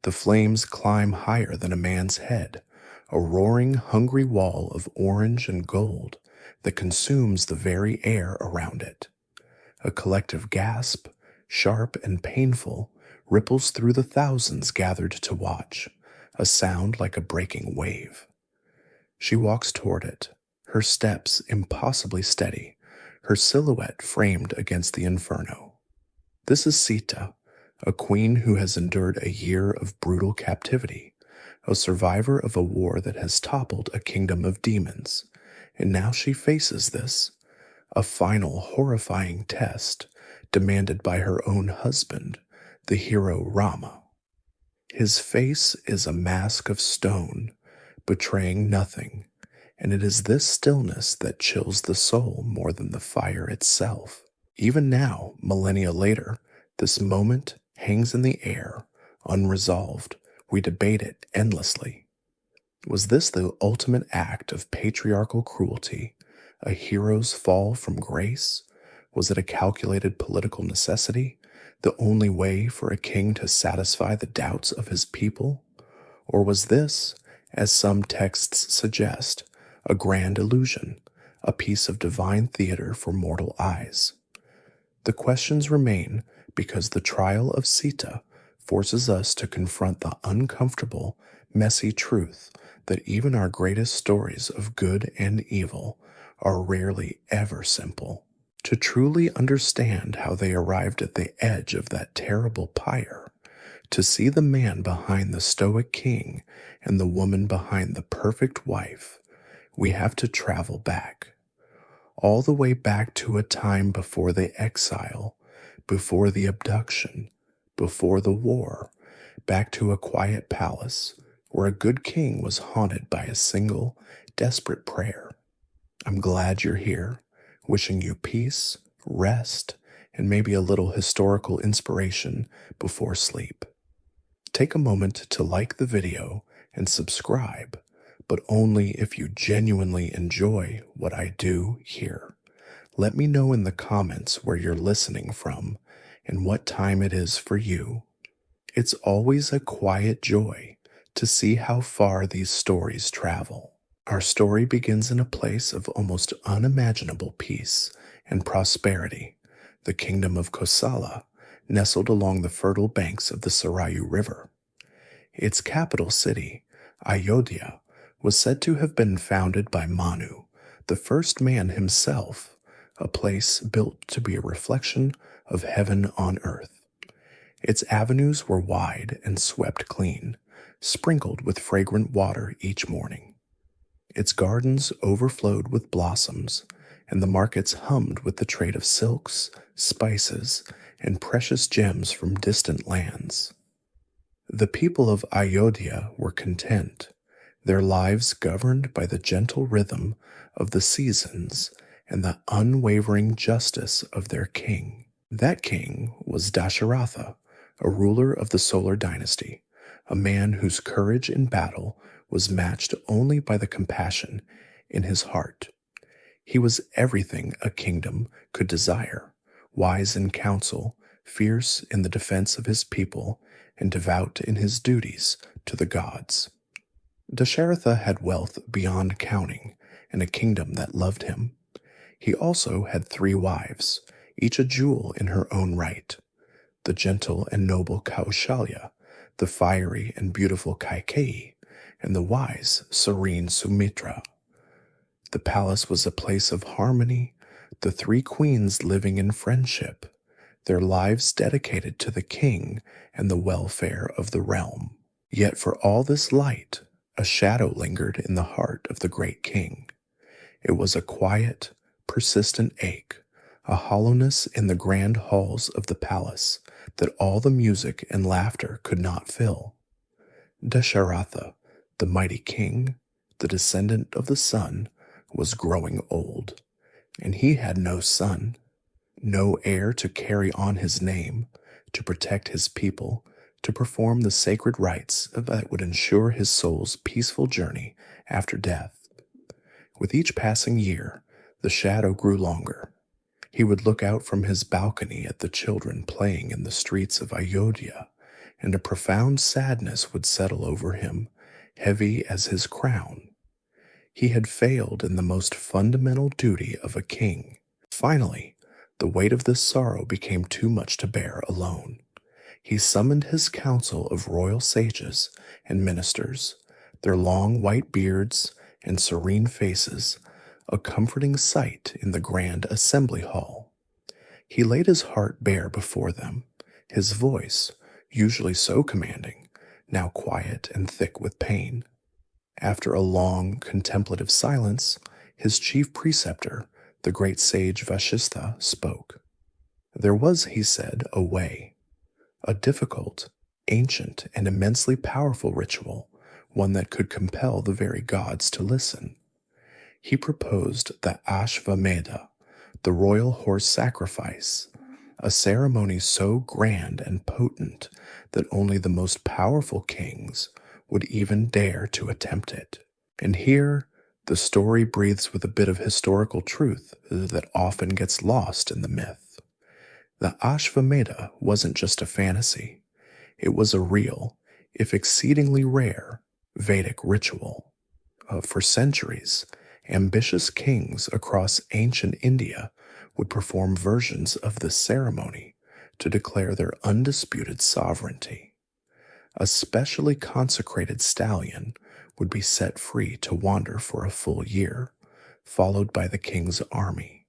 The flames climb higher than a man's head, a roaring, hungry wall of orange and gold that consumes the very air around it. A collective gasp, sharp and painful, ripples through the thousands gathered to watch, a sound like a breaking wave. She walks toward it, her steps impossibly steady, her silhouette framed against the inferno. This is Sita, a queen who has endured a year of brutal captivity, a survivor of a war that has toppled a kingdom of demons, and now she faces this, a final horrifying test demanded by her own husband, the hero Rama. His face is a mask of stone, betraying nothing, and it is this stillness that chills the soul more than the fire itself. Even now, millennia later, this moment hangs in the air, unresolved. We debate it endlessly. Was this the ultimate act of patriarchal cruelty, a hero's fall from grace? Was it a calculated political necessity, the only way for a king to satisfy the doubts of his people? Or was this, as some texts suggest, a grand illusion, a piece of divine theater for mortal eyes? The questions remain because the trial of Sita forces us to confront the uncomfortable, messy truth that even our greatest stories of good and evil are rarely ever simple. To truly understand how they arrived at the edge of that terrible pyre, to see the man behind the stoic king and the woman behind the perfect wife, we have to travel back. All the way back to a time before the exile, before the abduction, before the war, back to a quiet palace where a good king was haunted by a single, desperate prayer. I'm glad you're here, wishing you peace, rest, and maybe a little historical inspiration before sleep. Take a moment to like the video and subscribe, but only if you genuinely enjoy what I do here. Let me know in the comments where you're listening from and what time it is for you. It's always a quiet joy to see how far these stories travel. Our story begins in a place of almost unimaginable peace and prosperity, the kingdom of Kosala, nestled along the fertile banks of the Sarayu River. Its capital city, Ayodhya, was said to have been founded by Manu, the first man himself, a place built to be a reflection of heaven on earth. Its avenues were wide and swept clean, sprinkled with fragrant water each morning. Its gardens overflowed with blossoms, and the markets hummed with the trade of silks, spices, and precious gems from distant lands. The people of Ayodhya were content, their lives governed by the gentle rhythm of the seasons and the unwavering justice of their king. That king was Dasharatha, a ruler of the solar dynasty, a man whose courage in battle was matched only by the compassion in his heart. He was everything a kingdom could desire, wise in counsel, fierce in the defense of his people, and devout in his duties to the gods. Dasharatha had wealth beyond counting and a kingdom that loved him. He also had 3 wives, each a jewel in her own right: the gentle and noble Kaushalya, the fiery and beautiful Kaikeyi, and the wise, serene Sumitra. The palace was a place of harmony, the 3 queens living in friendship, their lives dedicated to the king and the welfare of the realm. Yet for all this light, a shadow lingered in the heart of the great king. It was a quiet, persistent ache, a hollowness in the grand halls of the palace that all the music and laughter could not fill. Dasharatha, the mighty king, the descendant of the sun, was growing old, and he had no son, no heir to carry on his name, to protect his people, to perform the sacred rites that would ensure his soul's peaceful journey after death. With each passing year, the shadow grew longer. He would look out from his balcony at the children playing in the streets of Ayodhya and a profound sadness would settle over him, heavy as his crown. He had failed in the most fundamental duty of a king. Finally, the weight of this sorrow became too much to bear alone. He summoned his council of royal sages and ministers, their long white beards and serene faces, a comforting sight in the grand assembly hall. He laid his heart bare before them, his voice, usually so commanding, now quiet and thick with pain. After a long, contemplative silence, his chief preceptor, the great sage Vashistha, spoke. There was, he said, a way, a difficult, ancient, and immensely powerful ritual, one that could compel the very gods to listen. He proposed the Ashvamedha, the royal horse sacrifice, a ceremony so grand and potent that only the most powerful kings would even dare to attempt it. And here, the story breathes with a bit of historical truth that often gets lost in the myth. The Ashvamedha wasn't just a fantasy. It was a real, if exceedingly rare, Vedic ritual. For centuries, ambitious kings across ancient India would perform versions of this ceremony to declare their undisputed sovereignty. A specially consecrated stallion would be set free to wander for a full year, followed by the king's army.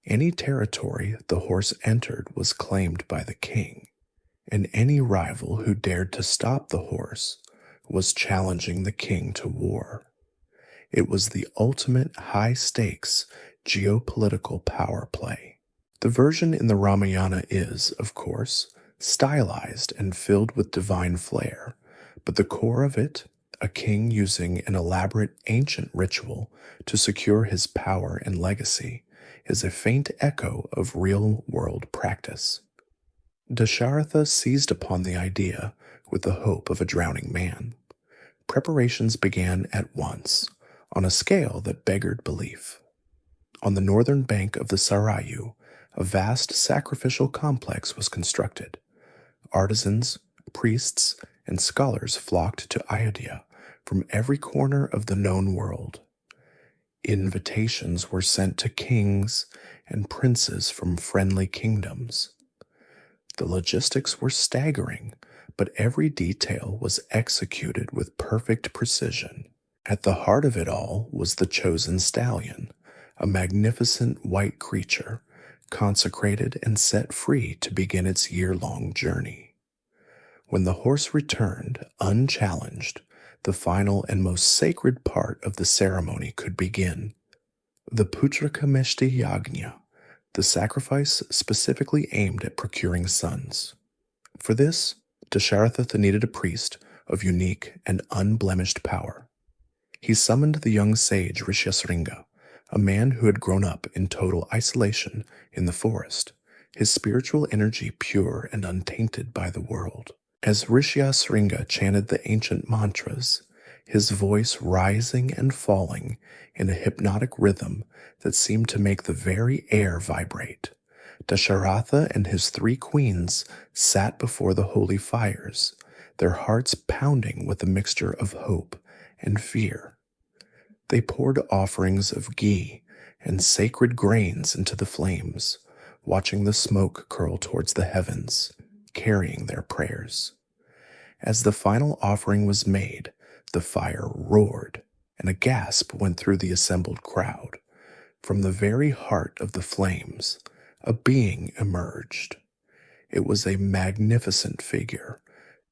Any territory the horse entered was claimed by the king, and any rival who dared to stop the horse was challenging the king to war. It was the ultimate high-stakes geopolitical power play. The version in the Ramayana is, of course, stylized and filled with divine flair, but the core of it, a king using an elaborate ancient ritual to secure his power and legacy, is a faint echo of real-world practice. Dasharatha seized upon the idea with the hope of a drowning man. Preparations began at once, on a scale that beggared belief. On the northern bank of the Sarayu, a vast sacrificial complex was constructed. Artisans, priests, and scholars flocked to Ayodhya from every corner of the known world. Invitations were sent to kings and princes from friendly kingdoms. The logistics were staggering, but every detail was executed with perfect precision. At the heart of it all was the chosen stallion, a magnificent white creature, consecrated and set free to begin its year-long journey. When the horse returned, unchallenged, the final and most sacred part of the ceremony could begin. The Putrakameshti Yagna, the sacrifice specifically aimed at procuring sons. For this, Dasharatha needed a priest of unique and unblemished power. He summoned the young sage Rishyasringa, a man who had grown up in total isolation in the forest, his spiritual energy pure and untainted by the world. As Rishyasringa chanted the ancient mantras, his voice rising and falling in a hypnotic rhythm that seemed to make the very air vibrate, Dasharatha and his 3 queens sat before the holy fires, their hearts pounding with a mixture of hope and fear. They poured offerings of ghee and sacred grains into the flames, watching the smoke curl towards the heavens, carrying their prayers. As the final offering was made, the fire roared, and a gasp went through the assembled crowd. From the very heart of the flames, a being emerged. It was a magnificent figure,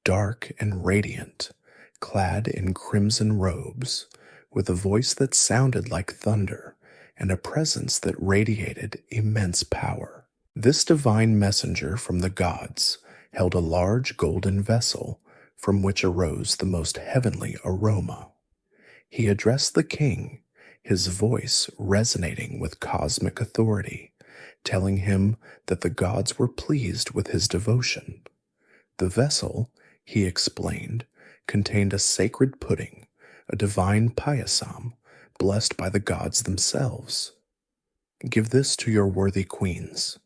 dark and radiant, clad in crimson robes, with a voice that sounded like thunder and a presence that radiated immense power. This divine messenger from the gods held a large golden vessel from which arose the most heavenly aroma. He addressed the king, his voice resonating with cosmic authority, telling him that the gods were pleased with his devotion. The vessel, he explained, contained a sacred pudding, a divine payasam, blessed by the gods themselves. "Give this to your worthy queens,"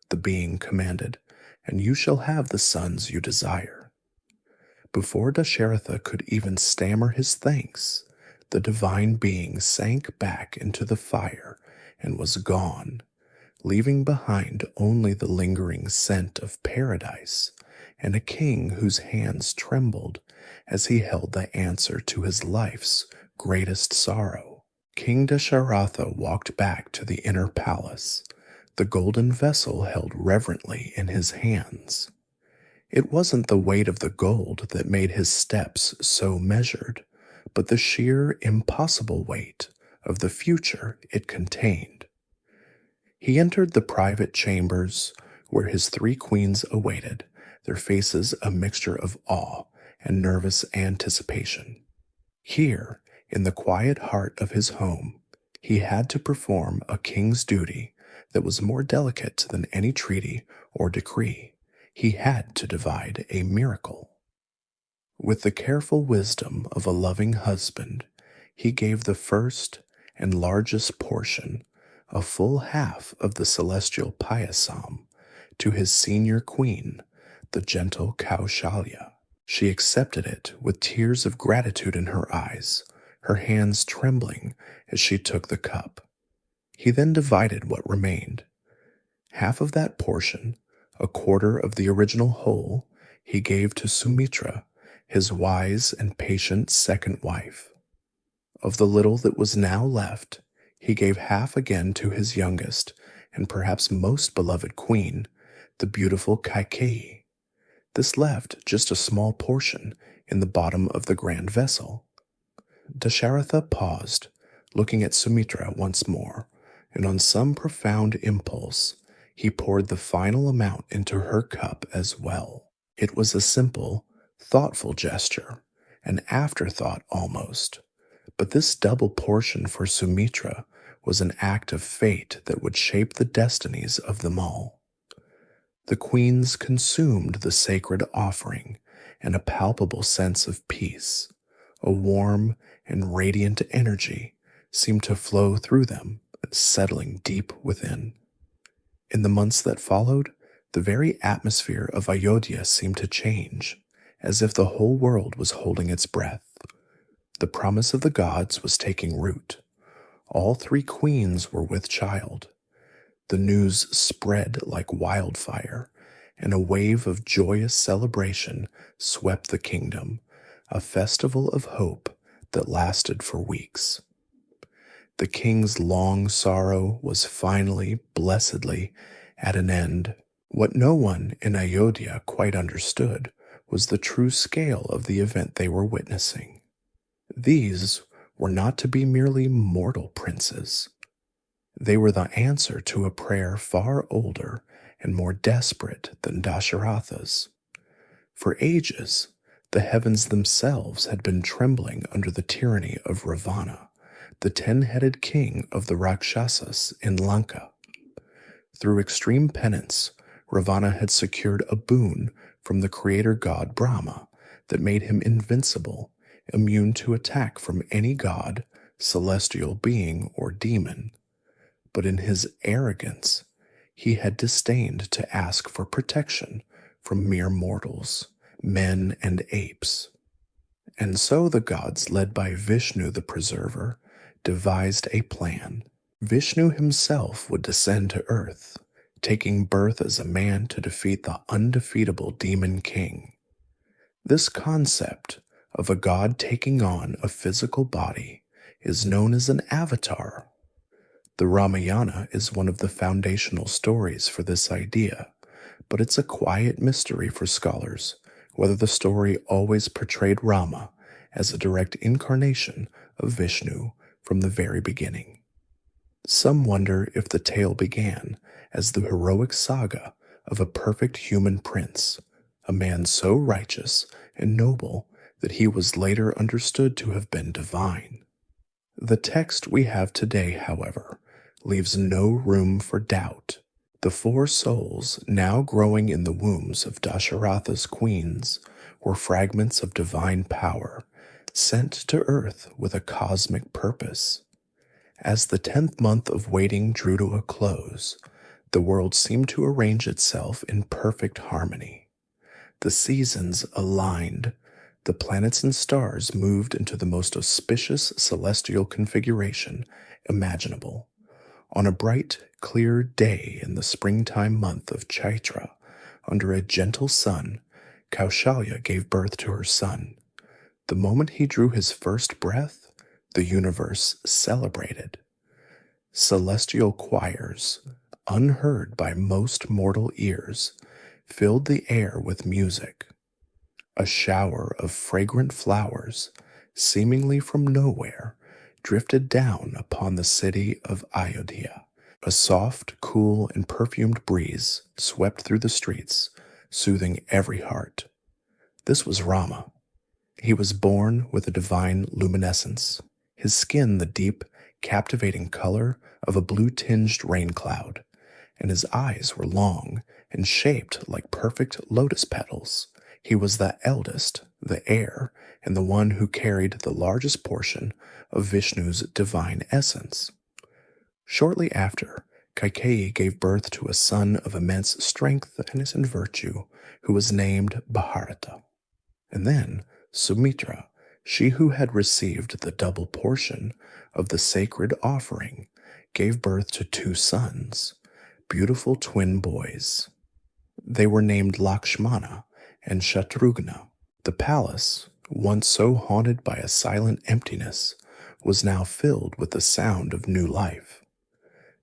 the being commanded, "and you shall have the sons you desire." Before Dasharatha could even stammer his thanks, the divine being sank back into the fire and was gone, leaving behind only the lingering scent of paradise and a king whose hands trembled as he held the answer to his life's greatest sorrow. King Dasharatha walked back to the inner palace, the golden vessel held reverently in his hands. It wasn't the weight of the gold that made his steps so measured, but the sheer impossible weight of the future it contained. He entered the private chambers where his three queens awaited, their faces a mixture of awe and nervous anticipation. Here, in the quiet heart of his home, he had to perform a king's duty that was more delicate than any treaty or decree. He had to divide a miracle. With the careful wisdom of a loving husband, he gave the first and largest portion, a full half of the celestial payasam, to his senior queen, the gentle Kaushalya. She accepted it with tears of gratitude in her eyes, her hands trembling as she took the cup. He then divided what remained. Half of that portion, a quarter of the original whole, he gave to Sumitra, his wise and patient second wife. Of the little that was now left, he gave half again to his youngest and perhaps most beloved queen, the beautiful Kaikeyi. This left just a small portion in the bottom of the grand vessel. Dasharatha paused, looking at Sumitra once more, and on some profound impulse, he poured the final amount into her cup as well. It was a simple, thoughtful gesture, an afterthought almost, but this double portion for Sumitra was an act of fate that would shape the destinies of them all. The queens consumed the sacred offering, and a palpable sense of peace, a warm and radiant energy seemed to flow through them, settling deep within. In the months that followed, the very atmosphere of Ayodhya seemed to change, as if the whole world was holding its breath. The promise of the gods was taking root. All three queens were with child. The news spread like wildfire, and a wave of joyous celebration swept the kingdom, a festival of hope that lasted for weeks. The king's long sorrow was finally, blessedly, at an end. What no one in Ayodhya quite understood was the true scale of the event they were witnessing. These were not to be merely mortal princes. They were the answer to a prayer far older and more desperate than Dasharatha's. For ages, the heavens themselves had been trembling under the tyranny of Ravana, the 10-headed king of the Rakshasas in Lanka. Through extreme penance, Ravana had secured a boon from the creator god Brahma that made him invincible, immune to attack from any god, celestial being, or demon. But in his arrogance, he had disdained to ask for protection from mere mortals, men and apes. And so the gods, led by Vishnu the Preserver, devised a plan. Vishnu himself would descend to earth, taking birth as a man to defeat the undefeatable demon king. This concept of a god taking on a physical body is known as an avatar. The Ramayana is one of the foundational stories for this idea, but it's a quiet mystery for scholars whether the story always portrayed Rama as a direct incarnation of Vishnu from the very beginning. Some wonder if the tale began as the heroic saga of a perfect human prince, a man so righteous and noble that he was later understood to have been divine. The text we have today, however, leaves no room for doubt. The four souls now growing in the wombs of Dasharatha's queens were fragments of divine power, sent to earth with a cosmic purpose. As the 10th month of waiting drew to a close, the world seemed to arrange itself in perfect harmony. The seasons aligned, The planets and stars moved into the most auspicious celestial configuration imaginable. On a bright, clear day in the springtime month of Chaitra, under a gentle sun, Kaushalya gave birth to her son. The moment he drew his first breath, the universe celebrated. Celestial choirs, unheard by most mortal ears, filled the air with music. A shower of fragrant flowers, seemingly from nowhere, drifted down upon the city of Ayodhya. A soft, cool, and perfumed breeze swept through the streets, soothing every heart. This was Rama. He was born with a divine luminescence, his skin the deep, captivating color of a blue-tinged rain cloud, and his eyes were long and shaped like perfect lotus petals. He was the eldest, the heir, and the one who carried the largest portion of Vishnu's divine essence. Shortly after, Kaikeyi gave birth to a son of immense strength and virtue, who was named Bharata. And then Sumitra, she who had received the double portion of the sacred offering, gave birth to 2 sons, beautiful twin boys. They were named Lakshmana and Shatrughna. The palace, once so haunted by a silent emptiness, was now filled with the sound of new life.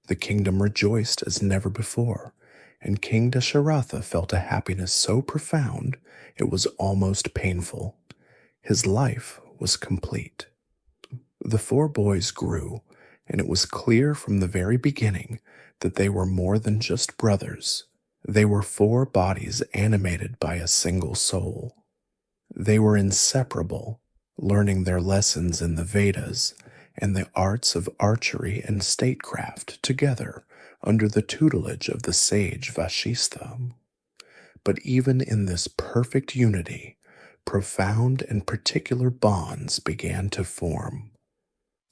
The kingdom rejoiced as never before, and King Dasharatha felt a happiness so profound it was almost painful. His life was complete. The 4 boys grew, and it was clear from the very beginning that they were more than just brothers. They were 4 bodies animated by a single soul. They were inseparable, learning their lessons in the Vedas and the arts of archery and statecraft together under the tutelage of the sage Vashistha. But even in this perfect unity, profound and particular bonds began to form.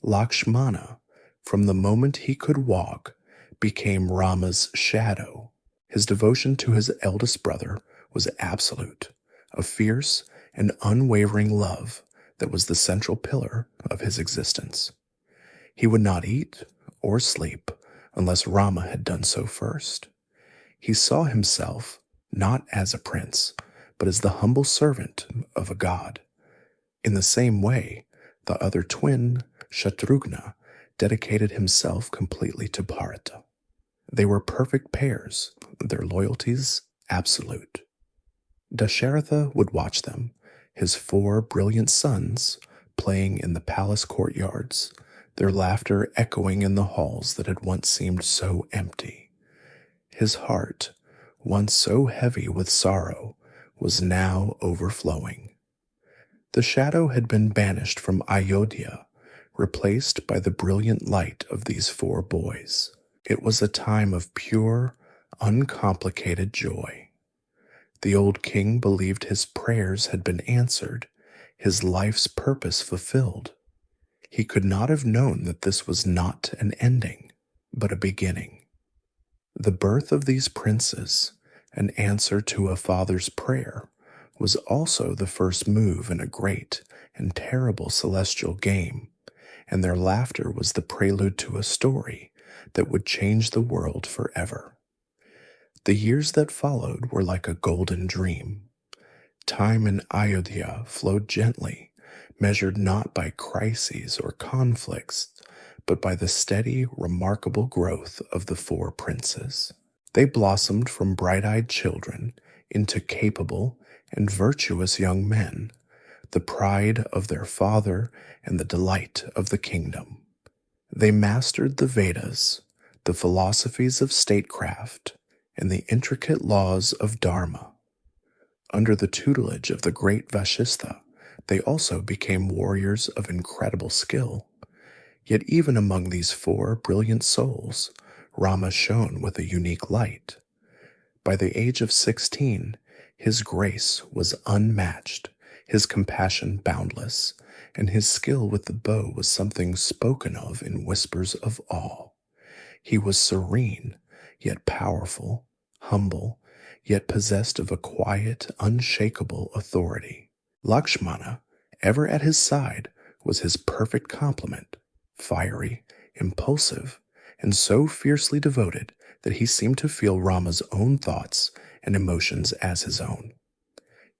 Lakshmana, from the moment he could walk, became Rama's shadow. His devotion to his eldest brother was absolute, a fierce and unwavering love that was the central pillar of his existence. He would not eat or sleep unless Rama had done so first. He saw himself not as a prince, but as the humble servant of a god. In the same way, the other twin, Shatrughna, dedicated himself completely to Bharata. They were perfect pairs, their loyalties absolute. Dasharatha would watch them, his 4 brilliant sons, playing in the palace courtyards, their laughter echoing in the halls that had once seemed so empty. His heart, once so heavy with sorrow, was now overflowing. The shadow had been banished from Ayodhya, replaced by the brilliant light of these 4 boys. It was a time of pure, uncomplicated joy. The old king believed his prayers had been answered, his life's purpose fulfilled. He could not have known that this was not an ending, but a beginning. The birth of these princes, an answer to a father's prayer, was also the first move in a great and terrible celestial game, and their laughter was the prelude to a story that would change the world forever. The years that followed were like a golden dream. Time in Ayodhya flowed gently, measured not by crises or conflicts, but by the steady, remarkable growth of the 4 princes. They blossomed from bright-eyed children into capable and virtuous young men, the pride of their father and the delight of the kingdom. They mastered the Vedas, the philosophies of statecraft, and the intricate laws of Dharma. Under the tutelage of the great Vashistha, they also became warriors of incredible skill. Yet even among these 4 brilliant souls, Rama shone with a unique light. By the age of 16, his grace was unmatched, his compassion boundless, and his skill with the bow was something spoken of in whispers of awe. He was serene, yet powerful, humble, yet possessed of a quiet, unshakable authority. Lakshmana, ever at his side, was his perfect complement, fiery, impulsive, and so fiercely devoted that he seemed to feel Rama's own thoughts and emotions as his own.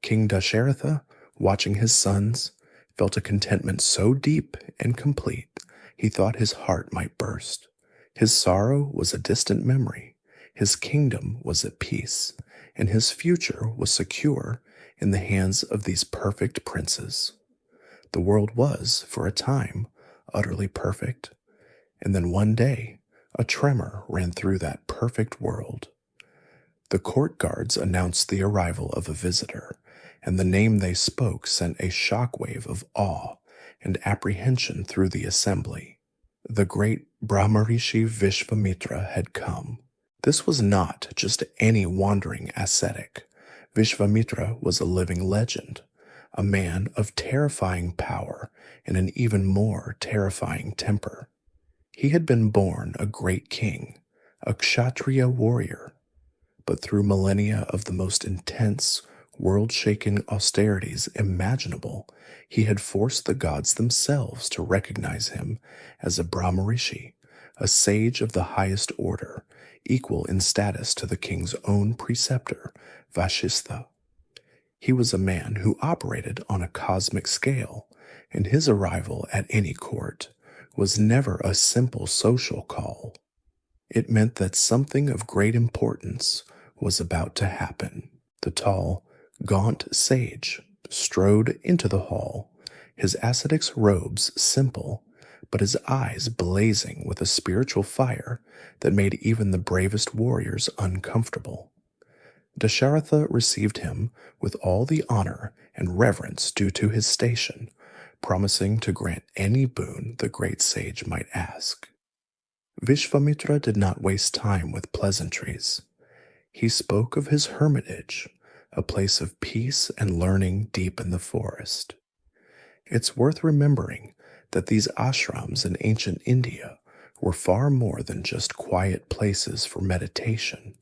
King Dasharatha, watching his sons, felt a contentment so deep and complete he thought his heart might burst. His sorrow was a distant memory, his kingdom was at peace, and his future was secure in the hands of these perfect princes. The world was, for a time, utterly perfect, and then one day a tremor ran through that perfect world. The court guards announced the arrival of a visitor, and the name they spoke sent a shockwave of awe and apprehension through the assembly. The great Brahmarishi Vishvamitra had come. This was not just any wandering ascetic. Vishvamitra was a living legend, a man of terrifying power and an even more terrifying temper. He had been born a great king, a Kshatriya warrior, but through millennia of the most intense, world-shaking austerities imaginable, he had forced the gods themselves to recognize him as a Brahmarishi, a sage of the highest order, equal in status to the king's own preceptor, Vashistha. He was a man who operated on a cosmic scale, and his arrival at any court was never a simple social call. It meant that something of great importance was about to happen. The tall, gaunt sage strode into the hall, his ascetic's robes simple, but his eyes blazing with a spiritual fire that made even the bravest warriors uncomfortable. Dasharatha received him with all the honor and reverence due to his station, promising to grant any boon the great sage might ask. Vishvamitra did not waste time with pleasantries. He spoke of his hermitage, a place of peace and learning deep in the forest. It's worth remembering that these ashrams in ancient India were far more than just quiet places for meditation.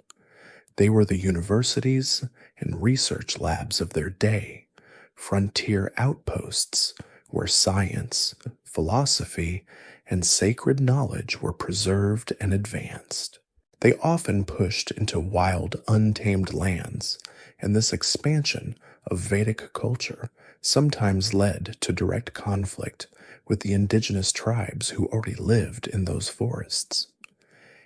They were the universities and research labs of their day, frontier outposts where science, philosophy, and sacred knowledge were preserved and advanced. They often pushed into wild, untamed lands, and this expansion of Vedic culture sometimes led to direct conflict with the indigenous tribes who already lived in those forests.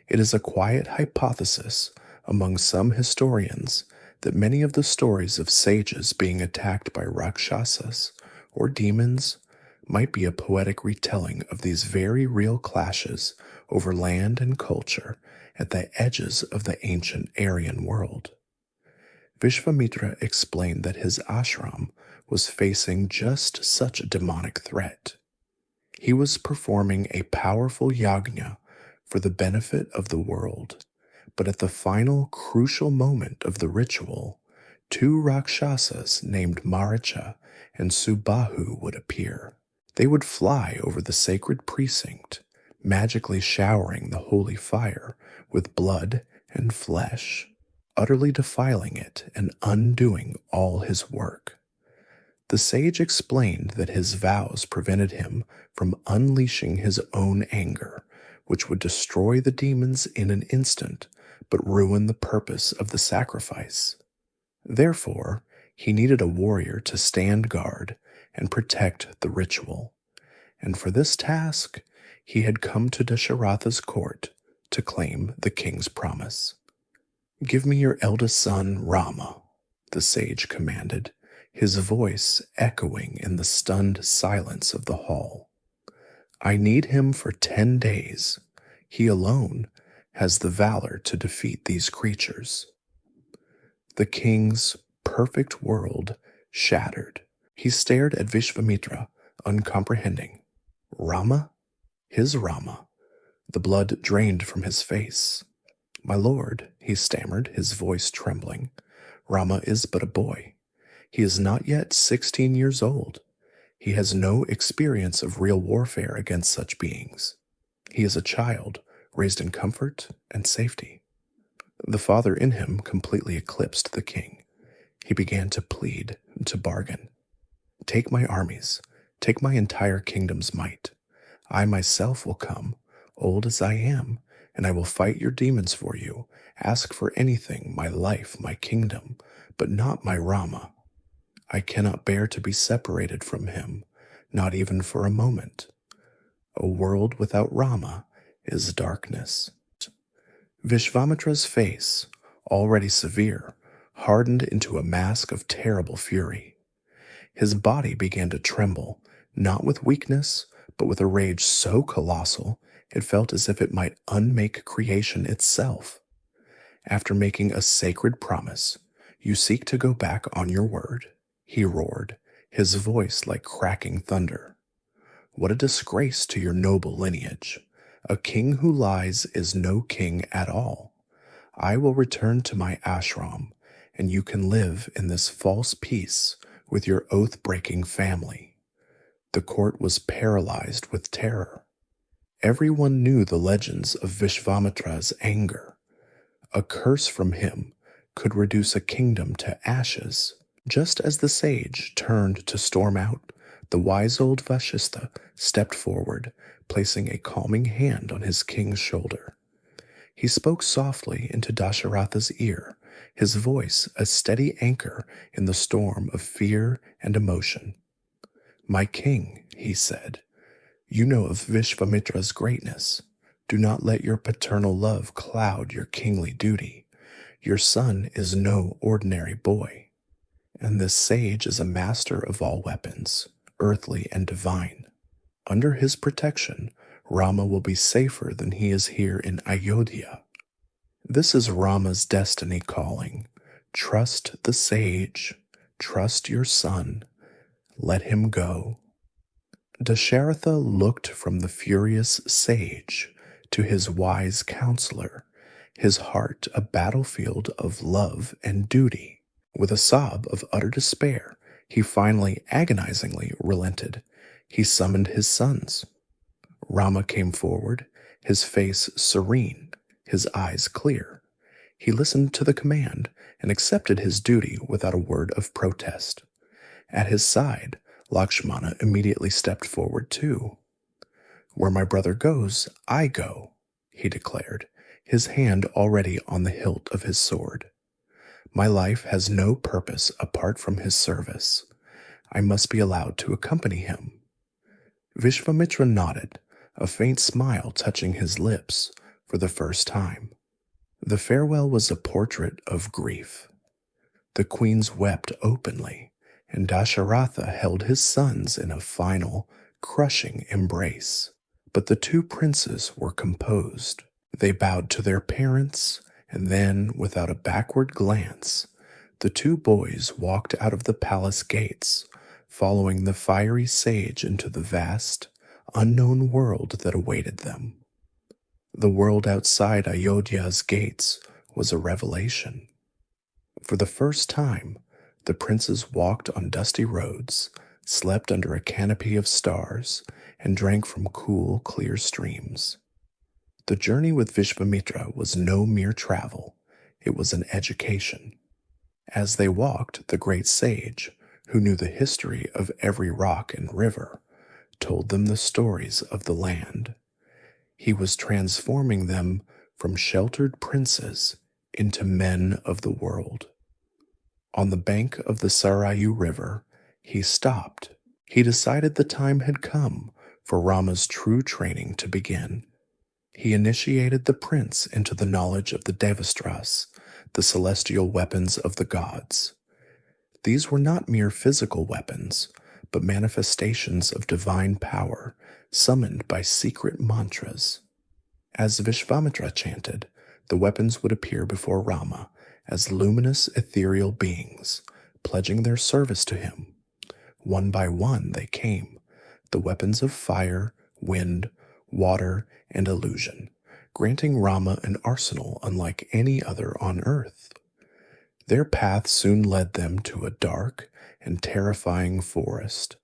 It is a quiet hypothesis among some historians that many of the stories of sages being attacked by Rakshasas or demons might be a poetic retelling of these very real clashes over land and culture at the edges of the ancient Aryan world. Vishvamitra explained that his ashram was facing just such a demonic threat. He was performing a powerful yajna for the benefit of the world, but at the final crucial moment of the ritual, two Rakshasas named Maricha and Subahu would appear. They would fly over the sacred precinct, magically showering the holy fire with blood and flesh, utterly defiling it and undoing all his work. The sage explained that his vows prevented him from unleashing his own anger, which would destroy the demons in an instant, but ruin the purpose of the sacrifice. Therefore, he needed a warrior to stand guard and protect the ritual, and for this task, he had come to Dasharatha's court to claim the king's promise. "Give me your eldest son, Rama," the sage commanded, his voice echoing in the stunned silence of the hall. "I need him for 10 days. He alone has the valor to defeat these creatures." The king's perfect world shattered. He stared at Vishvamitra, uncomprehending. Rama? His Rama. The blood drained from his face. "My lord," he stammered, his voice trembling, "Rama is but a boy. He is not yet 16 years old. He has no experience of real warfare against such beings. He is a child, raised in comfort and safety." The father in him completely eclipsed the king. He began to plead, to bargain. Take my armies, take my entire kingdom's might. I myself will come, old as I am, and I will fight your demons for you. Ask for anything, my life, my kingdom, but not my Rama. I cannot bear to be separated from him, not even for a moment. A world without Rama is darkness. Vishvamitra's face, already severe, hardened into a mask of terrible fury. His body began to tremble, not with weakness, but with a rage so colossal it felt as if it might unmake creation itself. After making a sacred promise, you seek to go back on your word, he roared, his voice like cracking thunder. What a disgrace to your noble lineage. A king who lies is no king at all. I will return to my ashram, and you can live in this false peace with your oath-breaking family. The court was paralyzed with terror. Everyone knew the legends of Vishvamitra's anger. A curse from him could reduce a kingdom to ashes. Just as the sage turned to storm out, the wise old Vashista stepped forward, placing a calming hand on his king's shoulder. He spoke softly into Dasharatha's ear, his voice a steady anchor in the storm of fear and emotion. My king, he said, you know of Vishvamitra's greatness. Do not let your paternal love cloud your kingly duty. Your son is no ordinary boy, and this sage is a master of all weapons, earthly and divine. Under his protection, Rama will be safer than he is here in Ayodhya. This is Rama's destiny calling. Trust the sage. Trust your son. Let him go. Dasharatha looked from the furious sage to his wise counselor, his heart a battlefield of love and duty. With a sob of utter despair, he finally agonizingly relented. He summoned his sons. Rama came forward, his face serene, his eyes clear. He listened to the command and accepted his duty without a word of protest. At his side, Lakshmana immediately stepped forward too. Where my brother goes, I go, he declared, his hand already on the hilt of his sword. My life has no purpose apart from his service. I must be allowed to accompany him. Vishvamitra nodded, a faint smile touching his lips for the first time. The farewell was a portrait of grief. The queens wept openly, and Dasharatha held his sons in a final, crushing embrace. But the two princes were composed. They bowed to their parents, and then, without a backward glance, the two boys walked out of the palace gates, following the fiery sage into the vast, unknown world that awaited them. The world outside Ayodhya's gates was a revelation. For the first time, the princes walked on dusty roads, slept under a canopy of stars, and drank from cool, clear streams. The journey with Vishvamitra was no mere travel, it was an education. As they walked, the great sage, who knew the history of every rock and river, told them the stories of the land. He was transforming them from sheltered princes into men of the world. On the bank of the Sarayu River, he stopped. He decided the time had come for Rama's true training to begin. He initiated the prince into the knowledge of the Devastras, the celestial weapons of the gods. These were not mere physical weapons, but manifestations of divine power summoned by secret mantras. As Vishvamitra chanted, the weapons would appear before Rama as luminous ethereal beings, pledging their service to him. One by one they came, the weapons of fire, wind, water, and illusion, granting Rama an arsenal unlike any other on earth. Their path soon led them to a dark and terrifying forest,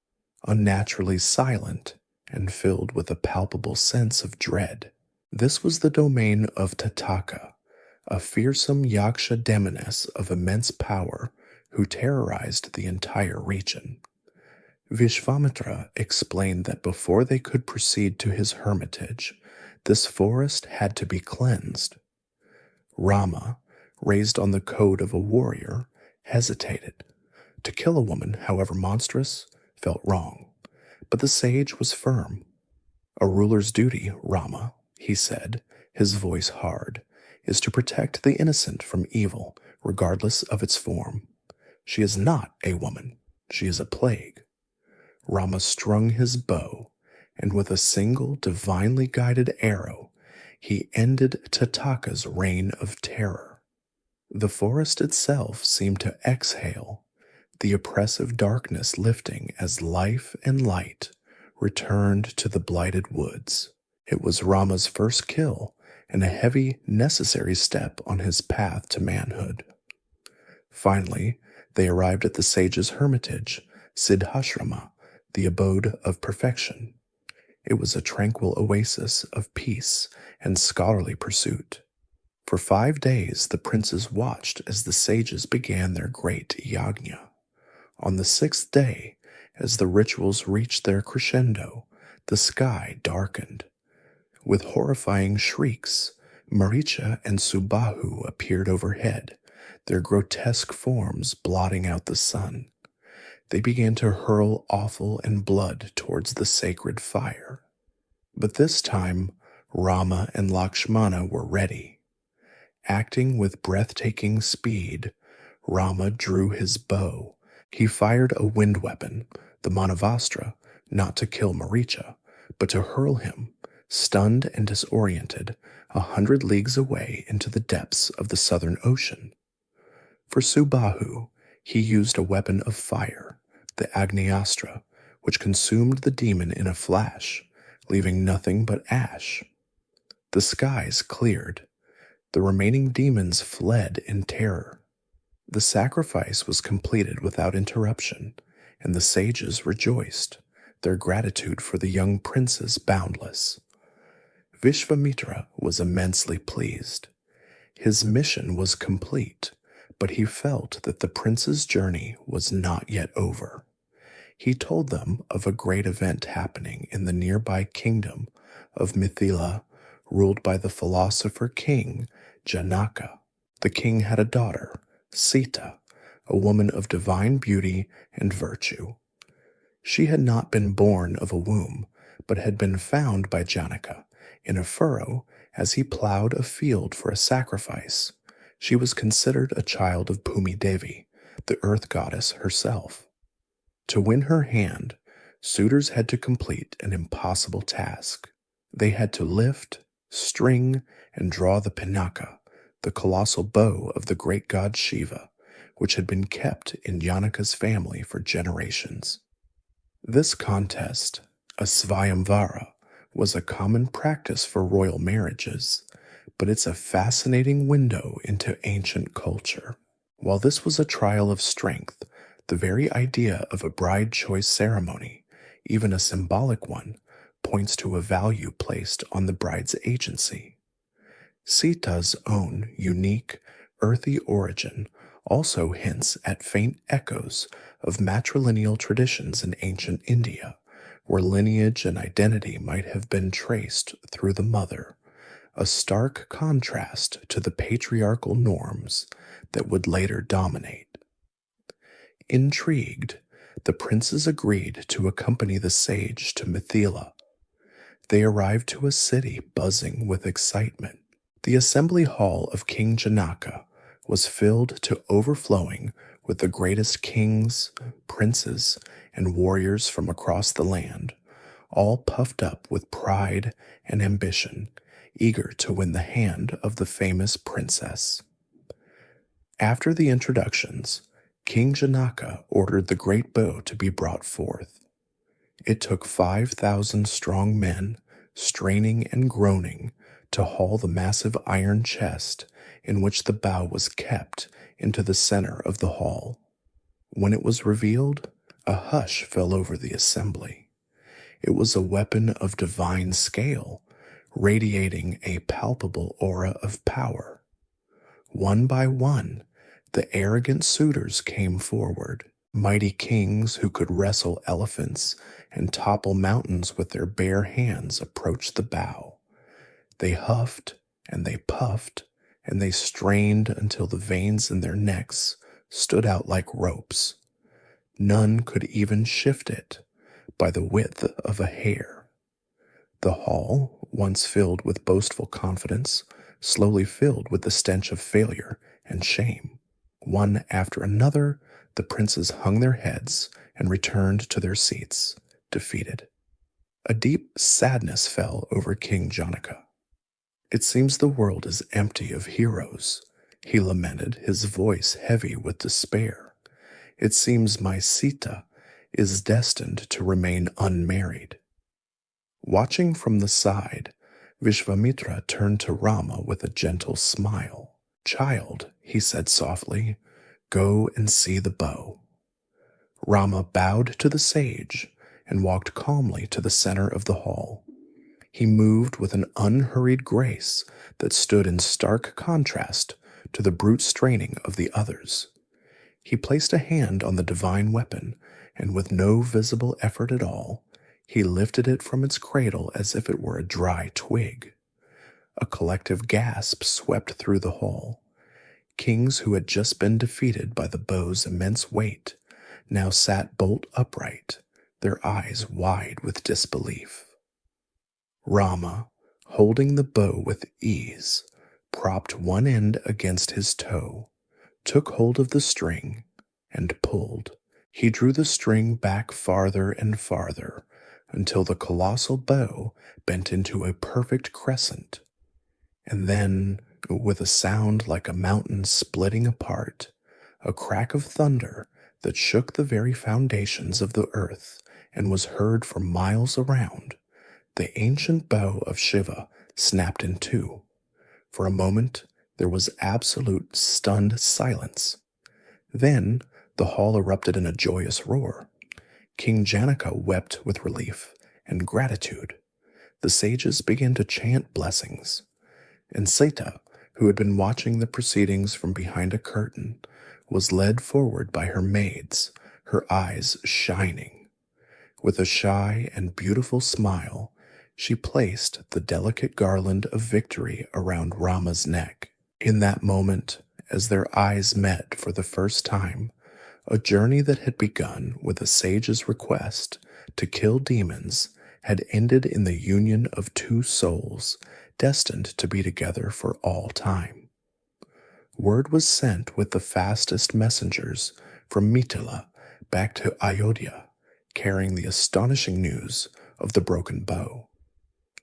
unnaturally silent and filled with a palpable sense of dread. This was the domain of Tataka, a fearsome Yaksha demoness of immense power who terrorized the entire region. Vishvamitra explained that before they could proceed to his hermitage, this forest had to be cleansed. Rama, raised on the code of a warrior, hesitated. To kill a woman, however monstrous, felt wrong, but the sage was firm. A ruler's duty, Rama, he said, his voice hard, is to protect the innocent from evil, regardless of its form. She is not a woman, she is a plague. Rama strung his bow, and with a single divinely guided arrow, he ended Tataka's reign of terror. The forest itself seemed to exhale, the oppressive darkness lifting as life and light returned to the blighted woods. It was Rama's first kill and a heavy, necessary step on his path to manhood. Finally, they arrived at the sage's hermitage, Siddhashrama, the abode of perfection. It was a tranquil oasis of peace and scholarly pursuit. For 5 days the princes watched as the sages began their great yajna. On the 6th day, as the rituals reached their crescendo, the sky darkened. With horrifying shrieks, Maricha and Subahu appeared overhead, their grotesque forms blotting out the sun. They began to hurl offal and blood towards the sacred fire. But this time, Rama and Lakshmana were ready. Acting with breathtaking speed, Rama drew his bow. He fired a wind weapon, the Manavastra, not to kill Maricha, but to hurl him, stunned and disoriented, 100 leagues away into the depths of the southern ocean. For Subahu, he used a weapon of fire, the Agnyastra, which consumed the demon in a flash, leaving nothing but ash. The skies cleared. The remaining demons fled in terror. The sacrifice was completed without interruption, and the sages rejoiced, their gratitude for the young princes boundless. Vishvamitra was immensely pleased. His mission was complete, but he felt that the prince's journey was not yet over. He told them of a great event happening in the nearby kingdom of Mithila, ruled by the philosopher king Janaka. The king had a daughter, Sita, a woman of divine beauty and virtue. She had not been born of a womb, but had been found by Janaka in a furrow as he plowed a field for a sacrifice. She was considered a child of Bhumi Devi, the earth goddess herself. To win her hand, suitors had to complete an impossible task. They had to lift, string, and draw the pinaka, the colossal bow of the great god Shiva, which had been kept in Janaka's family for generations. This contest, a svayamvara, was a common practice for royal marriages, but it's a fascinating window into ancient culture. While this was a trial of strength, the very idea of a bride choice ceremony, even a symbolic one, points to a value placed on the bride's agency. Sita's own unique, earthy origin also hints at faint echoes of matrilineal traditions in ancient India, where lineage and identity might have been traced through the mother, a stark contrast to the patriarchal norms that would later dominate. Intrigued, the princes agreed to accompany the sage to Mithila. They arrived to a city buzzing with excitement. The assembly hall of King Janaka was filled to overflowing with the greatest kings, princes, and warriors from across the land, all puffed up with pride and ambition, eager to win the hand of the famous princess. After the introductions, King Janaka ordered the great bow to be brought forth. It took 5,000 strong men, straining and groaning, to haul the massive iron chest in which the bow was kept into the center of the hall. When it was revealed, a hush fell over the assembly. It was a weapon of divine scale, radiating a palpable aura of power. One by one, the arrogant suitors came forward. Mighty kings who could wrestle elephants and topple mountains with their bare hands approached the bow. They huffed and they puffed and they strained until the veins in their necks stood out like ropes. None could even shift it by the width of a hair. The hall, once filled with boastful confidence, slowly filled with the stench of failure and shame. One after another, the princes hung their heads and returned to their seats, defeated. A deep sadness fell over King Janaka. It seems the world is empty of heroes, he lamented, his voice heavy with despair. It seems my Sita is destined to remain unmarried. Watching from the side, Vishvamitra turned to Rama with a gentle smile. Child, he said softly, go and see the bow. Rama bowed to the sage and walked calmly to the center of the hall. He moved with an unhurried grace that stood in stark contrast to the brute straining of the others. He placed a hand on the divine weapon, and with no visible effort at all, he lifted it from its cradle as if it were a dry twig. A collective gasp swept through the hall. Kings who had just been defeated by the bow's immense weight now sat bolt upright, their eyes wide with disbelief. Rama, holding the bow with ease, propped one end against his toe, took hold of the string, and pulled. He drew the string back farther and farther until the colossal bow bent into a perfect crescent. And then, with a sound like a mountain splitting apart, a crack of thunder that shook the very foundations of the earth and was heard for miles around, the ancient bow of Shiva snapped in two. For a moment, there was absolute stunned silence. Then, the hall erupted in a joyous roar. King Janaka wept with relief and gratitude. The sages began to chant blessings, and Sita, who had been watching the proceedings from behind a curtain, was led forward by her maids, her eyes shining. With a shy and beautiful smile, she placed the delicate garland of victory around Rama's neck. In that moment, as their eyes met for the first time, a journey that had begun with a sage's request to kill demons had ended in the union of two souls destined to be together for all time. Word was sent with the fastest messengers from Mithila back to Ayodhya, carrying the astonishing news of the broken bow.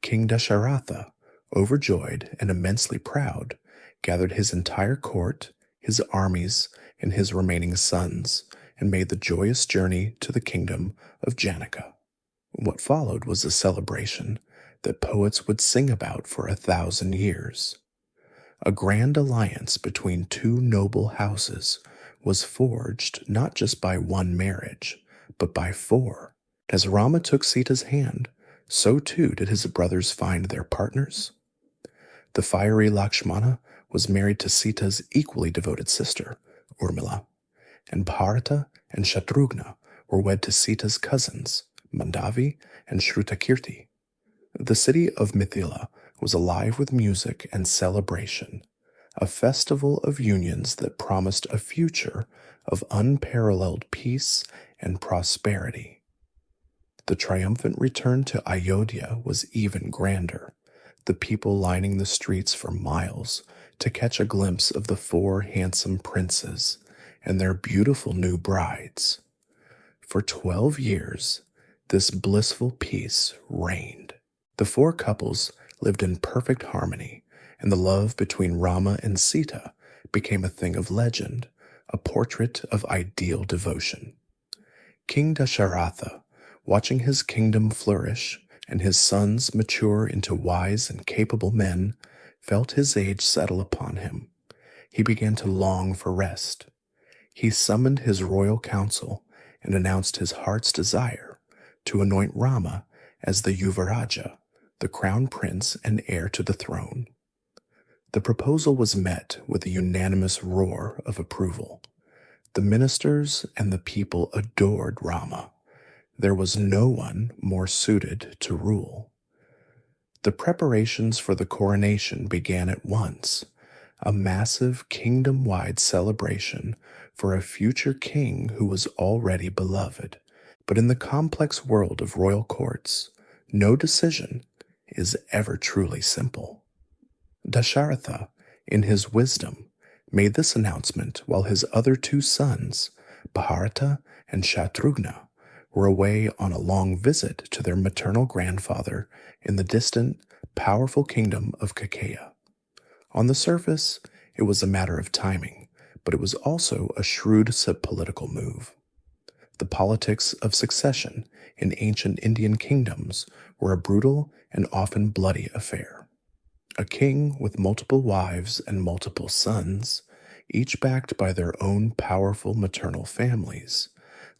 King Dasharatha, overjoyed and immensely proud, gathered his entire court, his armies, and his remaining sons, and made the joyous journey to the kingdom of Janaka. What followed was a celebration that poets would sing about for 1,000 years. A grand alliance between two noble houses was forged not just by one marriage, but by four. As Rama took Sita's hand, so too did his brothers find their partners. The fiery Lakshmana was married to Sita's equally devoted sister, Urmila, and Bharata and Shatrughna were wed to Sita's cousins, Mandavi and Shrutakirti. The city of Mithila was alive with music and celebration, a festival of unions that promised a future of unparalleled peace and prosperity. The triumphant return to Ayodhya was even grander, the people lining the streets for miles to catch a glimpse of the four handsome princes and their beautiful new brides. For 12 years, this blissful peace reigned. The four couples lived in perfect harmony, and the love between Rama and Sita became a thing of legend, a portrait of ideal devotion. King Dasharatha, watching his kingdom flourish and his sons mature into wise and capable men, felt his age settle upon him. He began to long for rest. He summoned his royal council and announced his heart's desire to anoint Rama as the Yuvaraja, the crown prince and heir to the throne. The proposal was met with a unanimous roar of approval. The ministers and the people adored Rama. There was no one more suited to rule. The preparations for the coronation began at once, a massive kingdom-wide celebration for a future king who was already beloved. But in the complex world of royal courts, no decision is ever truly simple. Dasharatha, in his wisdom, made this announcement while his other two sons, Bharata and Shatrughna, were away on a long visit to their maternal grandfather in the distant, powerful kingdom of Kakeya. On the surface, it was a matter of timing, but it was also a shrewd political move. The politics of succession in ancient Indian kingdoms were a brutal and often bloody affair. A king with multiple wives and multiple sons, each backed by their own powerful maternal families,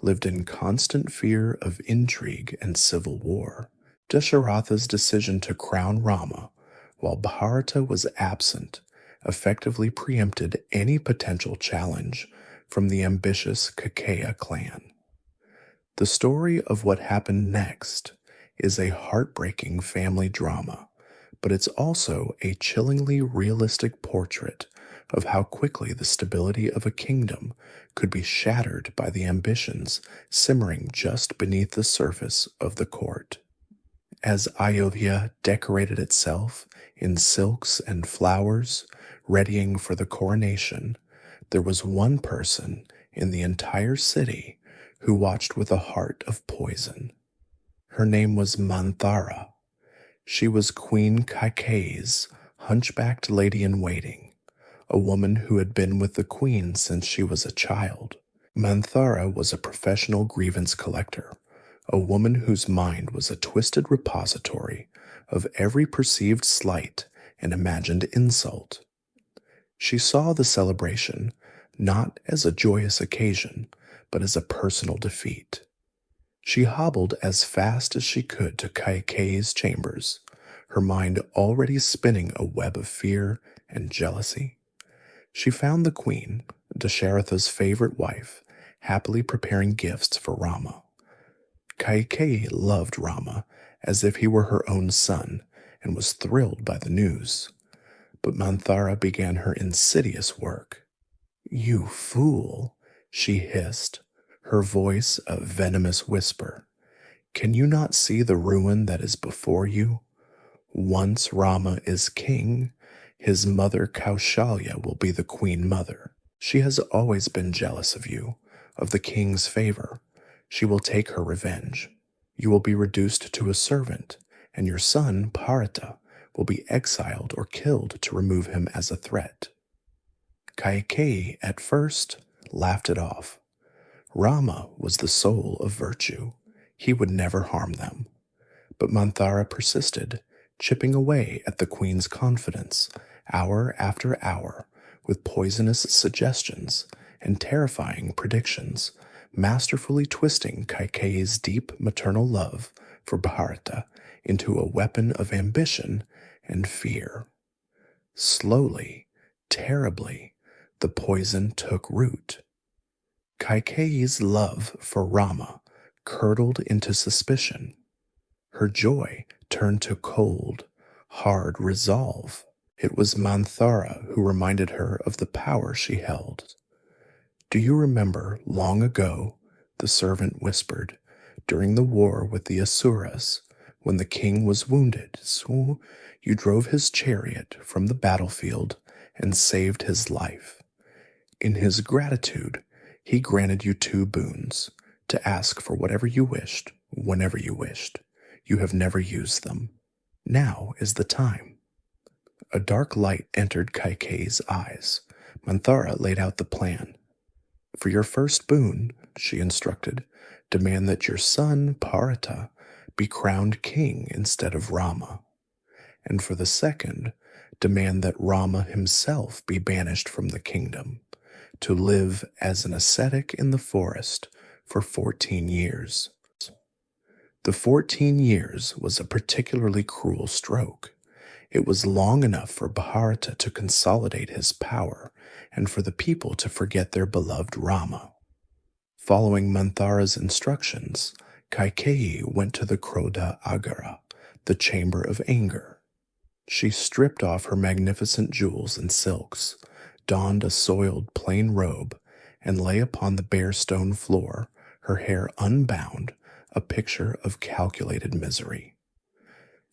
lived in constant fear of intrigue and civil war. Dasharatha's decision to crown Rama, while Bharata was absent, effectively preempted any potential challenge from the ambitious Kakeya clan. The story of what happened next is a heartbreaking family drama, but it's also a chillingly realistic portrait of how quickly the stability of a kingdom could be shattered by the ambitions simmering just beneath the surface of the court. As Ayodhya decorated itself in silks and flowers, readying for the coronation, there was one person in the entire city who watched with a heart of poison. Her name was Manthara. She was Queen Kaikeyi's hunchbacked lady-in-waiting, a woman who had been with the queen since she was a child. Manthara was a professional grievance collector, a woman whose mind was a twisted repository of every perceived slight and imagined insult. She saw the celebration not as a joyous occasion, but as a personal defeat. She hobbled as fast as she could to Kaikeyi's chambers, her mind already spinning a web of fear and jealousy. She found the queen, Dasharatha's favorite wife, happily preparing gifts for Rama. Kaikeyi loved Rama as if he were her own son and was thrilled by the news. But Manthara began her insidious work. "You fool," she hissed, her voice a venomous whisper. "Can you not see the ruin that is before you? Once Rama is king, his mother Kaushalya will be the queen mother. She has always been jealous of you, of the king's favor. She will take her revenge. You will be reduced to a servant, and your son, Bharata, will be exiled or killed to remove him as a threat." Kaikeyi, at first, laughed it off. Rama was the soul of virtue. He would never harm them. But Manthara persisted, chipping away at the queen's confidence, hour after hour, with poisonous suggestions and terrifying predictions, masterfully twisting Kaikeyi's deep maternal love for Bharata into a weapon of ambition and fear. Slowly, terribly, the poison took root. Kaikeyi's love for Rama curdled into suspicion. Her joy turned to cold, hard resolve. It was Manthara who reminded her of the power she held. "Do you remember long ago," the servant whispered, "during the war with the Asuras, when the king was wounded, so you drove his chariot from the battlefield and saved his life. In his gratitude, he granted you two boons, to ask for whatever you wished, whenever you wished. You have never used them. Now is the time." A dark light entered Kaikeyi's eyes. Manthara laid out the plan. "For your first boon," she instructed, "demand that your son, Bharata, be crowned king instead of Rama. And for the second, demand that Rama himself be banished from the kingdom, to live as an ascetic in the forest for 14 years. The 14 years was a particularly cruel stroke. It was long enough for Bharata to consolidate his power and for the people to forget their beloved Rama. Following Manthara's instructions, Kaikeyi went to the Krodha Agara, the chamber of anger. She stripped off her magnificent jewels and silks, donned a soiled plain robe, and lay upon the bare stone floor, her hair unbound, a picture of calculated misery.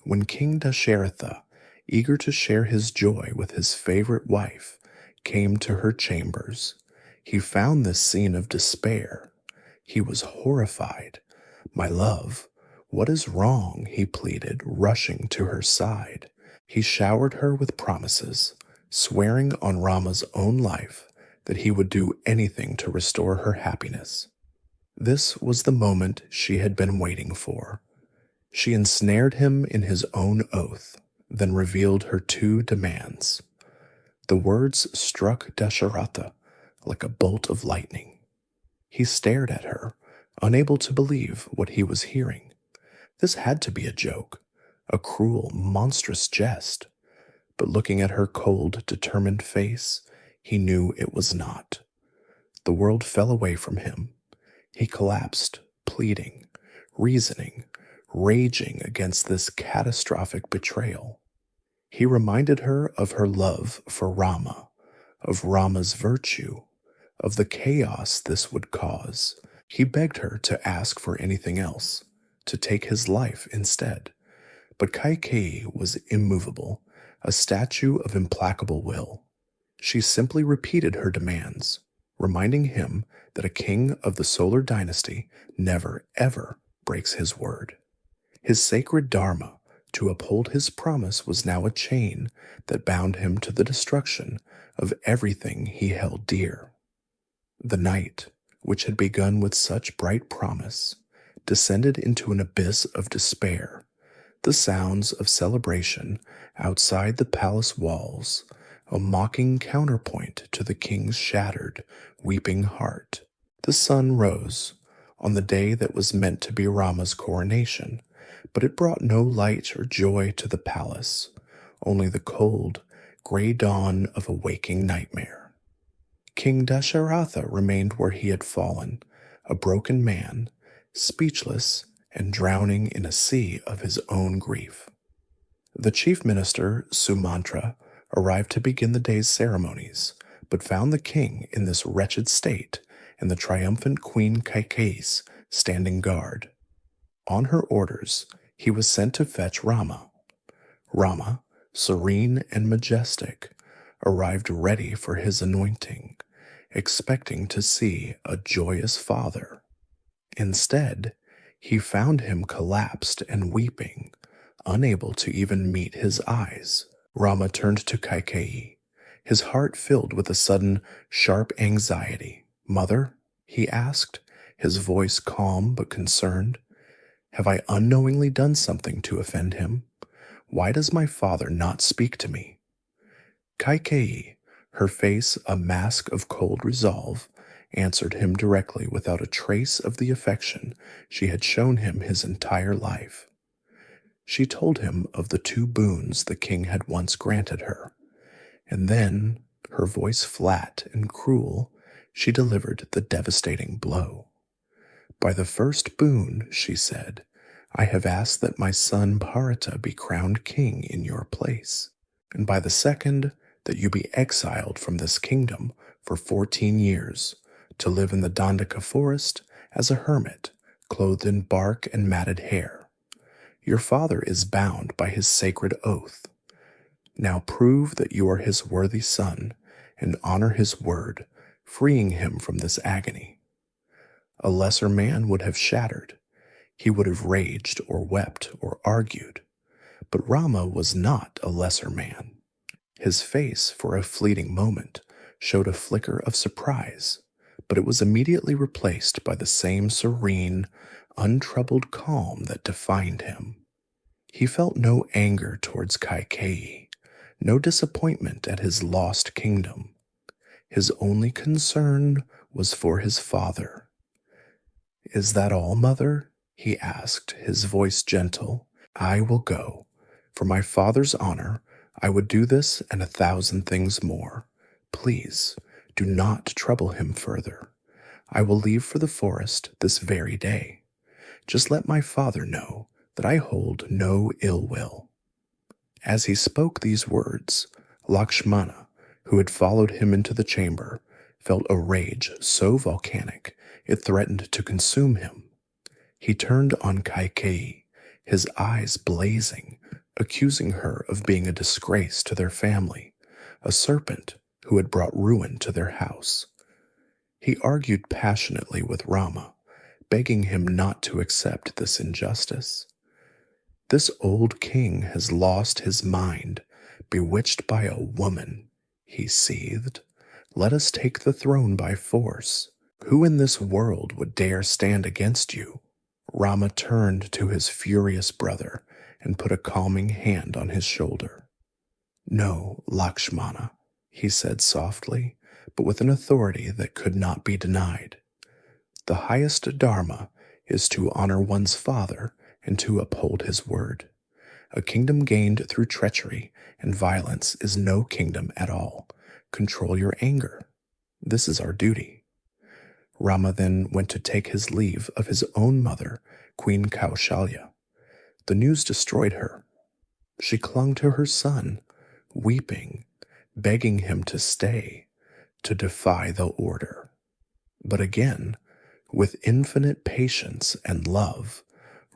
When King Dasharatha, eager to share his joy with his favorite wife, came to her chambers, he found this scene of despair. He was horrified. "My love, what is wrong?" he pleaded, rushing to her side. He showered her with promises, swearing on Rama's own life that he would do anything to restore her happiness. This was the moment she had been waiting for. She ensnared him in his own oath, then revealed her two demands. The words struck Dasharatha like a bolt of lightning. He stared at her, unable to believe what he was hearing. This had to be a joke, a cruel, monstrous jest. But looking at her cold, determined face, he knew it was not. The world fell away from him. He collapsed, pleading, reasoning, raging against this catastrophic betrayal. He reminded her of her love for Rama, of Rama's virtue, of the chaos this would cause. He begged her to ask for anything else, to take his life instead. But Kaikeyi was immovable, a statue of implacable will. She simply repeated her demands, reminding him that a king of the solar dynasty never, ever breaks his word. His sacred dharma, to uphold his promise, was now a chain that bound him to the destruction of everything he held dear. The night, which had begun with such bright promise, descended into an abyss of despair. The sounds of celebration outside the palace walls, a mocking counterpoint to the king's shattered, weeping heart. The sun rose on the day that was meant to be Rama's coronation, but it brought no light or joy to the palace, only the cold, gray dawn of a waking nightmare. King Dasharatha remained where he had fallen, a broken man, speechless and drowning in a sea of his own grief. The chief minister, Sumantra, arrived to begin the day's ceremonies, but found the king in this wretched state and the triumphant Queen Kaikeyi standing guard. On her orders, he was sent to fetch Rama. Rama, serene and majestic, arrived ready for his anointing, expecting to see a joyous father. Instead, he found him collapsed and weeping, unable to even meet his eyes. Rama turned to Kaikeyi, his heart filled with a sudden, sharp anxiety. "Mother?" he asked, his voice calm but concerned. "Have I unknowingly done something to offend him? Why does my father not speak to me?" Kaikeyi, her face a mask of cold resolve, answered him directly without a trace of the affection she had shown him his entire life. She told him of the two boons the king had once granted her, and then, her voice flat and cruel, she delivered the devastating blow. "By the first boon," she said, "I have asked that my son Bharata be crowned king in your place, and by the second, that you be exiled from this kingdom for 14 years, to live in the Dandaka forest as a hermit, clothed in bark and matted hair. Your father is bound by his sacred oath. Now prove that you are his worthy son, and honor his word, freeing him from this agony." A lesser man would have shattered. He would have raged or wept or argued. But Rama was not a lesser man. His face, for a fleeting moment, showed a flicker of surprise, but it was immediately replaced by the same serene, untroubled calm that defined him. He felt no anger towards Kaikeyi, no disappointment at his lost kingdom. His only concern was for his father. "Is that all, mother?" he asked, his voice gentle. "I will go. For my father's honor, I would do this and 1,000 things more. Please, do not trouble him further. I will leave for the forest this very day. Just let my father know that I hold no ill will." As he spoke these words, Lakshmana, who had followed him into the chamber, felt a rage so volcanic it threatened to consume him. He turned on Kaikeyi, his eyes blazing, accusing her of being a disgrace to their family, a serpent who had brought ruin to their house. He argued passionately with Rama, begging him not to accept this injustice. "This old king has lost his mind, bewitched by a woman," he seethed. "Let us take the throne by force. Who in this world would dare stand against you?" Rama turned to his furious brother and put a calming hand on his shoulder. "No, Lakshmana," he said softly, but with an authority that could not be denied. "The highest dharma is to honor one's father and to uphold his word. A kingdom gained through treachery and violence is no kingdom at all. Control your anger. This is our duty." Rama then went to take his leave of his own mother, Queen Kaushalya. The news destroyed her. She clung to her son, weeping, begging him to stay, to defy the order. But again, with infinite patience and love,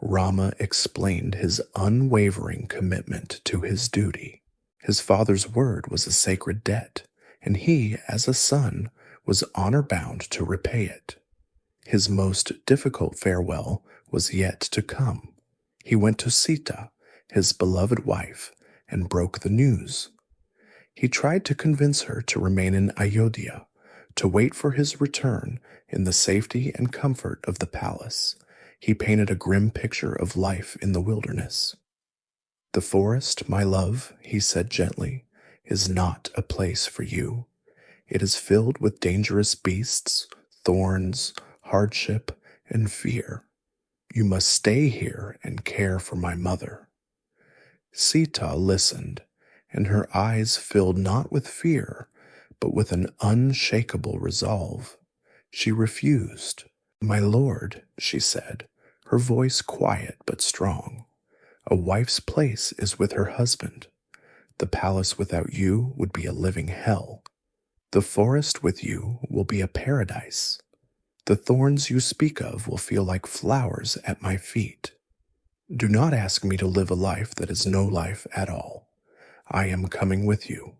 Rama explained his unwavering commitment to his duty. His father's word was a sacred debt, and he, as a son, was honor-bound to repay it. His most difficult farewell was yet to come. He went to Sita, his beloved wife, and broke the news. He tried to convince her to remain in Ayodhya, to wait for his return in the safety and comfort of the palace. He painted a grim picture of life in the wilderness. "The forest, my love," he said gently, "is not a place for you. It is filled with dangerous beasts, thorns, hardship, and fear. You must stay here and care for my mother." Sita listened, and her eyes filled not with fear, but with an unshakable resolve. She refused. "My lord," she said, her voice quiet but strong, "a wife's place is with her husband. The palace without you would be a living hell. The forest with you will be a paradise. The thorns you speak of will feel like flowers at my feet. Do not ask me to live a life that is no life at all. I am coming with you."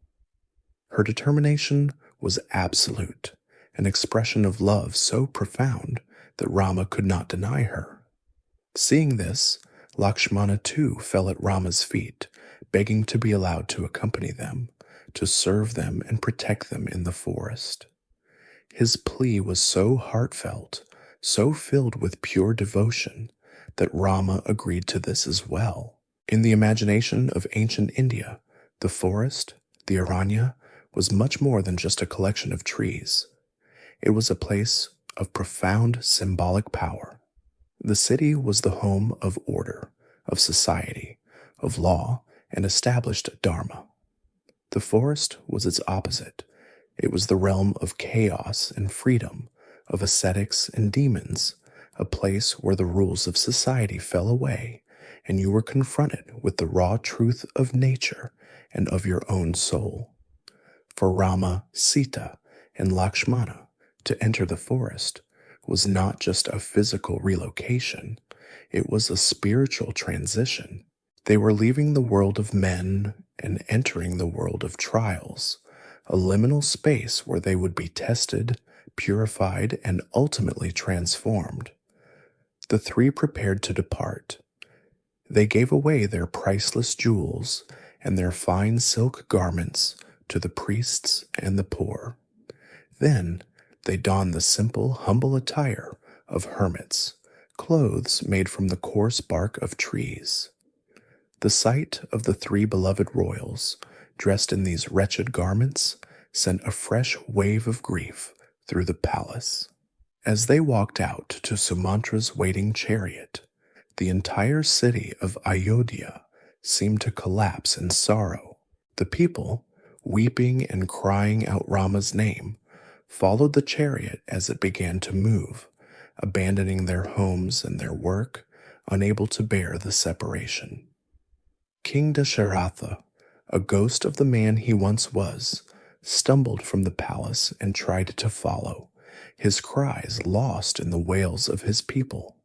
Her determination was absolute, an expression of love so profound that Rama could not deny her. Seeing this, Lakshmana too fell at Rama's feet, begging to be allowed to accompany them, to serve them and protect them in the forest. His plea was so heartfelt, so filled with pure devotion, that Rama agreed to this as well. In the imagination of ancient India, the forest, the Aranya, was much more than just a collection of trees. It was a place of profound symbolic power. The city was the home of order, of society, of law, and established dharma. The forest was its opposite. It was the realm of chaos and freedom, of ascetics and demons, a place where the rules of society fell away, and you were confronted with the raw truth of nature and of your own soul. For Rama, Sita, and Lakshmana, to enter the forest was not just a physical relocation, it was a spiritual transition. They were leaving the world of men and entering the world of trials, a liminal space where they would be tested, purified, and ultimately transformed. The three prepared to depart. They gave away their priceless jewels and their fine silk garments to the priests and the poor. Then they donned the simple, humble attire of hermits, clothes made from the coarse bark of trees. The sight of the three beloved royals, dressed in these wretched garments, sent a fresh wave of grief through the palace. As they walked out to Sumantra's waiting chariot, the entire city of Ayodhya seemed to collapse in sorrow. The people, weeping and crying out Rama's name, followed the chariot as it began to move, abandoning their homes and their work, unable to bear the separation. King Dasharatha, a ghost of the man he once was, stumbled from the palace and tried to follow, his cries lost in the wails of his people.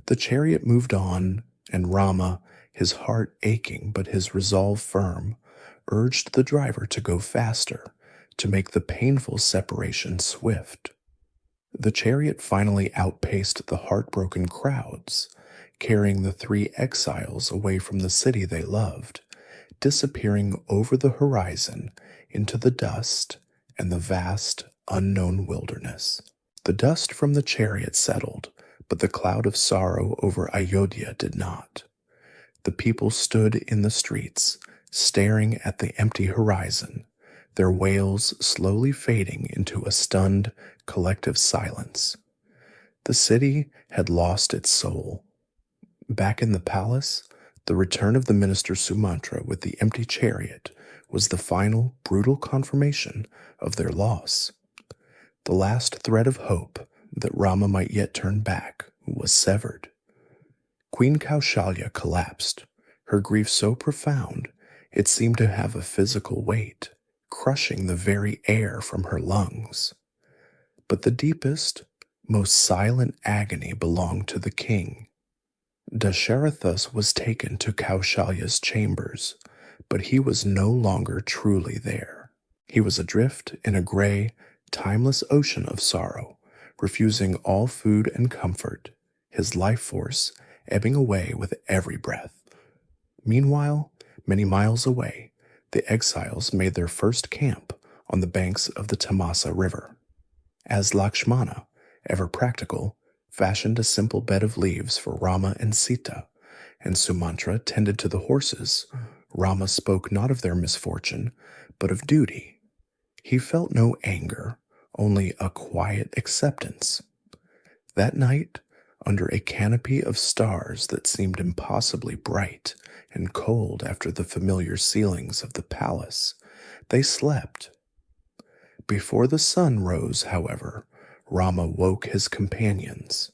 The chariot moved on, and Rama, his heart aching but his resolve firm, urged the driver to go faster, to make the painful separation swift. The chariot finally outpaced the heartbroken crowds, carrying the three exiles away from the city they loved, disappearing over the horizon into the dust and the vast, unknown wilderness. The dust from the chariot settled, but the cloud of sorrow over Ayodhya did not. The people stood in the streets, staring at the empty horizon, their wails slowly fading into a stunned, collective silence. The city had lost its soul. Back in the palace, the return of the minister Sumantra with the empty chariot was the final, brutal confirmation of their loss. The last thread of hope that Rama might yet turn back was severed. Queen Kaushalya collapsed, her grief so profound it seemed to have a physical weight, crushing the very air from her lungs. But the deepest, most silent agony belonged to the king. Dasharatha was taken to Kaushalya's chambers, but he was no longer truly there. He was adrift in a gray, timeless ocean of sorrow, refusing all food and comfort, his life force ebbing away with every breath. Meanwhile, many miles away, the exiles made their first camp on the banks of the Tamasa River. As Lakshmana, ever practical, fashioned a simple bed of leaves for Rama and Sita, and Sumantra tended to the horses, Rama spoke not of their misfortune, but of duty. He felt no anger, only a quiet acceptance. That night, under a canopy of stars that seemed impossibly bright and cold after the familiar ceilings of the palace, they slept. Before the sun rose, however, Rama woke his companions.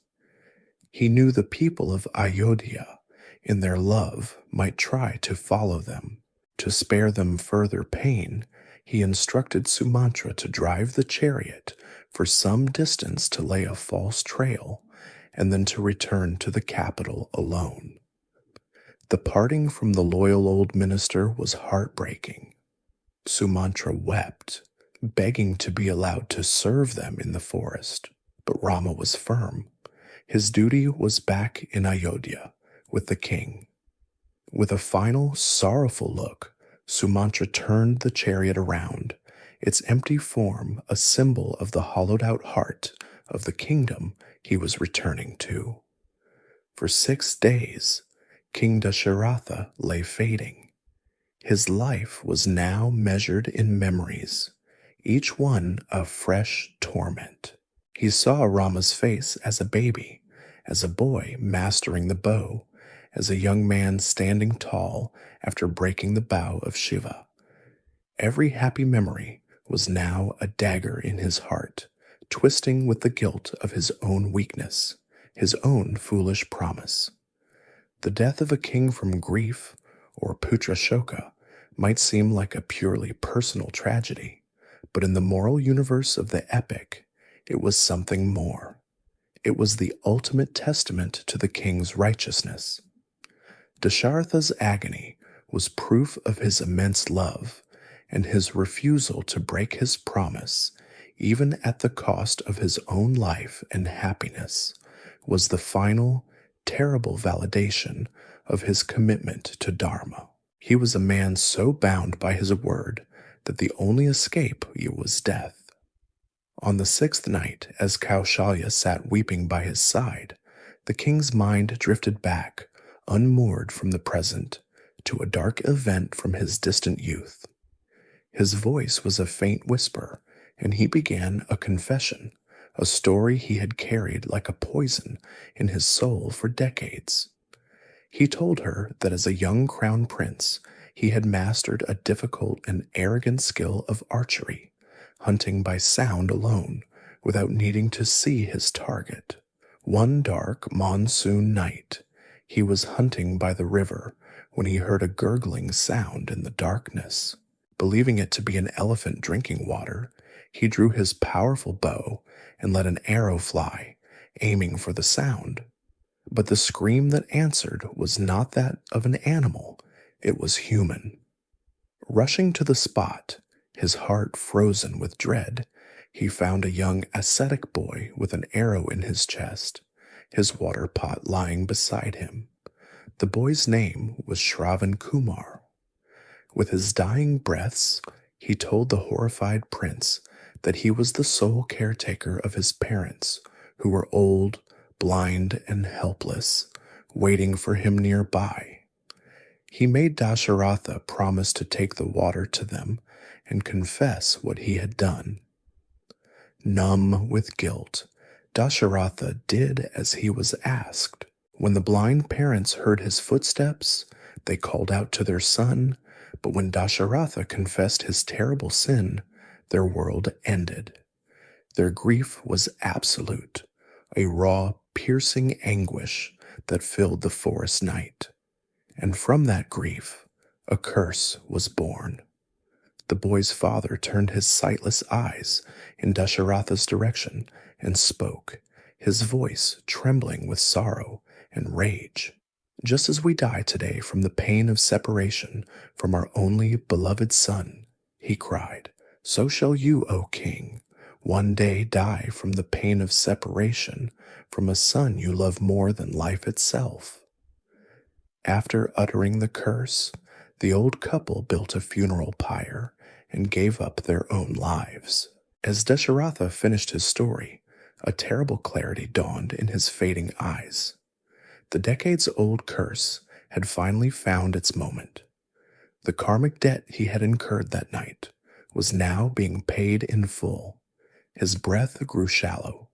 He knew the people of Ayodhya, in their love, might try to follow them. To spare them further pain, he instructed Sumantra to drive the chariot for some distance to lay a false trail, and then to return to the capital alone. The parting from the loyal old minister was heartbreaking. Sumantra wept, begging to be allowed to serve them in the forest, but Rama was firm. His duty was back in Ayodhya with the king. With a final, sorrowful look, Sumantra turned the chariot around, its empty form a symbol of the hollowed-out heart of the kingdom he was returning to. For 6 days, King Dasharatha lay fading. His life was now measured in memories, each one a fresh torment. He saw Rama's face as a baby, as a boy mastering the bow, as a young man standing tall after breaking the bow of Shiva. Every happy memory was now a dagger in his heart, twisting with the guilt of his own weakness, his own foolish promise. The death of a king from grief, or putra shoka, might seem like a purely personal tragedy, but in the moral universe of the epic, it was something more. It was the ultimate testament to the king's righteousness. Dasharatha's agony was proof of his immense love, and his refusal to break his promise, even at the cost of his own life and happiness, was the final, terrible validation of his commitment to Dharma. He was a man so bound by his word that the only escape was death. On the 6th night, as Kaushalya sat weeping by his side, the king's mind drifted back, unmoored from the present, to a dark event from his distant youth. His voice was a faint whisper, and he began a confession, a story he had carried like a poison in his soul for decades. He told her that as a young crown prince, He had mastered a difficult and arrogant skill of archery, hunting by sound alone, without needing to see his target. One dark monsoon night, he was hunting by the river when he heard a gurgling sound in the darkness. Believing it to be an elephant drinking water, he drew his powerful bow and let an arrow fly, aiming for the sound. But the scream that answered was not that of an animal, it was human. Rushing to the spot, his heart frozen with dread, he found a young ascetic boy with an arrow in his chest, his water pot lying beside him. The boy's name was Shravan Kumar. With his dying breaths, he told the horrified prince that he was the sole caretaker of his parents, who were old, blind, and helpless, waiting for him nearby. He made Dasharatha promise to take the water to them and confess what he had done. Numb with guilt, Dasharatha did as he was asked. When the blind parents heard his footsteps, they called out to their son, but when Dasharatha confessed his terrible sin, their world ended. Their grief was absolute, a raw, piercing anguish that filled the forest night. And from that grief, a curse was born. The boy's father turned his sightless eyes in Dasharatha's direction and spoke, his voice trembling with sorrow and rage. Just as we die today from the pain of separation from our only beloved son, he cried, so shall you, O king, one day die from the pain of separation from a son you love more than life itself. After uttering the curse, the old couple built a funeral pyre and gave up their own lives. As Dasharatha finished his story, a terrible clarity dawned in his fading eyes. The decades-old curse had finally found its moment. The karmic debt he had incurred that night was now being paid in full. His breath grew shallow.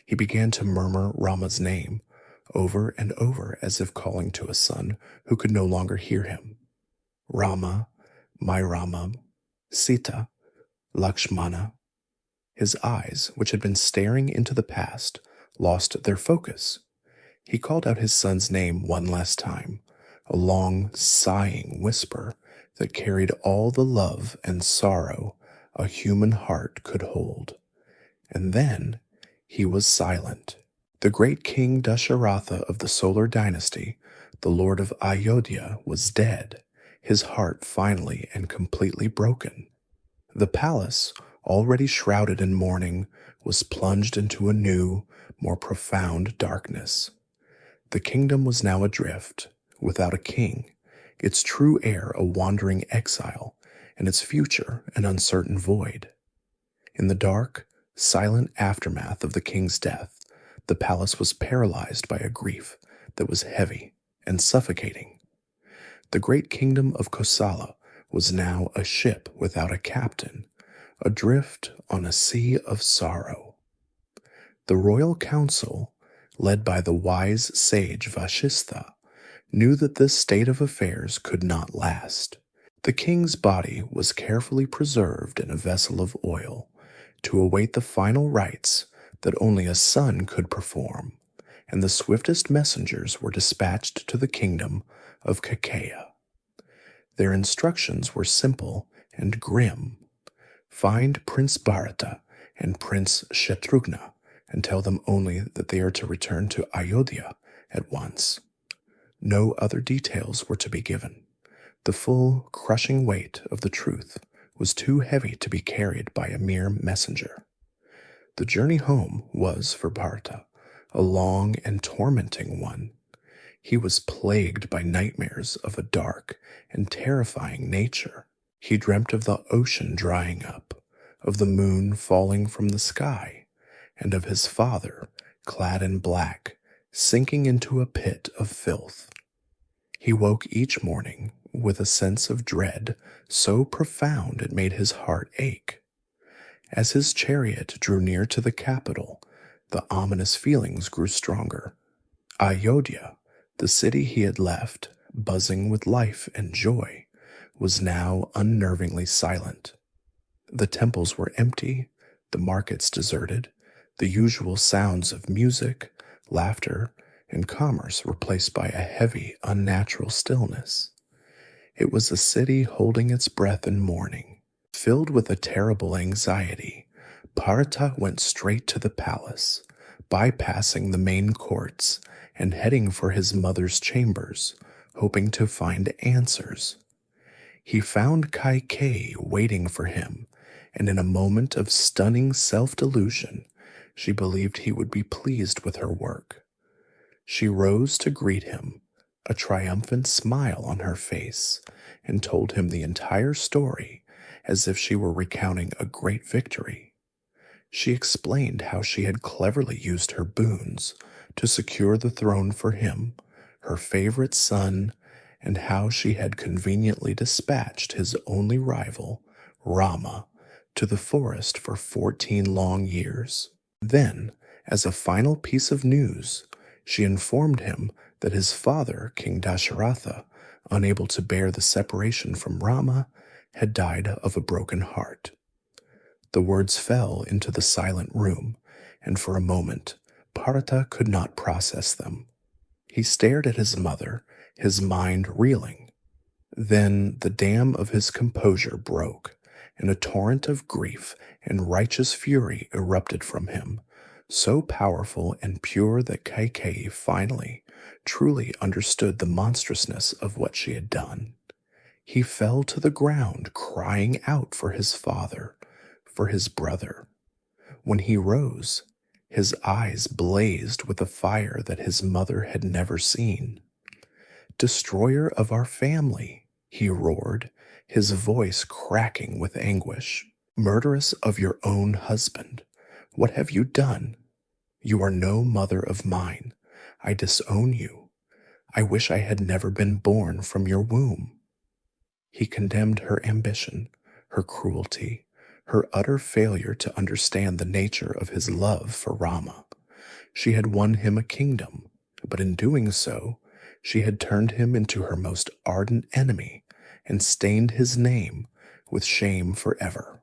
He began to murmur Rama's name over and over as if calling to a son who could no longer hear him. Rama, my Rama, Sita, Lakshmana. His eyes, which had been staring into the past, lost their focus. He called out his son's name one last time, a long, sighing whisper that carried all the love and sorrow a human heart could hold. And then he was silent. The great king Dasharatha of the solar dynasty, the lord of Ayodhya, was dead, his heart finally and completely broken. The palace, already shrouded in mourning, was plunged into a new, more profound darkness. The kingdom was now adrift, without a king, its true heir a wandering exile, and its future an uncertain void. In the dark, silent aftermath of the king's death, the palace was paralyzed by a grief that was heavy and suffocating. The great kingdom of Kosala was now a ship without a captain, adrift on a sea of sorrow. The royal council, led by the wise sage Vashistha, knew that this state of affairs could not last. The king's body was carefully preserved in a vessel of oil to await the final rites that only a son could perform, and the swiftest messengers were dispatched to the kingdom of Kakeya. Their instructions were simple and grim. Find Prince Bharata and Prince Shatrughna and tell them only that they are to return to Ayodhya at once. No other details were to be given. The full, crushing weight of the truth was too heavy to be carried by a mere messenger. The journey home was, for Bharata, a long and tormenting one. He was plagued by nightmares of a dark and terrifying nature. He dreamt of the ocean drying up, of the moon falling from the sky, and of his father, clad in black, sinking into a pit of filth. He woke each morning with a sense of dread so profound it made his heart ache. As his chariot drew near to the capital, the ominous feelings grew stronger. Ayodhya, the city he had left, buzzing with life and joy, was now unnervingly silent. The temples were empty, the markets deserted, the usual sounds of music, laughter, and commerce replaced by a heavy, unnatural stillness. It was a city holding its breath in mourning. Filled with a terrible anxiety, Bharata went straight to the palace, bypassing the main courts and heading for his mother's chambers, hoping to find answers. He found Kaikeyi waiting for him, and in a moment of stunning self-delusion, she believed he would be pleased with her work. She rose to greet him, a triumphant smile on her face, and told him the entire story as if she were recounting a great victory. She explained how she had cleverly used her boons to secure the throne for him, her favorite son, and how she had conveniently dispatched his only rival, Rama, to the forest for 14 long years. Then, as a final piece of news, she informed him that his father, King Dasharatha, unable to bear the separation from Rama, had died of a broken heart. The words fell into the silent room, and for a moment, Bharata could not process them. He stared at his mother, his mind reeling. Then the dam of his composure broke, and a torrent of grief and righteous fury erupted from him, so powerful and pure that Kaikeyi finally, truly understood the monstrousness of what she had done. He fell to the ground, crying out for his father, for his brother. When he rose, his eyes blazed with a fire that his mother had never seen. "Destroyer of our family," he roared, his voice cracking with anguish. "Murderess of your own husband. What have you done? You are no mother of mine. I disown you. I wish I had never been born from your womb." He condemned her ambition, her cruelty, her utter failure to understand the nature of his love for Rama. She had won him a kingdom, but in doing so, she had turned him into her most ardent enemy and stained his name with shame forever.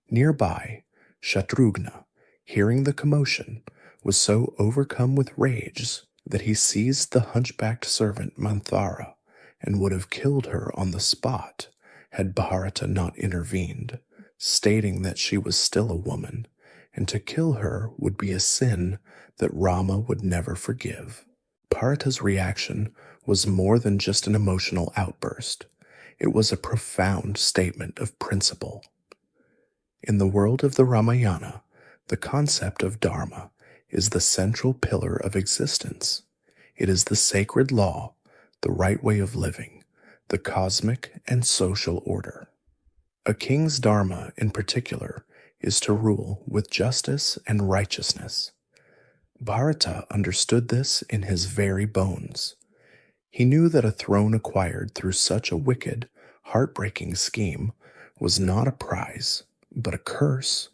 Nearby, Shatrughna, hearing the commotion, was so overcome with rage that he seized the hunchbacked servant Manthara and would have killed her on the spot had Bharata not intervened, stating that she was still a woman, and to kill her would be a sin that Rama would never forgive. Bharata's reaction was more than just an emotional outburst. It was a profound statement of principle. In the world of the Ramayana, the concept of dharma is the central pillar of existence. It is the sacred law, the right way of living, the cosmic and social order. A king's dharma, in particular, is to rule with justice and righteousness. Bharata understood this in his very bones. He knew that a throne acquired through such a wicked, heartbreaking scheme was not a prize, but a curse.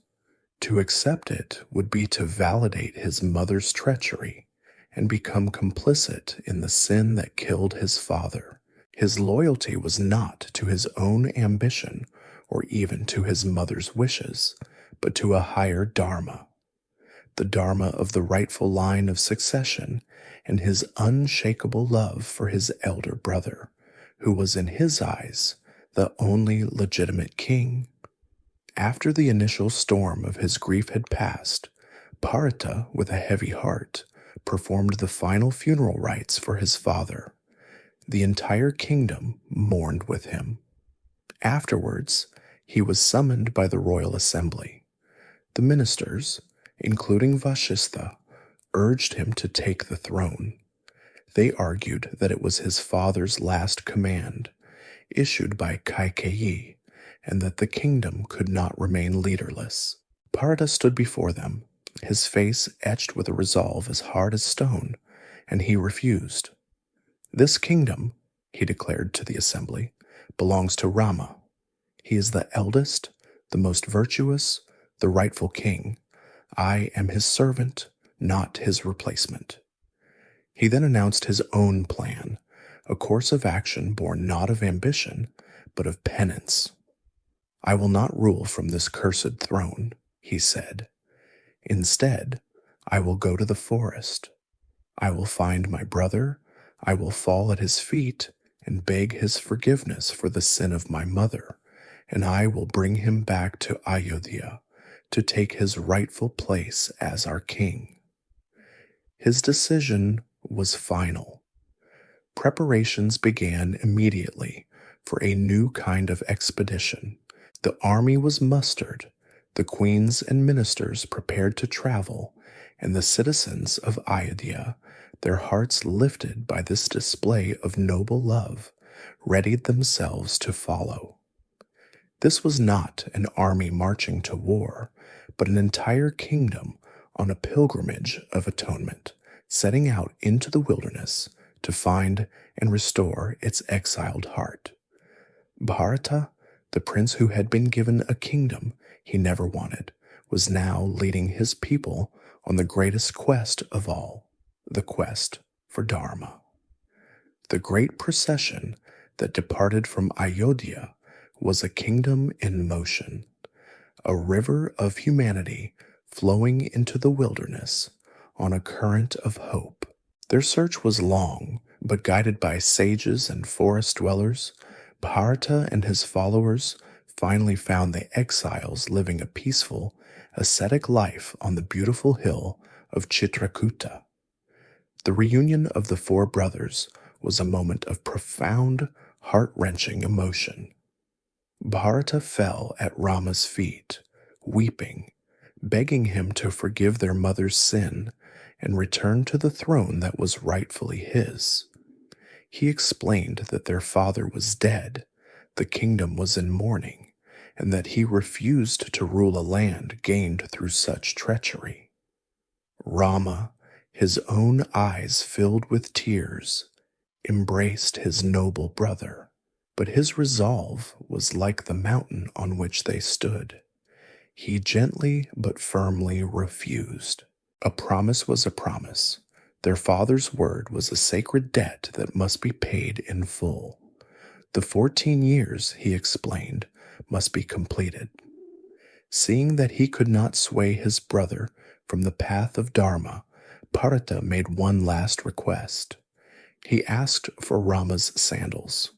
To accept it would be to validate his mother's treachery and become complicit in the sin that killed his father. His loyalty was not to his own ambition or even to his mother's wishes, but to a higher dharma, the dharma of the rightful line of succession and his unshakable love for his elder brother, who was in his eyes the only legitimate king. After the initial storm of his grief had passed, Bharata, with a heavy heart, performed the final funeral rites for his father. The entire kingdom mourned with him. Afterwards, he was summoned by the royal assembly. The ministers, including Vashistha, urged him to take the throne. They argued that it was his father's last command, issued by Kaikeyi, and that the kingdom could not remain leaderless. Bharata stood before them, his face etched with a resolve as hard as stone, and he refused. "This kingdom," he declared to the assembly, "belongs to Rama. He is the eldest, the most virtuous, the rightful king. I am his servant, not his replacement." He then announced his own plan, a course of action born not of ambition, but of penance. "I will not rule from this cursed throne," he said. "Instead, I will go to the forest. I will find my brother, I will fall at his feet and beg his forgiveness for the sin of my mother, and I will bring him back to Ayodhya to take his rightful place as our king." His decision was final. Preparations began immediately for a new kind of expedition. The army was mustered, the queens and ministers prepared to travel, and the citizens of Ayodhya, their hearts lifted by this display of noble love, readied themselves to follow. This was not an army marching to war, but an entire kingdom on a pilgrimage of atonement, setting out into the wilderness to find and restore its exiled heart. Bharata, the prince who had been given a kingdom he never wanted, was now leading his people on the greatest quest of all, the quest for Dharma. The great procession that departed from Ayodhya was a kingdom in motion, a river of humanity flowing into the wilderness on a current of hope. Their search was long, but guided by sages and forest dwellers, Bharata and his followers finally found the exiles living a peaceful, ascetic life on the beautiful hill of Chitrakuta. The reunion of the four brothers was a moment of profound, heart-wrenching emotion. Bharata fell at Rama's feet, weeping, begging him to forgive their mother's sin and return to the throne that was rightfully his. He explained that their father was dead, the kingdom was in mourning, and that he refused to rule a land gained through such treachery. Rama, his own eyes filled with tears, embraced his noble brother, but his resolve was like the mountain on which they stood. He gently but firmly refused. A promise was a promise. Their father's word was a sacred debt that must be paid in full. The 14 years, he explained, must be completed. Seeing that he could not sway his brother from the path of Dharma, Bharata made one last request. He asked for Rama's sandals.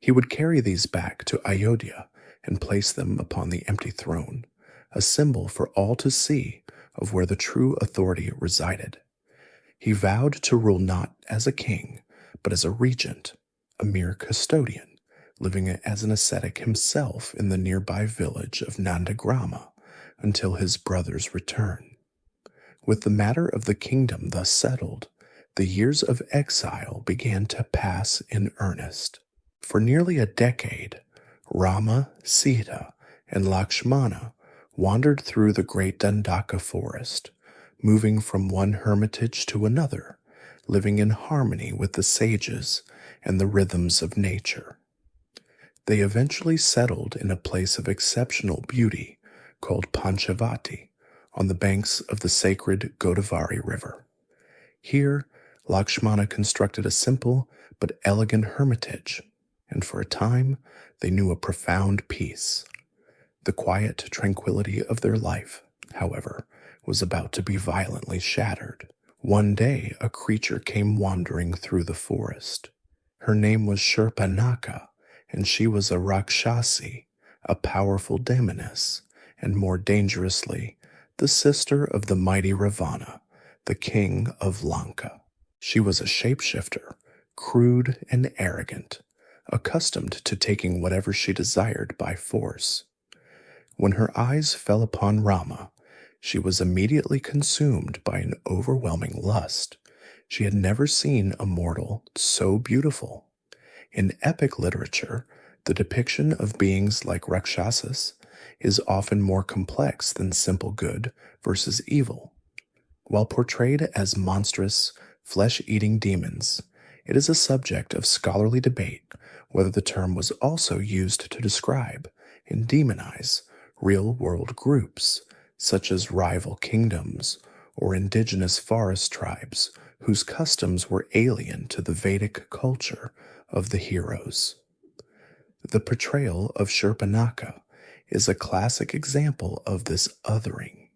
He would carry these back to Ayodhya and place them upon the empty throne, a symbol for all to see of where the true authority resided. He vowed to rule not as a king, but as a regent, a mere custodian, living as an ascetic himself in the nearby village of Nandagrama until his brother's return. With the matter of the kingdom thus settled, the years of exile began to pass in earnest. For nearly a decade, Rama, Sita, and Lakshmana wandered through the great Dandaka forest, moving from one hermitage to another, living in harmony with the sages and the rhythms of nature. They eventually settled in a place of exceptional beauty called Panchavati on the banks of the sacred Godavari River. Here, Lakshmana constructed a simple but elegant hermitage, and for a time they knew a profound peace. The quiet tranquility of their life, however, was about to be violently shattered. One day a creature came wandering through the forest. Her name was Shurpanaka, and she was a Rakshasi, a powerful demoness, and more dangerously, the sister of the mighty Ravana, the king of Lanka. She was a shapeshifter, crude and arrogant, accustomed to taking whatever she desired by force. When her eyes fell upon Rama, she was immediately consumed by an overwhelming lust. She had never seen a mortal so beautiful. In epic literature, the depiction of beings like Rakshasas is often more complex than simple good versus evil. While portrayed as monstrous, flesh-eating demons, it is a subject of scholarly debate whether the term was also used to describe and demonize real-world groups, such as rival kingdoms or indigenous forest tribes whose customs were alien to the Vedic culture of the heroes. The portrayal of Shurpanakha is a classic example of this othering.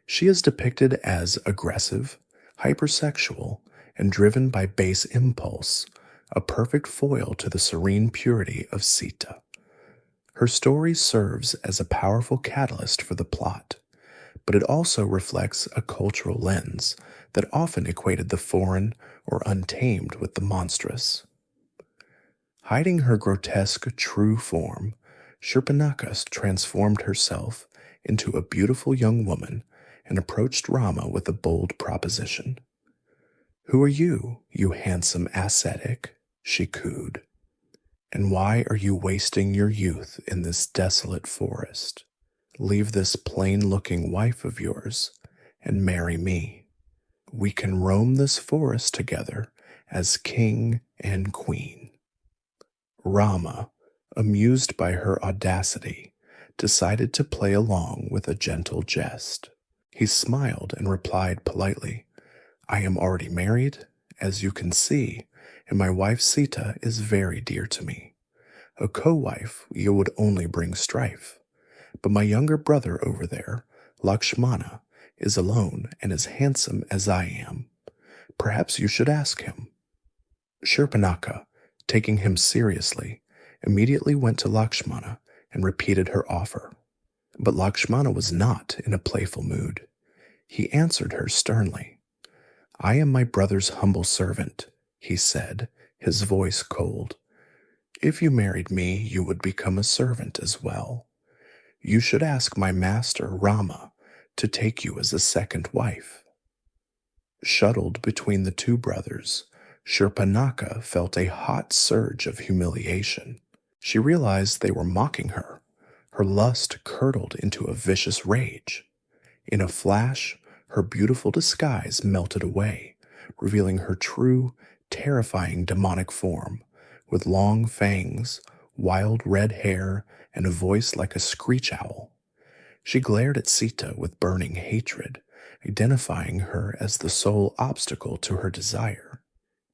She is depicted as aggressive, hypersexual, and driven by base impulse, a perfect foil to the serene purity of Sita. Her story serves as a powerful catalyst for the plot, but it also reflects a cultural lens that often equated the foreign or untamed with the monstrous. Hiding her grotesque true form, Shurpanakha transformed herself into a beautiful young woman and approached Rama with a bold proposition. "Who are you, you handsome ascetic?" she cooed. "And why are you wasting your youth in this desolate forest? Leave this plain-looking wife of yours and marry me. We can roam this forest together as king and queen." Rama, amused by her audacity, decided to play along with a gentle jest. He smiled and replied politely, "I am already married, as you can see, and my wife Sita is very dear to me. A co-wife you would only bring strife. But my younger brother over there, Lakshmana, is alone and as handsome as I am. Perhaps you should ask him." Shurpanakha, taking him seriously, immediately went to Lakshmana and repeated her offer. But Lakshmana was not in a playful mood. He answered her sternly. "I am my brother's humble servant," he said, his voice cold. "If you married me, you would become a servant as well. You should ask my master Rama to take you as a second wife." Shuttled between the two brothers, Shurpanakha felt a hot surge of humiliation. She realized they were mocking her. Her lust curdled into a vicious rage. In a flash, her beautiful disguise melted away, revealing her true, terrifying demonic form, with long fangs, wild red hair, and a voice like a screech owl. She glared at Sita with burning hatred, identifying her as the sole obstacle to her desire.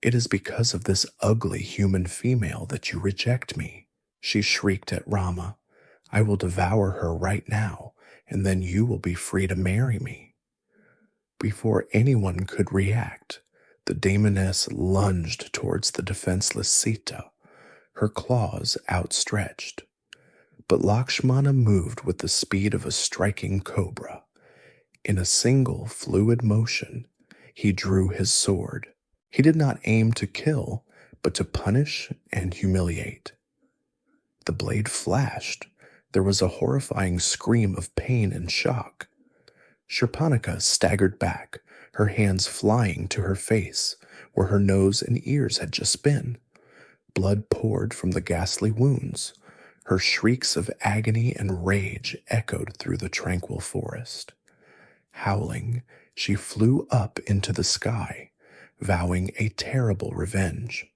"It is because of this ugly human female that you reject me," she shrieked at Rama. "I will devour her right now, and then you will be free to marry me." Before anyone could react, the demoness lunged towards the defenseless Sita, her claws outstretched. But Lakshmana moved with the speed of a striking cobra. In a single fluid motion, he drew his sword. He did not aim to kill, but to punish and humiliate. The blade flashed. There was a horrifying scream of pain and shock. Shurpanakha staggered back, her hands flying to her face, where her nose and ears had just been. Blood poured from the ghastly wounds. Her shrieks of agony and rage echoed through the tranquil forest. Howling, she flew up into the sky, vowing a terrible revenge.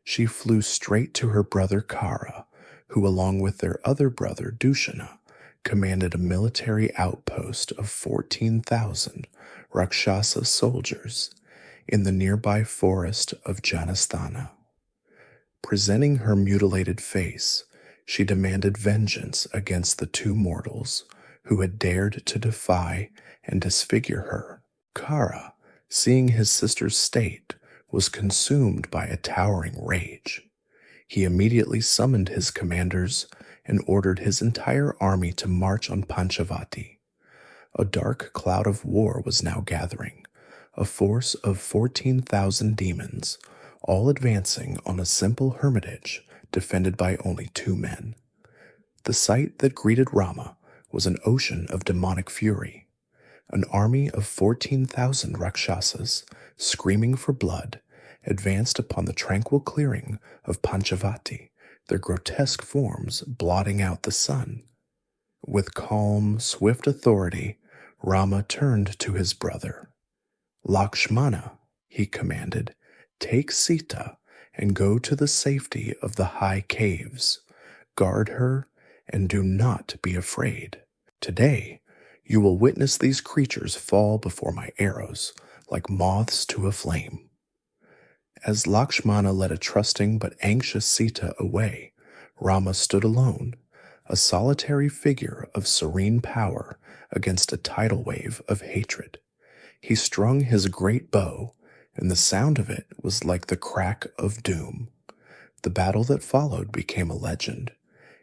She flew straight to her brother Kara, who, along with their other brother Dushana, commanded a military outpost of 14,000 Rakshasa soldiers in the nearby forest of Janasthana. Presenting her mutilated face, she demanded vengeance against the two mortals who had dared to defy and disfigure her. Kara, seeing his sister's state, was consumed by a towering rage. He immediately summoned his commanders and ordered his entire army to march on Panchavati. A dark cloud of war was now gathering, a force of 14,000 demons, all advancing on a simple hermitage defended by only 2 men. The sight that greeted Rama was an ocean of demonic fury. An army of 14,000 Rakshasas, screaming for blood, advanced upon the tranquil clearing of Panchavati, their grotesque forms blotting out the sun. With calm, swift authority, Rama turned to his brother. "Lakshmana," he commanded, "take Sita and go to the safety of the high caves. Guard her and do not be afraid. Today, you will witness these creatures fall before my arrows like moths to a flame. As Lakshmana led a trusting but anxious Sita away, Rama stood alone, a solitary figure of serene power against a tidal wave of hatred. He strung his great bow, and the sound of it was like the crack of doom. The battle that followed became a legend.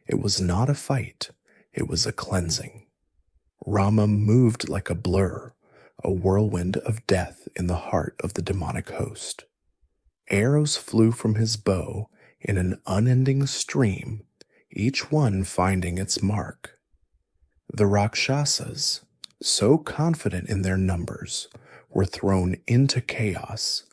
It was not a fight, it was a cleansing. Rama moved like a blur, a whirlwind of death in the heart of the demonic host. Arrows flew from his bow in an unending stream, each one finding its mark. The Rakshasas, so confident in their numbers, were thrown into chaos,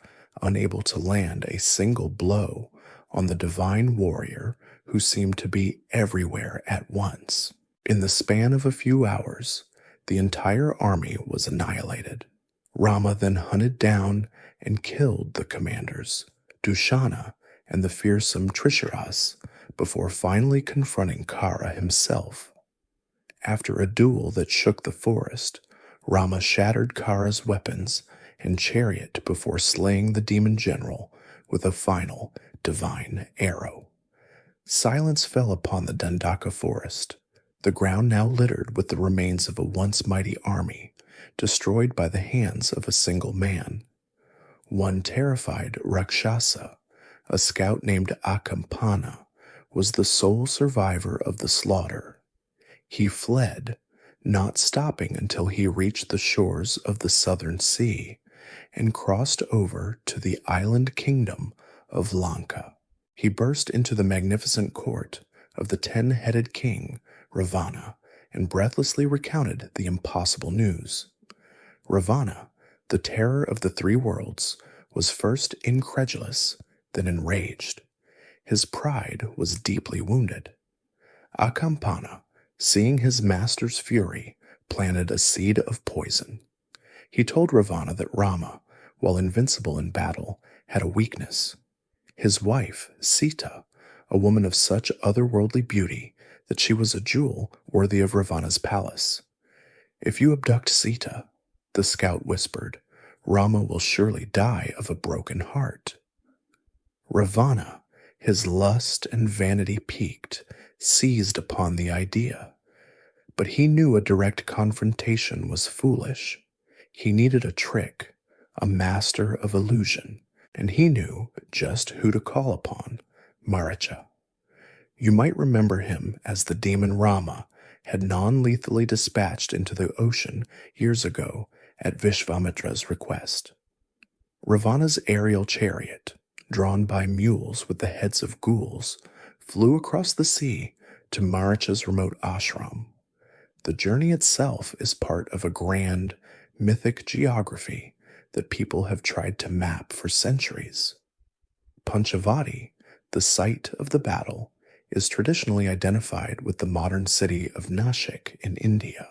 unable to land a single blow on the divine warrior who seemed to be everywhere at once. In the span of a few hours, the entire army was annihilated. Rama then hunted down and killed the commanders, Dushana and the fearsome Trisharas, before finally confronting Kara himself. After a duel that shook the forest, Rama shattered Kara's weapons and chariot before slaying the demon general with a final divine arrow. Silence fell upon the Dandaka forest, the ground now littered with the remains of a once mighty army, destroyed by the hands of a single man. One terrified Rakshasa, a scout named Akampana, was the sole survivor of the slaughter. He fled, not stopping until he reached the shores of the southern sea and crossed over to the island kingdom of Lanka. He burst into the magnificent court of the 10-headed king, Ravana, and breathlessly recounted the impossible news. Ravana, the terror of the three worlds, was first incredulous, then enraged. His pride was deeply wounded. Akampana, seeing his master's fury, planted a seed of poison. He told Ravana that Rama, while invincible in battle, had a weakness. His wife, Sita, a woman of such otherworldly beauty that she was a jewel worthy of Ravana's palace. "If you abduct Sita," the scout whispered, "Rama will surely die of a broken heart." Ravana, his lust and vanity piqued, seized upon the idea. But he knew a direct confrontation was foolish. He needed a trick, a master of illusion, and he knew just who to call upon: Maricha. You might remember him as the demon Rama had non-lethally dispatched into the ocean years ago at Vishvamitra's request. Ravana's aerial chariot, drawn by mules with the heads of ghouls, flew across the sea to Maricha's remote ashram. The journey itself is part of a grand, mythic geography that people have tried to map for centuries. Panchavati, the site of the battle, is traditionally identified with the modern city of Nashik in India,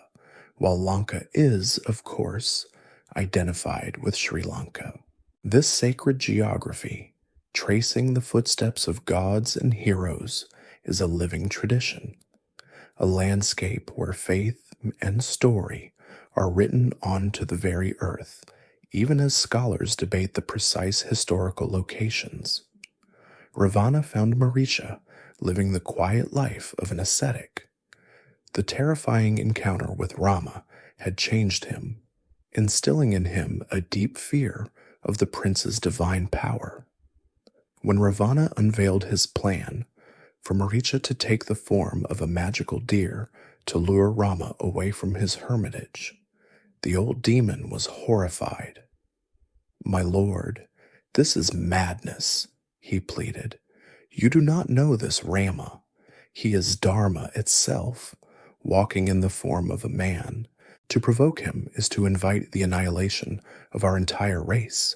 while Lanka is, of course, identified with Sri Lanka. This sacred geography, tracing the footsteps of gods and heroes, is a living tradition, a landscape where faith and story are written onto the very earth, even as scholars debate the precise historical locations. Ravana found Maricha living the quiet life of an ascetic. The terrifying encounter with Rama had changed him, instilling in him a deep fear of the prince's divine power. When Ravana unveiled his plan for Maricha to take the form of a magical deer to lure Rama away from his hermitage, the old demon was horrified. "My lord, this is madness," he pleaded. "You do not know this Rama. He is Dharma itself, walking in the form of a man. To provoke him is to invite the annihilation of our entire race.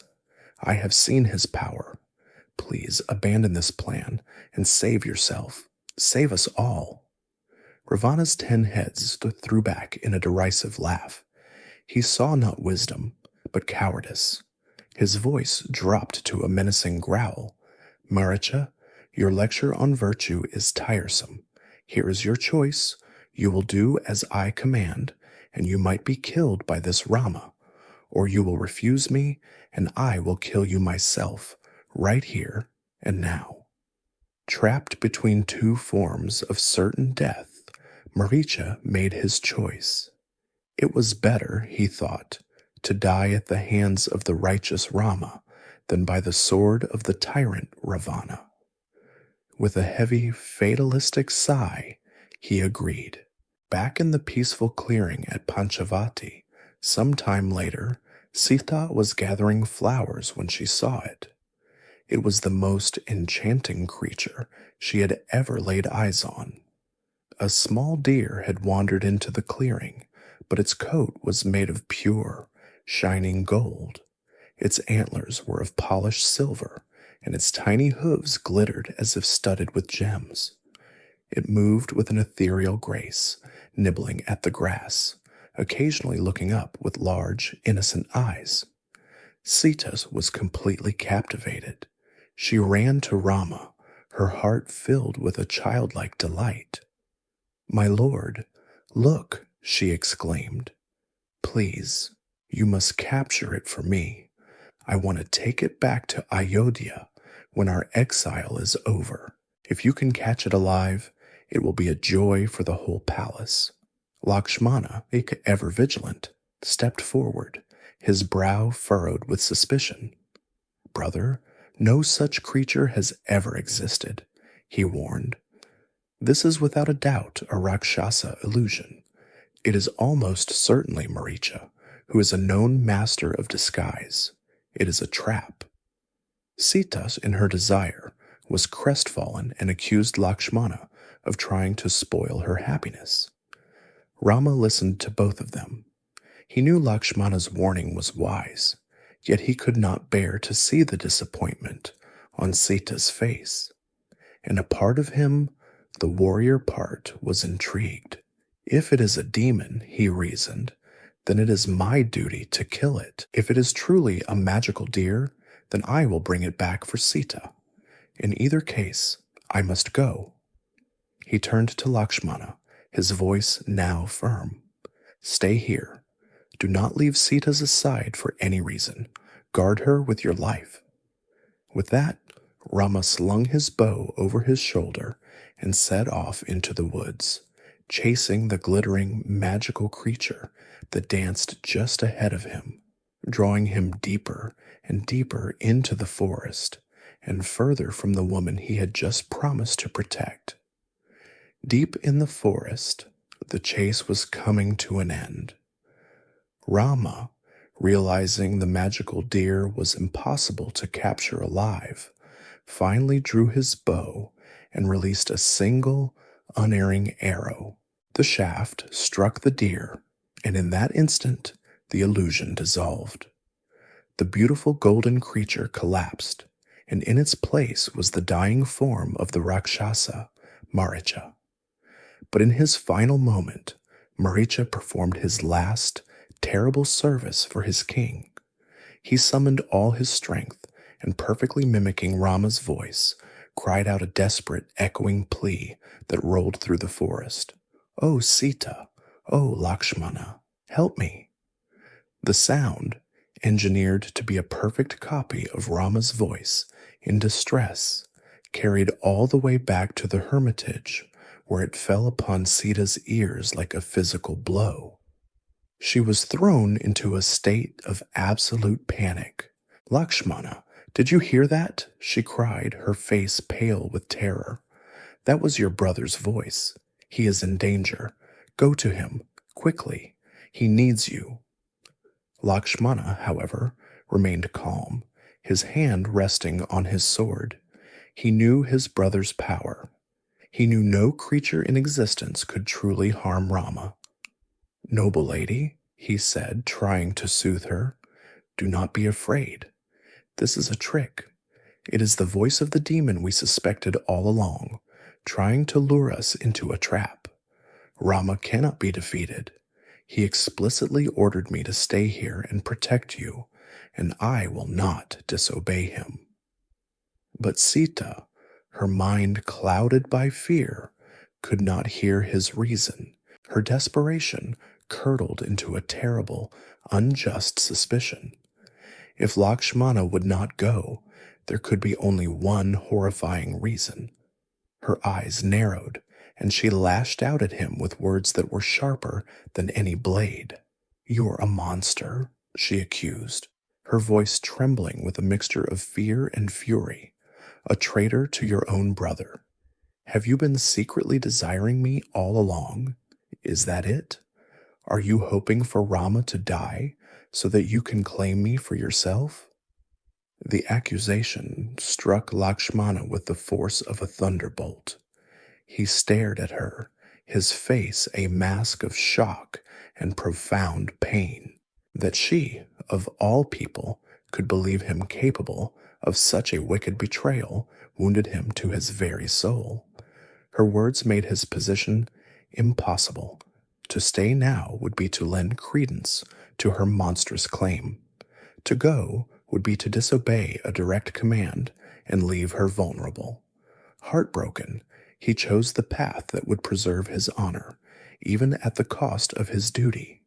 I have seen his power. Please abandon this plan and save yourself. Save us all." Ravana's 10 heads threw back in a derisive laugh. He saw not wisdom, but cowardice. His voice dropped to a menacing growl. "Maricha, your lecture on virtue is tiresome. Here is your choice. You will do as I command, and you might be killed by this Rama, or you will refuse me, and I will kill you myself, right here and now." Trapped between two forms of certain death, Maricha made his choice. It was better, he thought, to die at the hands of the righteous Rama than by the sword of the tyrant Ravana. With a heavy, fatalistic sigh, he agreed. Back in the peaceful clearing at Panchavati, some time later, Sita was gathering flowers when she saw it. It was the most enchanting creature she had ever laid eyes on. A small deer had wandered into the clearing, but its coat was made of pure, shining gold. Its antlers were of polished silver, and its tiny hooves glittered as if studded with gems. It moved with an ethereal grace, nibbling at the grass, occasionally looking up with large, innocent eyes. Sita was completely captivated. She ran to Rama, her heart filled with a childlike delight. "My lord, look," she exclaimed. "Please, you must capture it for me. I want to take it back to Ayodhya when our exile is over. If you can catch it alive, it will be a joy for the whole palace." Lakshmana, ever vigilant, stepped forward, his brow furrowed with suspicion. "Brother, no such creature has ever existed," he warned. "This is without a doubt a Rakshasa illusion. It is almost certainly Maricha, who is a known master of disguise. It is a trap." Sita, in her desire, was crestfallen and accused Lakshmana of trying to spoil her happiness. Rama listened to both of them. He knew Lakshmana's warning was wise, yet he could not bear to see the disappointment on Sita's face. And a part of him, the warrior part, was intrigued. If it is a demon, he reasoned, then it is my duty to kill it. If it is truly a magical deer, then I will bring it back for Sita. In either case, I must go. He turned to Lakshmana, his voice now firm. "Stay here. Do not leave Sita's side for any reason. Guard her with your life." With that, Rama slung his bow over his shoulder and set off into the woods, chasing the glittering, magical creature that danced just ahead of him, drawing him deeper and deeper into the forest and further from the woman he had just promised to protect. Deep in the forest, the chase was coming to an end. Rama, realizing the magical deer was impossible to capture alive, finally drew his bow and released a single, unerring arrow. The shaft struck the deer, and in that instant, the illusion dissolved. The beautiful golden creature collapsed, and in its place was the dying form of the Rakshasa, Maricha. But in his final moment, Maricha performed his last, terrible service for his king. He summoned all his strength, and perfectly mimicking Rama's voice, cried out a desperate, echoing plea that rolled through the forest. "Oh, Sita! Oh, Lakshmana! Help me!" The sound, engineered to be a perfect copy of Rama's voice, in distress, carried all the way back to the hermitage, where it fell upon Sita's ears like a physical blow. She was thrown into a state of absolute panic. "Lakshmana, did you hear that?" she cried, her face pale with terror. "That was your brother's voice. He is in danger. Go to him, quickly. He needs you." Lakshmana, however, remained calm, his hand resting on his sword. He knew his brother's power. He knew no creature in existence could truly harm Rama. "Noble lady," he said, trying to soothe her, "do not be afraid. This is a trick. It is the voice of the demon we suspected all along, trying to lure us into a trap. Rama cannot be defeated. He explicitly ordered me to stay here and protect you, and I will not disobey him." But Sita, her mind clouded by fear, could not hear his reason. Her desperation curdled into a terrible, unjust suspicion. If Lakshmana would not go, there could be only one horrifying reason. Her eyes narrowed, and she lashed out at him with words that were sharper than any blade. "You're a monster," she accused, her voice trembling with a mixture of fear and fury. "A traitor to your own brother. Have you been secretly desiring me all along? Is that it? Are you hoping for Rama to die so that you can claim me for yourself?" The accusation struck Lakshmana with the force of a thunderbolt. He stared at her, his face a mask of shock and profound pain. That she, of all people, could believe him capable of such a wicked betrayal wounded him to his very soul. Her words made his position impossible. To stay now would be to lend credence to her monstrous claim. To go would be to disobey a direct command and leave her vulnerable. Heartbroken, he chose the path that would preserve his honor, even at the cost of his duty.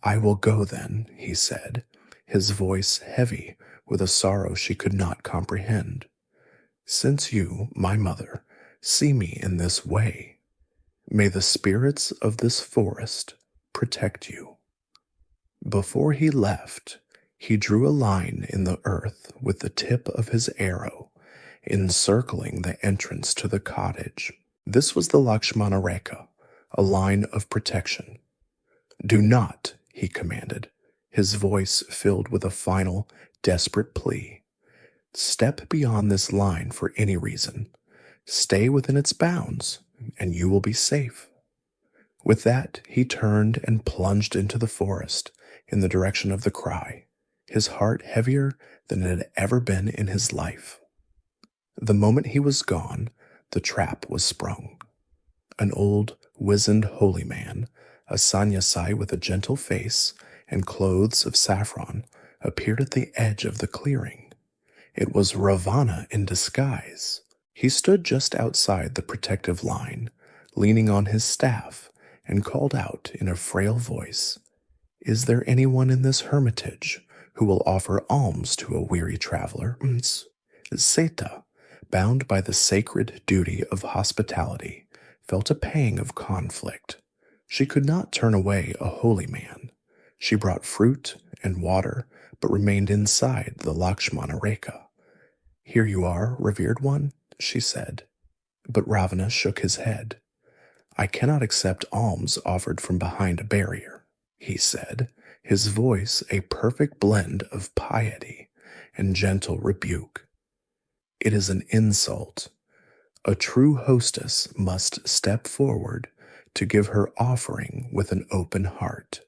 "I will go then," he said, his voice heavy with a sorrow she could not comprehend. "Since you, my mother, see me in this way, may the spirits of this forest protect you." Before he left, he drew a line in the earth with the tip of his arrow, encircling the entrance to the cottage. This was the Lakshmana Rekha, a line of protection. "Do not," he commanded, his voice filled with a final, desperate plea. "Step beyond this line for any reason. Stay within its bounds, and you will be safe." With that, he turned and plunged into the forest in the direction of the cry, his heart heavier than it had ever been in his life. The moment he was gone, the trap was sprung. An old, wizened holy man, a sannyasi with a gentle face and clothes of saffron, appeared at the edge of the clearing. It was Ravana in disguise. He stood just outside the protective line, leaning on his staff, and called out in a frail voice, "Is there anyone in this hermitage who will offer alms to a weary traveler?" Sita, bound by the sacred duty of hospitality, felt a pang of conflict. She could not turn away a holy man. She brought fruit and water, but remained inside the Lakshmana Rekha. "Here you are, revered one," she said. But Ravana shook his head. "I cannot accept alms offered from behind a barrier," he said, his voice a perfect blend of piety and gentle rebuke. "It is an insult. A true hostess must step forward to give her offering with an open heart."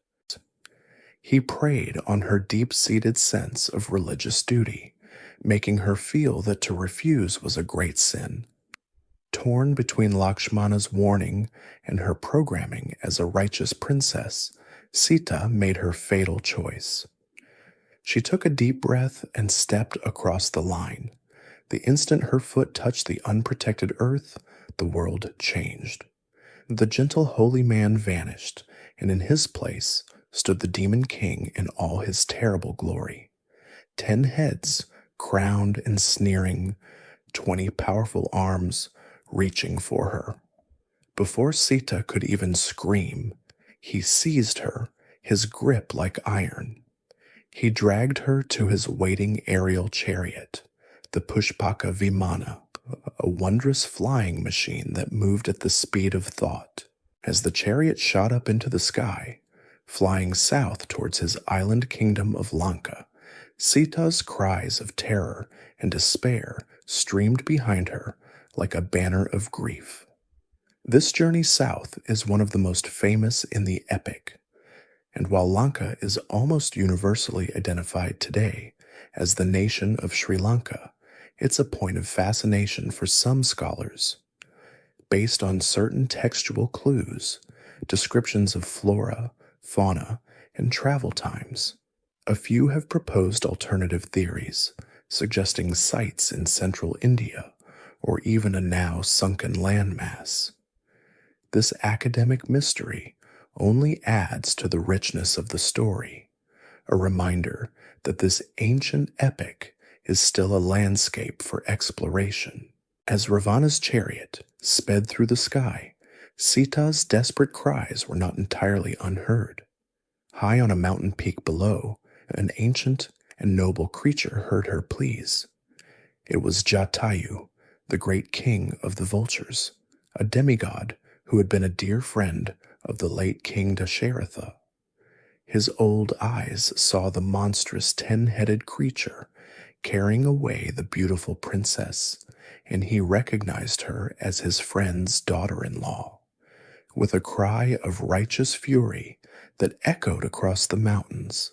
He preyed on her deep-seated sense of religious duty, making her feel that to refuse was a great sin. Torn between Lakshmana's warning and her programming as a righteous princess, Sita made her fatal choice. She took a deep breath and stepped across the line. The instant her foot touched the unprotected earth, the world changed. The gentle holy man vanished, and in his place stood the demon king in all his terrible glory. 10 heads, crowned and sneering, 20 powerful arms reaching for her. Before Sita could even scream, he seized her, his grip like iron. He dragged her to his waiting aerial chariot, the Pushpaka Vimana, a wondrous flying machine that moved at the speed of thought. As the chariot shot up into the sky, flying south towards his island kingdom of Lanka, Sita's cries of terror and despair streamed behind her like a banner of grief. This journey south is one of the most famous in the epic, and while Lanka is almost universally identified today as the nation of Sri Lanka, it's a point of fascination for some scholars. Based on certain textual clues, descriptions of flora, fauna, and travel times, a few have proposed alternative theories, suggesting sites in central India or even a now sunken landmass. This academic mystery only adds to the richness of the story, a reminder that this ancient epic is still a landscape for exploration. As Ravana's chariot sped through the sky, Sita's desperate cries were not entirely unheard. High on a mountain peak below, an ancient and noble creature heard her pleas. It was Jatayu, the great king of the vultures, a demigod who had been a dear friend of the late King Dasharatha. His old eyes saw the monstrous 10-headed creature carrying away the beautiful princess, and he recognized her as his friend's daughter-in-law. With a cry of righteous fury that echoed across the mountains,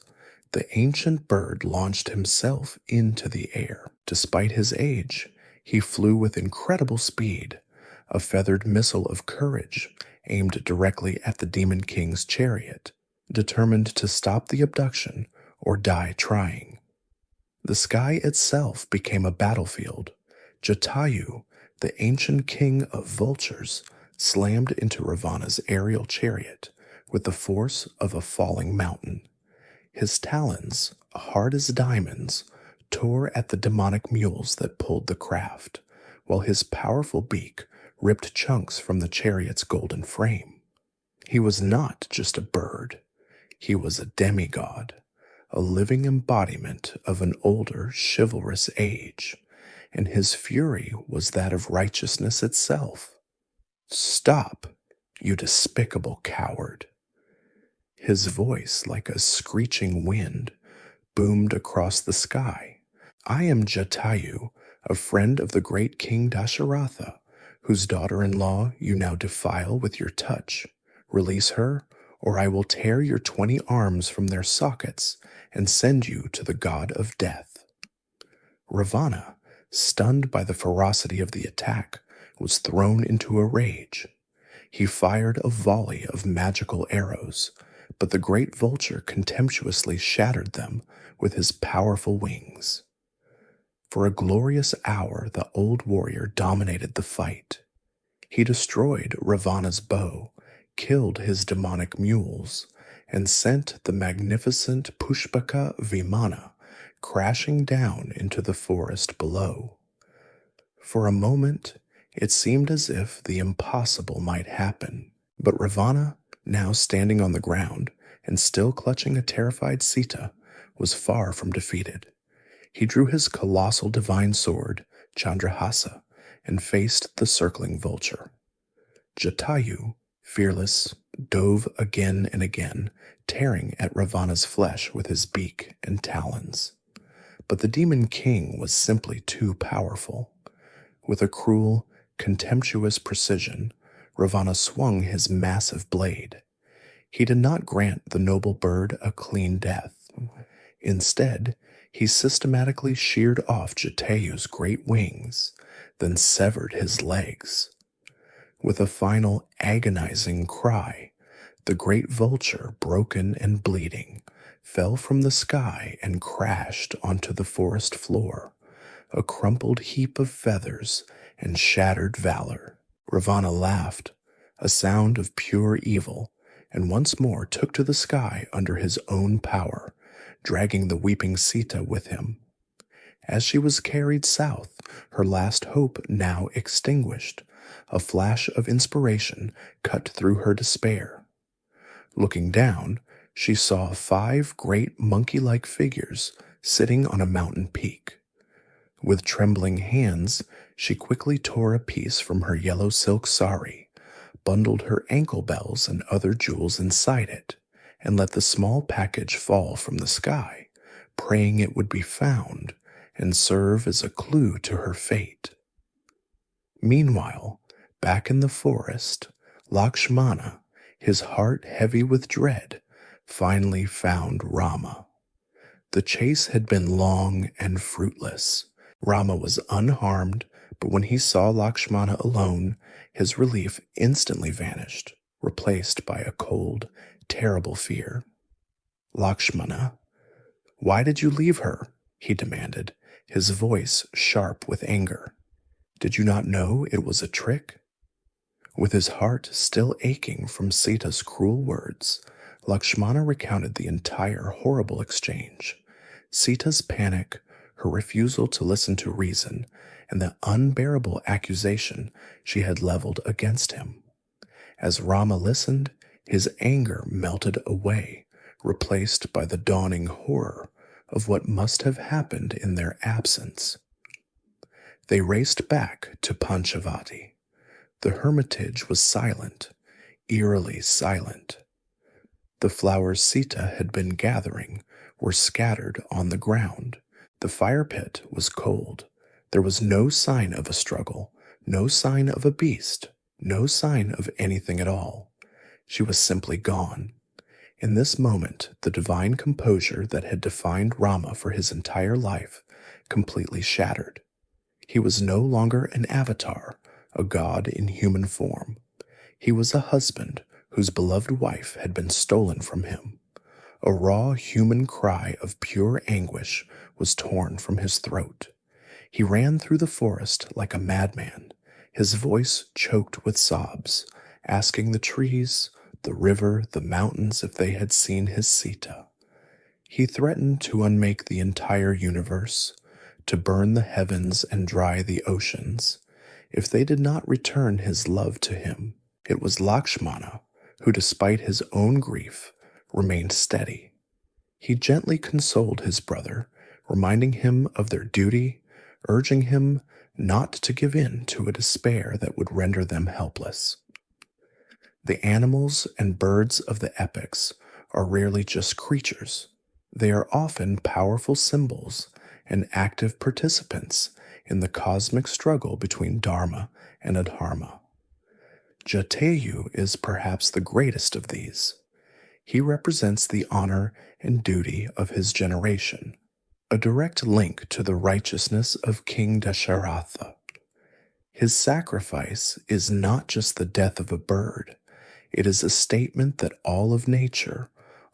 the ancient bird launched himself into the air. Despite his age, he flew with incredible speed, a feathered missile of courage aimed directly at the Demon King's chariot, determined to stop the abduction or die trying. The sky itself became a battlefield. Jatayu, the ancient king of vultures, slammed into Ravana's aerial chariot with the force of a falling mountain. His talons, hard as diamonds, tore at the demonic mules that pulled the craft, while his powerful beak ripped chunks from the chariot's golden frame. He was not just a bird. He was a demigod, a living embodiment of an older, chivalrous age, and his fury was that of righteousness itself. "Stop, you despicable coward!" His voice, like a screeching wind, boomed across the sky. "I am Jatayu, a friend of the great King Dasharatha, whose daughter-in-law you now defile with your touch. Release her, or I will tear your 20 arms from their sockets and send you to the god of death." Ravana, stunned by the ferocity of the attack, was thrown into a rage. He fired a volley of magical arrows, but the great vulture contemptuously shattered them with his powerful wings. For a glorious hour, the old warrior dominated the fight. He destroyed Ravana's bow, killed his demonic mules, and sent the magnificent Pushpaka Vimana crashing down into the forest below. For a moment, it seemed as if the impossible might happen, but Ravana, now standing on the ground and still clutching a terrified Sita, was far from defeated. He drew his colossal divine sword, Chandrahasa, and faced the circling vulture. Jatayu, fearless, dove again and again, tearing at Ravana's flesh with his beak and talons. But the Demon King was simply too powerful. With a cruel, contemptuous precision, Ravana swung his massive blade. He did not grant the noble bird a clean death. Instead, he systematically sheared off Jatayu's great wings, then severed his legs. With a final agonizing cry, the great vulture, broken and bleeding, fell from the sky and crashed onto the forest floor, a crumpled heap of feathers and shattered valor. Ravana laughed, a sound of pure evil, and once more took to the sky under his own power, dragging the weeping Sita with him. As she was carried south, her last hope now extinguished, a flash of inspiration cut through her despair. Looking down, she saw 5 great monkey-like figures sitting on a mountain peak. With trembling hands, she quickly tore a piece from her yellow silk sari, bundled her ankle bells and other jewels inside it, and let the small package fall from the sky, praying it would be found and serve as a clue to her fate. Meanwhile, back in the forest, Lakshmana, his heart heavy with dread, finally found Rama. The chase had been long and fruitless. Rama was unharmed, but when he saw Lakshmana alone, his relief instantly vanished, replaced by a cold, terrible fear. "Lakshmana, why did you leave her?" he demanded, his voice sharp with anger. "Did you not know it was a trick?" With his heart still aching from Sita's cruel words, Lakshmana recounted the entire horrible exchange. Sita's panic, her refusal to listen to reason, and the unbearable accusation she had leveled against him. As Rama listened, his anger melted away, replaced by the dawning horror of what must have happened in their absence. They raced back to Panchavati. The hermitage was silent, eerily silent. The flowers Sita had been gathering were scattered on the ground. The fire pit was cold. There was no sign of a struggle, no sign of a beast, no sign of anything at all. She was simply gone. In this moment, the divine composure that had defined Rama for his entire life completely shattered. He was no longer an avatar, a god in human form. He was a husband whose beloved wife had been stolen from him. A raw human cry of pure anguish was torn from his throat. He ran through the forest like a madman, his voice choked with sobs, asking the trees, the river, the mountains if they had seen his Sita. He threatened to unmake the entire universe, to burn the heavens and dry the oceans, if they did not return his love to him. It was Lakshmana who, despite his own grief, remained steady. He gently consoled his brother, reminding him of their duty, urging him not to give in to a despair that would render them helpless. The animals and birds of the epics are rarely just creatures. They are often powerful symbols and active participants in the cosmic struggle between dharma and adharma. Jatayu is perhaps the greatest of these. He represents the honor and duty of his generation, a direct link to the righteousness of King Dasharatha. His sacrifice is not just the death of a bird. It is a statement that all of nature,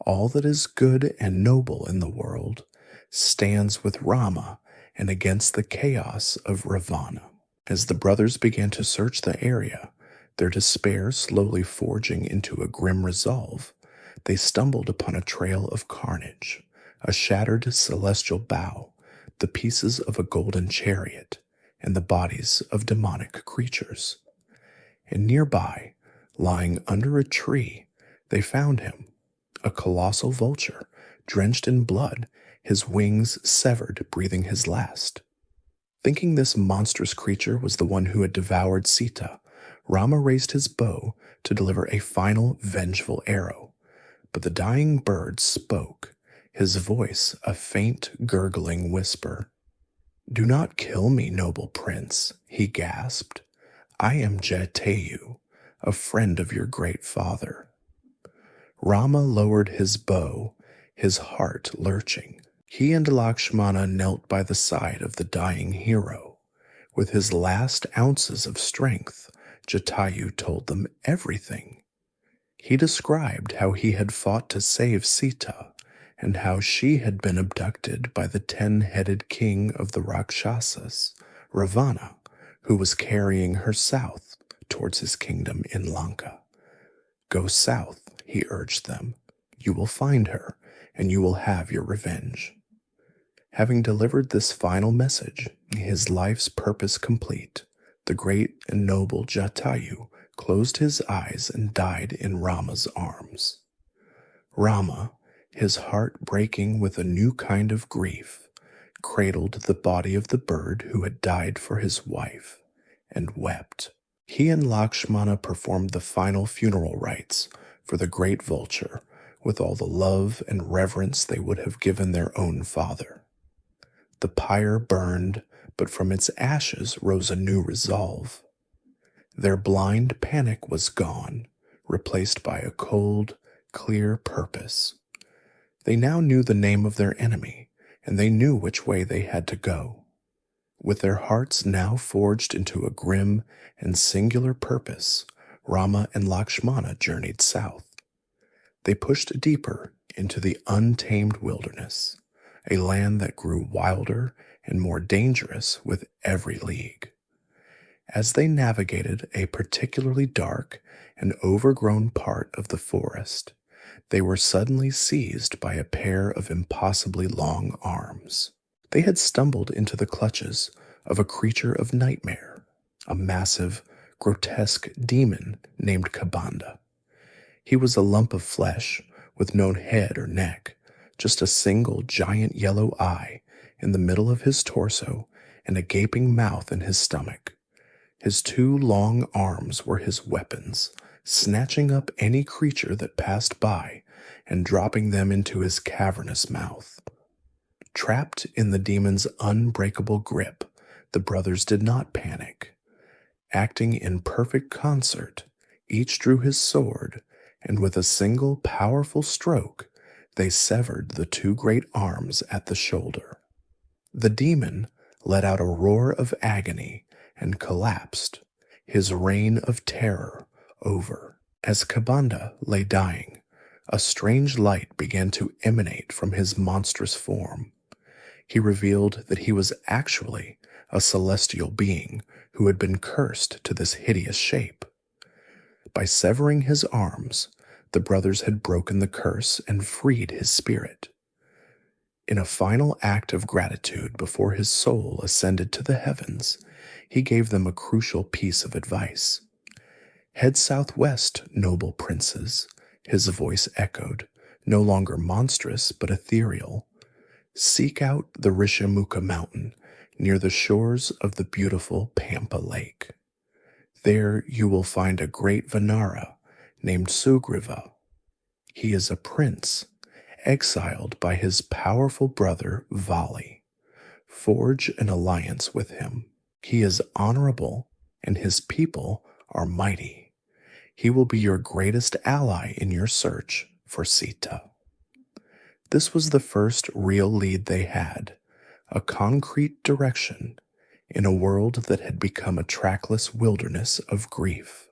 all that is good and noble in the world, stands with Rama and against the chaos of Ravana. As the brothers began to search the area, their despair slowly forging into a grim resolve, they stumbled upon a trail of carnage, a shattered celestial bow, the pieces of a golden chariot, and the bodies of demonic creatures. And nearby, lying under a tree, they found him, a colossal vulture, drenched in blood, his wings severed, breathing his last. Thinking this monstrous creature was the one who had devoured Sita, Rama raised his bow to deliver a final vengeful arrow. But the dying bird spoke, his voice a faint gurgling whisper. "Do not kill me, noble prince," he gasped. "I am Jatayu, a friend of your great father." Rama lowered his bow, his heart lurching. He and Lakshmana knelt by the side of the dying hero. With his last ounces of strength, Jatayu told them everything. He described how he had fought to save Sita, and how she had been abducted by the 10-headed king of the Rakshasas, Ravana, who was carrying her south towards his kingdom in Lanka. "Go south," he urged them. "You will find her, and you will have your revenge." Having delivered this final message, his life's purpose complete, the great and noble Jatayu closed his eyes and died in Rama's arms. Rama, his heart breaking with a new kind of grief, cradled the body of the bird who had died for his wife, and wept. He and Lakshmana performed the final funeral rites for the great vulture with all the love and reverence they would have given their own father. The pyre burned, but from its ashes rose a new resolve. Their blind panic was gone, replaced by a cold, clear purpose. They now knew the name of their enemy, and they knew which way they had to go. With their hearts now forged into a grim and singular purpose, Rama and Lakshmana journeyed south. They pushed deeper into the untamed wilderness, a land that grew wilder and more dangerous with every league. As they navigated a particularly dark and overgrown part of the forest, they were suddenly seized by a pair of impossibly long arms. They had stumbled into the clutches of a creature of nightmare, a massive, grotesque demon named Kabanda. He was a lump of flesh with no head or neck, just a single giant yellow eye in the middle of his torso and a gaping mouth in his stomach. His two long arms were his weapons, snatching up any creature that passed by and dropping them into his cavernous mouth. Trapped in the demon's unbreakable grip, the brothers did not panic. Acting in perfect concert, each drew his sword, and with a single powerful stroke, they severed the two great arms at the shoulder. The demon let out a roar of agony and collapsed, his reign of terror over. As Kabanda lay dying, a strange light began to emanate from his monstrous form. He revealed that he was actually a celestial being who had been cursed to this hideous shape. By severing his arms, the brothers had broken the curse and freed his spirit. In a final act of gratitude before his soul ascended to the heavens, he gave them a crucial piece of advice. "Head southwest, noble princes," his voice echoed, no longer monstrous but ethereal. "Seek out the Rishamukha mountain near the shores of the beautiful Pampa Lake. There you will find a great Vanara named Sugriva. He is a prince, exiled by his powerful brother Vali. Forge an alliance with him. He is honorable, and his people are mighty. He will be your greatest ally in your search for Sita." This was the first real lead they had, a concrete direction in a world that had become a trackless wilderness of grief.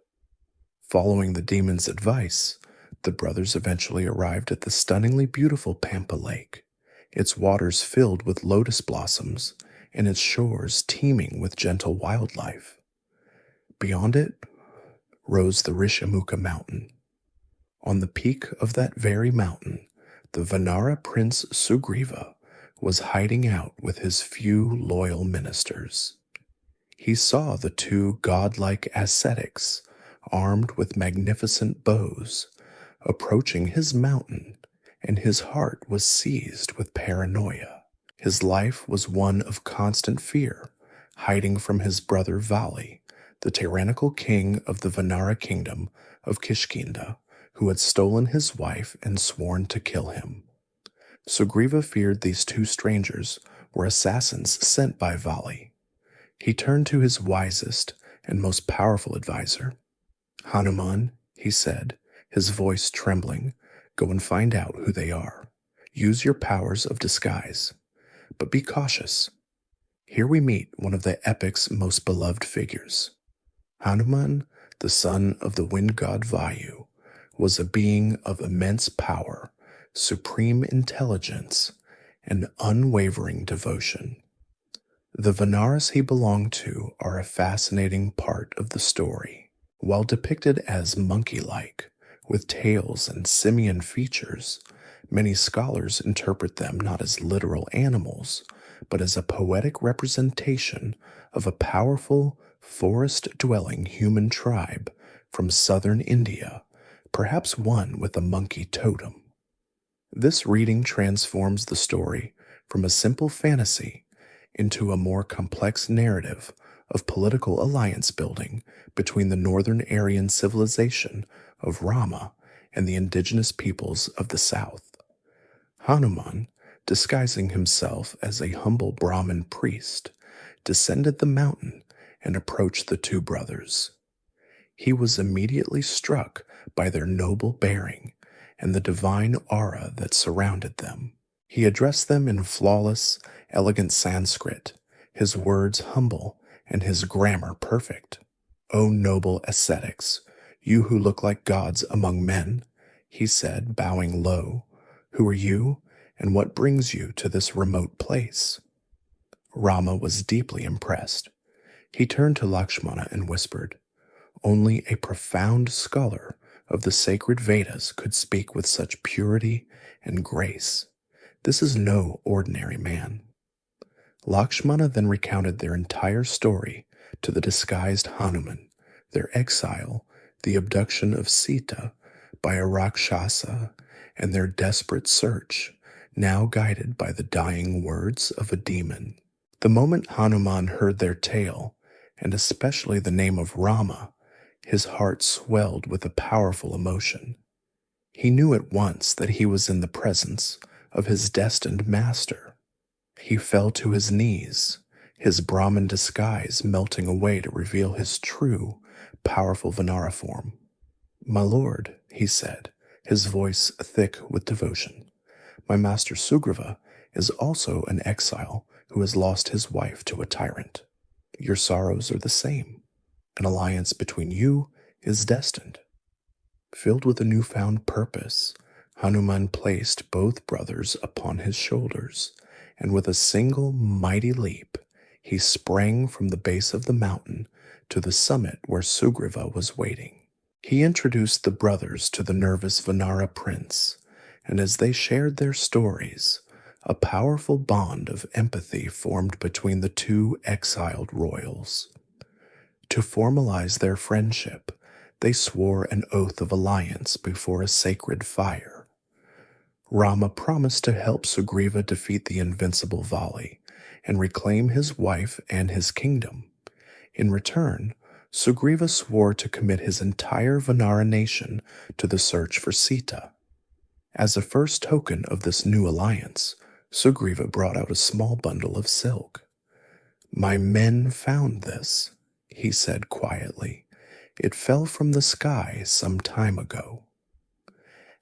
Following the demon's advice, the brothers eventually arrived at the stunningly beautiful Pampa Lake, its waters filled with lotus blossoms and its shores teeming with gentle wildlife. Beyond it rose the Rishamukha mountain. On the peak of that very mountain, the Vanara prince Sugriva was hiding out with his few loyal ministers. He saw the two godlike ascetics, armed with magnificent bows, approaching his mountain, and his heart was seized with paranoia. His life was one of constant fear, hiding from his brother Vali, the tyrannical king of the Vanara kingdom of Kishkinda, who had stolen his wife and sworn to kill him. Sugriva feared these two strangers were assassins sent by Vali. He turned to his wisest and most powerful advisor. "Hanuman," he said, his voice trembling, "go and find out who they are. Use your powers of disguise. But be cautious. Here we meet one of the epic's most beloved figures. Hanuman, the son of the wind god Vayu, was a being of immense power, supreme intelligence, and unwavering devotion. The Vanaras he belonged to are a fascinating part of the story. While depicted as monkey-like, with tails and simian features, many scholars interpret them not as literal animals, but as a poetic representation of a powerful, forest-dwelling human tribe from southern India, perhaps one with a monkey totem. This reading transforms the story from a simple fantasy into a more complex narrative of political alliance building between the northern Aryan civilization of Rama and the indigenous peoples of the south. Hanuman, disguising himself as a humble Brahmin priest, descended the mountain and approached the two brothers. He was immediately struck by their noble bearing and the divine aura that surrounded them. He addressed them in flawless, elegant Sanskrit, his words humble and his grammar perfect. "O noble ascetics, you who look like gods among men," he said, bowing low, "who are you, and what brings you to this remote place?" Rama was deeply impressed. He turned to Lakshmana and whispered, "Only a profound scholar of the sacred Vedas could speak with such purity and grace. This is no ordinary man." Lakshmana then recounted their entire story to the disguised Hanuman, their exile, the abduction of Sita by a Rakshasa, and their desperate search, now guided by the dying words of a demon. The moment Hanuman heard their tale, and especially the name of Rama, his heart swelled with a powerful emotion. He knew at once that he was in the presence of his destined master. He fell to his knees, his Brahmin disguise melting away to reveal his true, powerful Vanara form. "My lord," he said, his voice thick with devotion, "my master Sugriva is also an exile who has lost his wife to a tyrant. Your sorrows are the same. An alliance between you is destined." Filled with a newfound purpose, Hanuman placed both brothers upon his shoulders, and with a single mighty leap, he sprang from the base of the mountain to the summit where Sugriva was waiting. He introduced the brothers to the nervous Vanara prince, and as they shared their stories, a powerful bond of empathy formed between the two exiled royals. To formalize their friendship, they swore an oath of alliance before a sacred fire. Rama promised to help Sugriva defeat the invincible Vali and reclaim his wife and his kingdom. In return, Sugriva swore to commit his entire Vanara nation to the search for Sita. As a first token of this new alliance, Sugriva brought out a small bundle of silk. "My men found this," he said quietly. "It fell from the sky some time ago."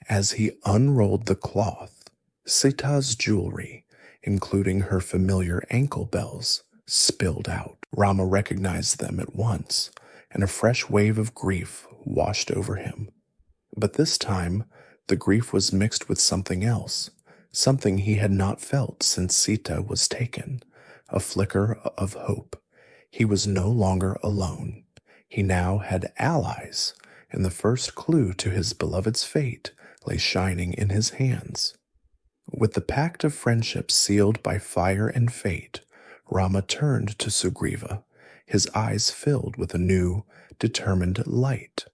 As he unrolled the cloth, Sita's jewelry, including her familiar ankle bells, spilled out. Rama recognized them at once, and a fresh wave of grief washed over him. But this time, the grief was mixed with something else, something he had not felt since Sita was taken, a flicker of hope. He was no longer alone. He now had allies, and the first clue to his beloved's fate lay shining in his hands. With the pact of friendship sealed by fire and fate, Rama turned to Sugriva, his eyes filled with a new, determined light.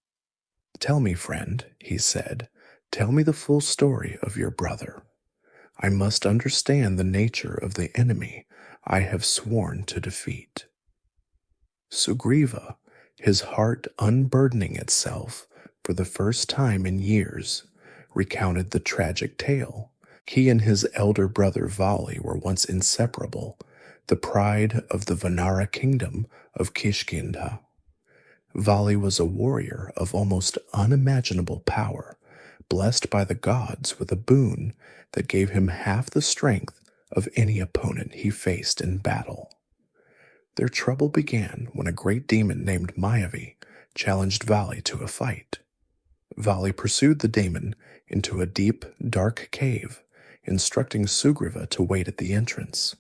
"Tell me, friend," he said, "tell me the full story of your brother. I must understand the nature of the enemy I have sworn to defeat." Sugriva, his heart unburdening itself for the first time in years, recounted the tragic tale. He and his elder brother Vali were once inseparable, the pride of the Vanara kingdom of Kishkinda. Vali was a warrior of almost unimaginable power, blessed by the gods with a boon that gave him half the strength of any opponent he faced in battle. Their trouble began when a great demon named Mayavi challenged Vali to a fight. Vali pursued the demon into a deep, dark cave, instructing Sugriva to wait at the entrance.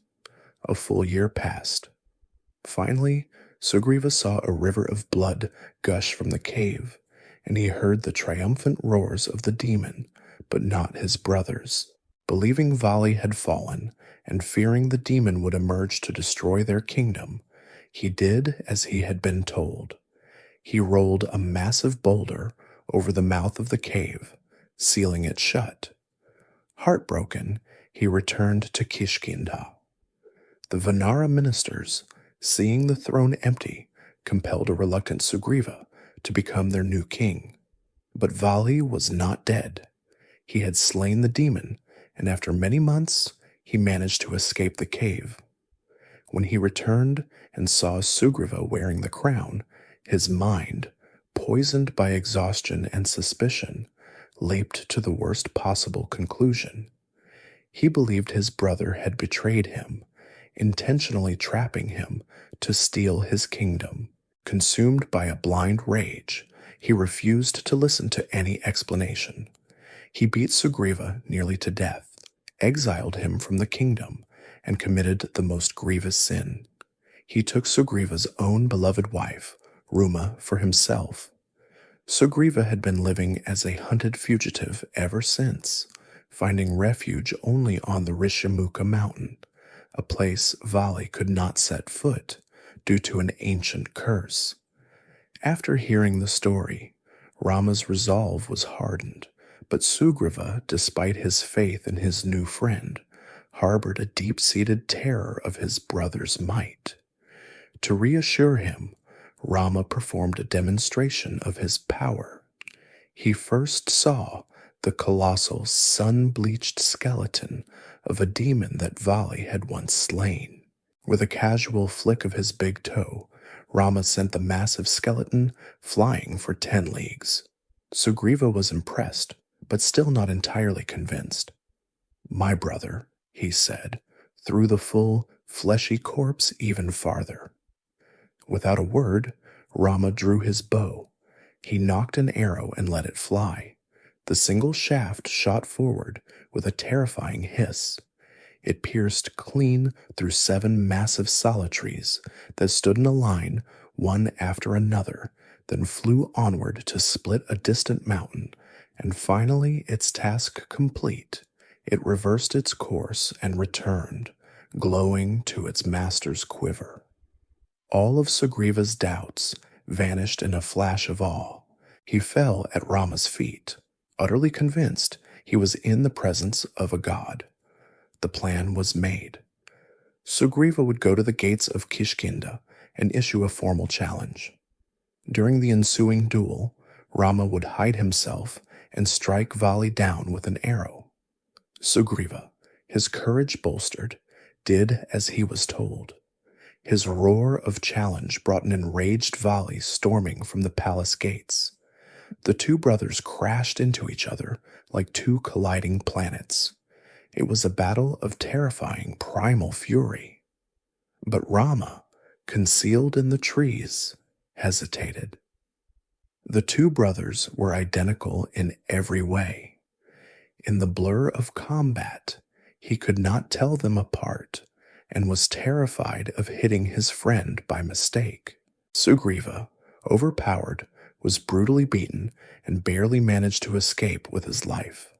A full year passed. Finally, Sugriva saw a river of blood gush from the cave, and he heard the triumphant roars of the demon, but not his brothers. Believing Vali had fallen, and fearing the demon would emerge to destroy their kingdom, he did as he had been told. He rolled a massive boulder over the mouth of the cave, sealing it shut. Heartbroken, he returned to Kishkinda. The Vanara ministers, seeing the throne empty, compelled a reluctant Sugriva to become their new king. But Vali was not dead. He had slain the demon, and after many months, he managed to escape the cave. When he returned and saw Sugriva wearing the crown, his mind, poisoned by exhaustion and suspicion, leaped to the worst possible conclusion. He believed his brother had betrayed him, intentionally trapping him to steal his kingdom. Consumed by a blind rage, he refused to listen to any explanation. He beat Sugriva nearly to death, exiled him from the kingdom, and committed the most grievous sin. He took Sugriva's own beloved wife, Ruma, for himself. Sugriva had been living as a hunted fugitive ever since, finding refuge only on the Rishimuka mountain, a place Vali could not set foot due to an ancient curse. After hearing the story, Rama's resolve was hardened, but Sugriva, despite his faith in his new friend, harbored a deep-seated terror of his brother's might. To reassure him, Rama performed a demonstration of his power. He first saw the colossal sun-bleached skeleton of a demon that Vali had once slain. With a casual flick of his big toe, Rama sent the massive skeleton flying for 10 leagues. Sugriva was impressed, but still not entirely convinced. "My brother," he said, threw the full, fleshy corpse even farther. Without a word, Rama drew his bow. He nocked an arrow and let it fly. The single shaft shot forward with a terrifying hiss. It pierced clean through 7 massive sala trees that stood in a line, one after another, then flew onward to split a distant mountain, and finally, its task complete, it reversed its course and returned, glowing to its master's quiver. All of Sugriva's doubts vanished in a flash of awe. He fell at Rama's feet, utterly convinced he was in the presence of a god. The plan was made. Sugriva would go to the gates of Kishkinda and issue a formal challenge. During the ensuing duel, Rama would hide himself and strike Vali down with an arrow. Sugriva, his courage bolstered, did as he was told. His roar of challenge brought an enraged Vali storming from the palace gates. The two brothers crashed into each other like 2 colliding planets. It was a battle of terrifying primal fury. But Rama, concealed in the trees, hesitated. The 2 brothers were identical in every way. In the blur of combat, he could not tell them apart and was terrified of hitting his friend by mistake. Sugriva, overpowered, was brutally beaten and barely managed to escape with his life.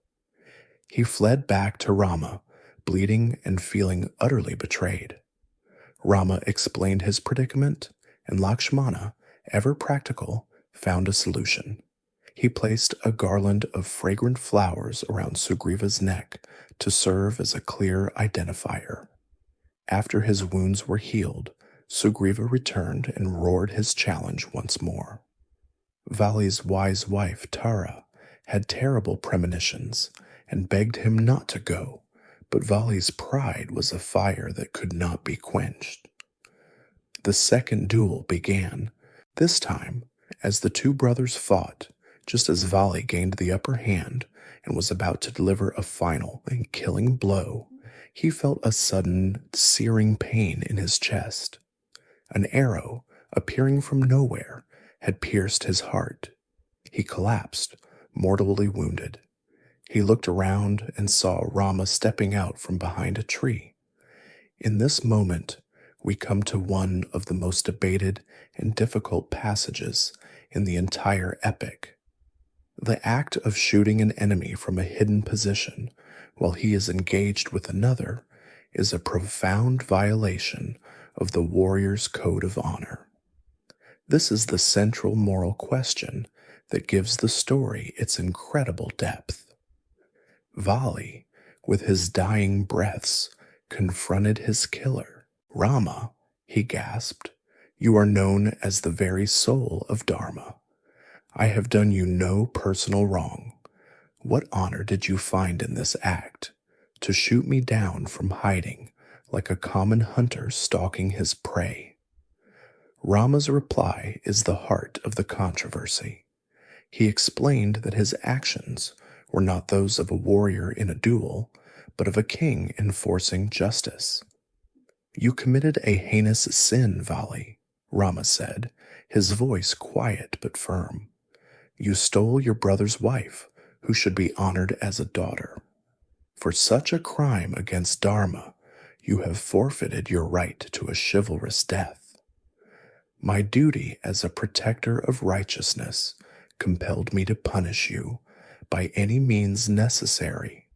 He fled back to Rama, bleeding and feeling utterly betrayed. Rama explained his predicament, and Lakshmana, ever practical, found a solution. He placed a garland of fragrant flowers around Sugriva's neck to serve as a clear identifier. After his wounds were healed, Sugriva returned and roared his challenge once more. Vali's wise wife, Tara, had terrible premonitions and begged him not to go, but Vali's pride was a fire that could not be quenched. The second duel began, this time as the 2 brothers fought, just as Vali gained the upper hand and was about to deliver a final and killing blow. He felt a sudden, searing pain in his chest. An arrow, appearing from nowhere, had pierced his heart. He collapsed, mortally wounded. He looked around and saw Rama stepping out from behind a tree. In this moment, we come to one of the most debated and difficult passages in the entire epic. The act of shooting an enemy from a hidden position while he is engaged with another is a profound violation of the warrior's code of honor. This is the central moral question that gives the story its incredible depth. Vali, with his dying breaths, confronted his killer. "Rama," he gasped, "you are known as the very soul of Dharma. I have done you no personal wrong. What honor did you find in this act, to shoot me down from hiding like a common hunter stalking his prey?" Rama's reply is the heart of the controversy. He explained that his actions were not those of a warrior in a duel, but of a king enforcing justice. "You committed a heinous sin, Vali," Rama said, his voice quiet but firm. "You stole your brother's wife, who should be honored as a daughter. For such a crime against Dharma, You have forfeited your right to a chivalrous death. My duty as a protector of righteousness compelled me to punish you by any means necessary.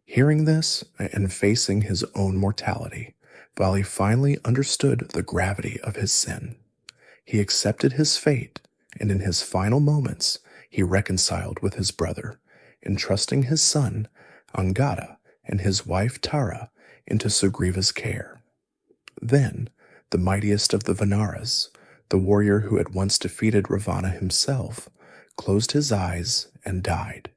Hearing this and facing his own mortality, Vali finally understood the gravity of his sin. He accepted his fate, and in his final moments, he reconciled with his brother, entrusting his son, Angada, and his wife Tara into Sugriva's care. Then, the mightiest of the Vanaras, the warrior who had once defeated Ravana himself, closed his eyes and died.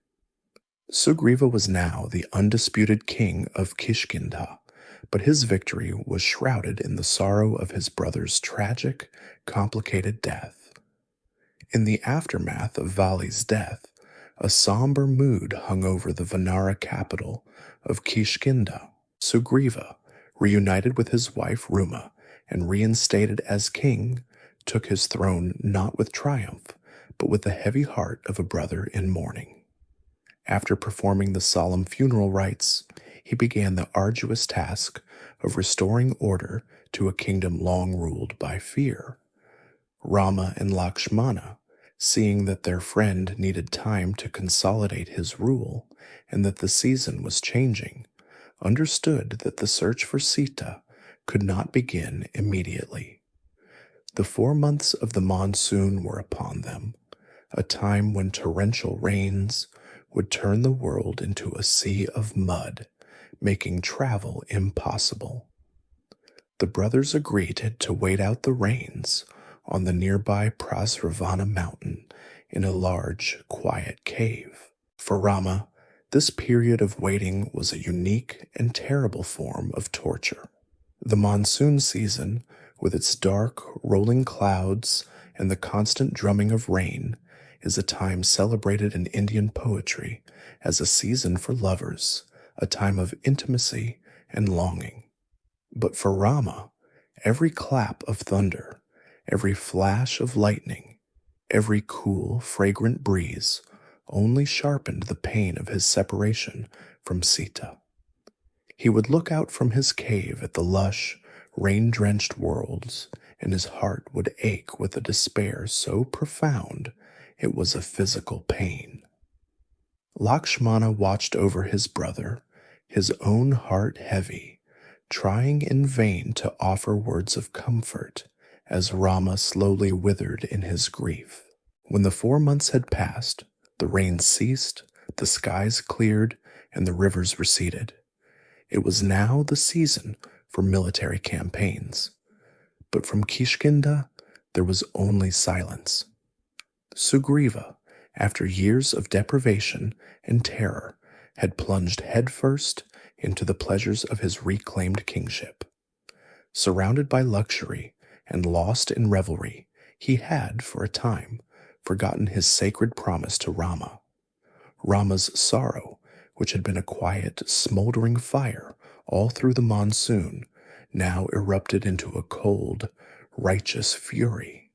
Sugriva was now the undisputed king of Kishkinda, but his victory was shrouded in the sorrow of his brother's tragic, complicated death. In the aftermath of Vali's death, a somber mood hung over the Vanara capital of Kishkinda. Sugriva, reunited with his wife Ruma and reinstated as king, took his throne not with triumph, but with the heavy heart of a brother in mourning. After performing the solemn funeral rites, he began the arduous task of restoring order to a kingdom long ruled by fear. Rama and Lakshmana, seeing that their friend needed time to consolidate his rule and that the season was changing, understood that the search for Sita could not begin immediately. The 4 months of the monsoon were upon them, a time when torrential rains would turn the world into a sea of mud, making travel impossible. The brothers agreed to wait out the rains on the nearby Prasravana mountain in a large, quiet cave. For Rama, this period of waiting was a unique and terrible form of torture. The monsoon season, with its dark, rolling clouds and the constant drumming of rain, is a time celebrated in Indian poetry as a season for lovers, a time of intimacy and longing. But for Rama, every clap of thunder, every flash of lightning, every cool, fragrant breeze only sharpened the pain of his separation from Sita. He would look out from his cave at the lush, rain-drenched worlds, and his heart would ache with a despair so profound it was a physical pain. Lakshmana watched over his brother, his own heart heavy, trying in vain to offer words of comfort as Rama slowly withered in his grief. When the 4 months had passed, the rain ceased, the skies cleared, and the rivers receded. It was now the season for military campaigns. But from Kishkinda, there was only silence. Sugriva, after years of deprivation and terror, had plunged headfirst into the pleasures of his reclaimed kingship. Surrounded by luxury and lost in revelry, he had, for a time, forgotten his sacred promise to Rama. Rama's sorrow, which had been a quiet, smoldering fire all through the monsoon, now erupted into a cold, righteous fury.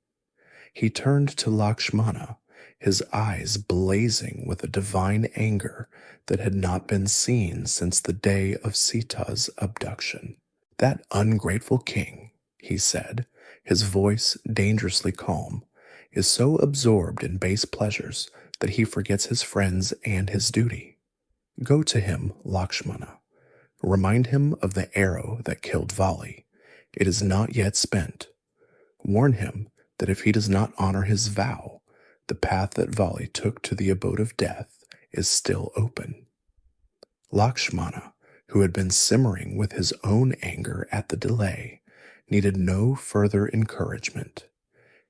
He turned to Lakshmana, his eyes blazing with a divine anger that had not been seen since the day of Sita's abduction. "That ungrateful king," he said, his voice dangerously calm, "is so absorbed in base pleasures that he forgets his friends and his duty. Go to him, Lakshmana. Remind him of the arrow that killed Vali. It is not yet spent. Warn him that if he does not honor his vow, the path that Vali took to the abode of death is still open." Lakshmana, who had been simmering with his own anger at the delay, needed no further encouragement.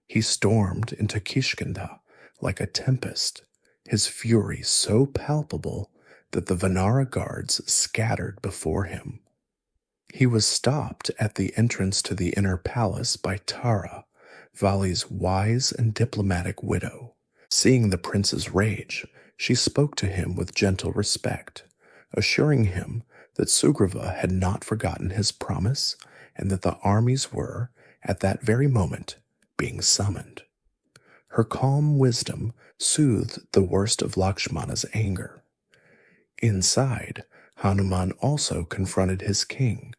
He stormed into Kishkinda like a tempest, his fury so palpable that the Vanara guards scattered before him. He was stopped at the entrance to the inner palace by Tara, Vali's wise and diplomatic widow. Seeing the prince's rage, she spoke to him with gentle respect, assuring him that Sugriva had not forgotten his promise and that the armies were, at that very moment, being summoned. Her calm wisdom soothed the worst of Lakshmana's anger. Inside, Hanuman also confronted his king,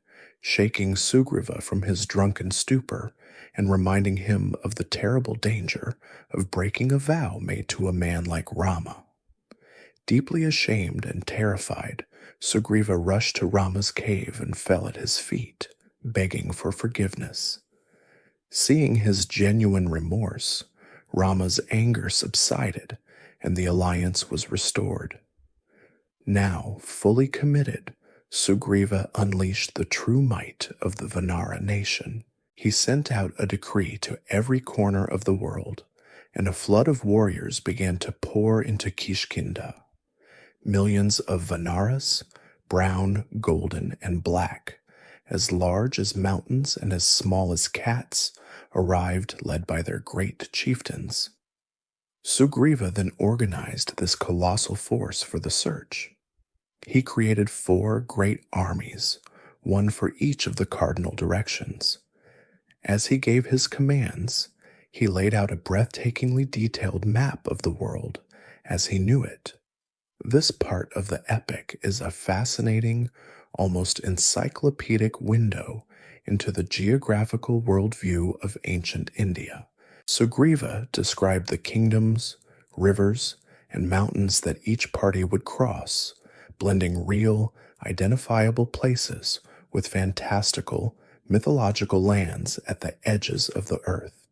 shaking Sugriva from his drunken stupor and reminding him of the terrible danger of breaking a vow made to a man like Rama. Deeply ashamed and terrified, Sugriva rushed to Rama's cave and fell at his feet, begging for forgiveness. Seeing his genuine remorse, Rama's anger subsided and the alliance was restored. Now, fully committed, Sugriva unleashed the true might of the Vanara nation. He sent out a decree to every corner of the world, and a flood of warriors began to pour into Kishkinda. Millions of Vanaras, brown, golden, and black, as large as mountains and as small as cats, arrived led by their great chieftains. Sugriva then organized this colossal force for the search. He created 4 great armies, one for each of the cardinal directions. As he gave his commands, he laid out a breathtakingly detailed map of the world as he knew it. This part of the epic is a fascinating, almost encyclopedic window into the geographical worldview of ancient India. Sugriva described the kingdoms, rivers, and mountains that each party would cross, blending real, identifiable places with fantastical, mythological lands at the edges of the earth.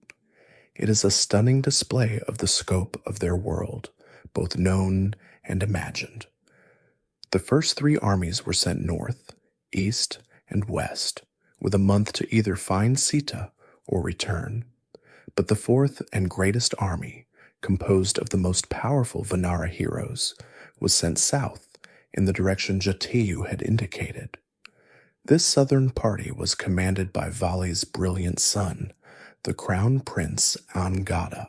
It is a stunning display of the scope of their world, both known and imagined. The first 3 armies were sent north, east, and west, with a month to either find Sita or return. But the 4th and greatest army, composed of the most powerful Vanara heroes, was sent south in the direction Jatayu had indicated. This southern party was commanded by Vali's brilliant son, the crown prince Angada.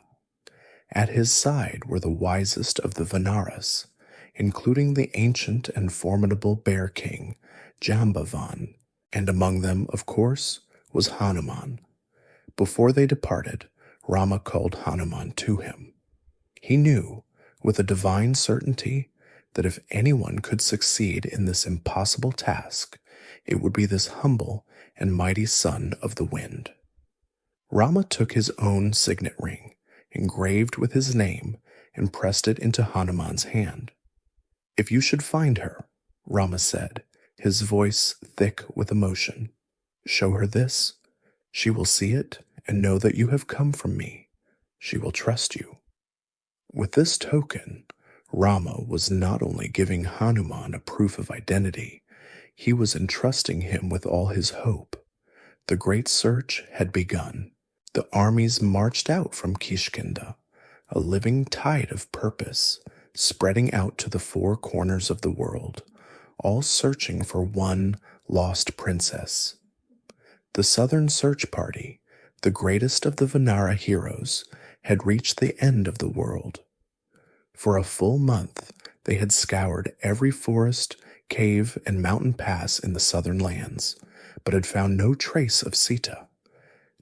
At his side were the wisest of the Vanaras, including the ancient and formidable bear king, Jambavan, and among them, of course, was Hanuman. Before they departed, Rama called Hanuman to him. He knew, with a divine certainty, that if anyone could succeed in this impossible task, it would be this humble and mighty son of the wind. Rama took his own signet ring, engraved with his name, and pressed it into Hanuman's hand. "If you should find her," Rama said, his voice thick with emotion, "show her this. She will see it and know that you have come from me. She will trust you." With this token, Rama was not only giving Hanuman a proof of identity, he was entrusting him with all his hope. The great search had begun. The armies marched out from Kishkinda, a living tide of purpose, spreading out to the 4 corners of the world, all searching for one lost princess. The southern search party, the greatest of the Vanara heroes, had reached the end of the world. For a full month, they had scoured every forest, cave, and mountain pass in the southern lands, but had found no trace of Sita.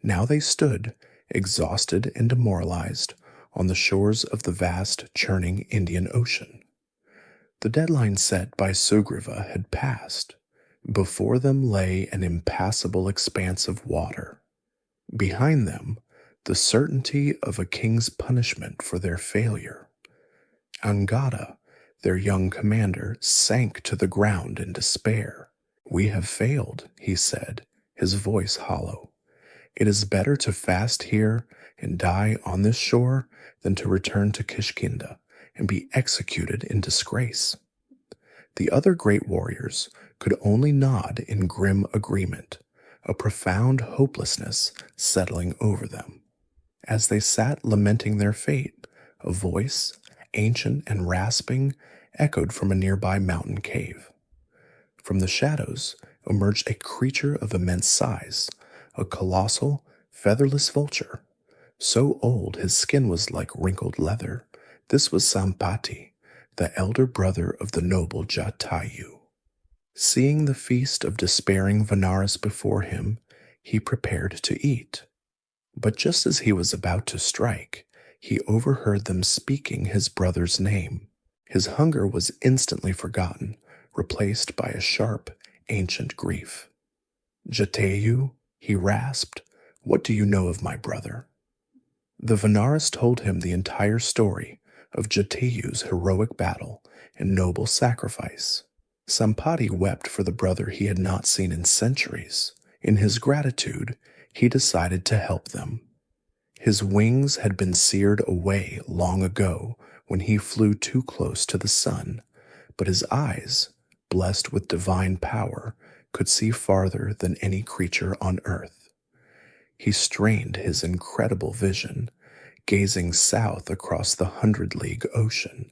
Now they stood, exhausted and demoralized, on the shores of the vast, churning Indian Ocean. The deadline set by Sugriva had passed. Before them lay an impassable expanse of water. Behind them, the certainty of a king's punishment for their failure. Angada, their young commander, sank to the ground in despair. "We have failed," he said, his voice hollow. "It is better to fast here and die on this shore than to return to Kishkinda and be executed in disgrace." The other great warriors could only nod in grim agreement, a profound hopelessness settling over them. As they sat lamenting their fate, a voice, ancient and rasping, echoed from a nearby mountain cave. From the shadows emerged a creature of immense size, a colossal, featherless vulture. So old his skin was like wrinkled leather. This was Sampati, the elder brother of the noble Jatayu. Seeing the feast of despairing Vanaras before him, he prepared to eat. But just as he was about to strike, he overheard them speaking his brother's name. His hunger was instantly forgotten, replaced by a sharp, ancient grief. "Jatayu," he rasped, "what do you know of my brother?" The Vanaras told him the entire story of Jatayu's heroic battle and noble sacrifice. Sampati wept for the brother he had not seen in centuries. In his gratitude, he decided to help them. His wings had been seared away long ago when he flew too close to the sun, but his eyes, blessed with divine power, could see farther than any creature on earth. He strained his incredible vision, gazing south across the 100-league ocean.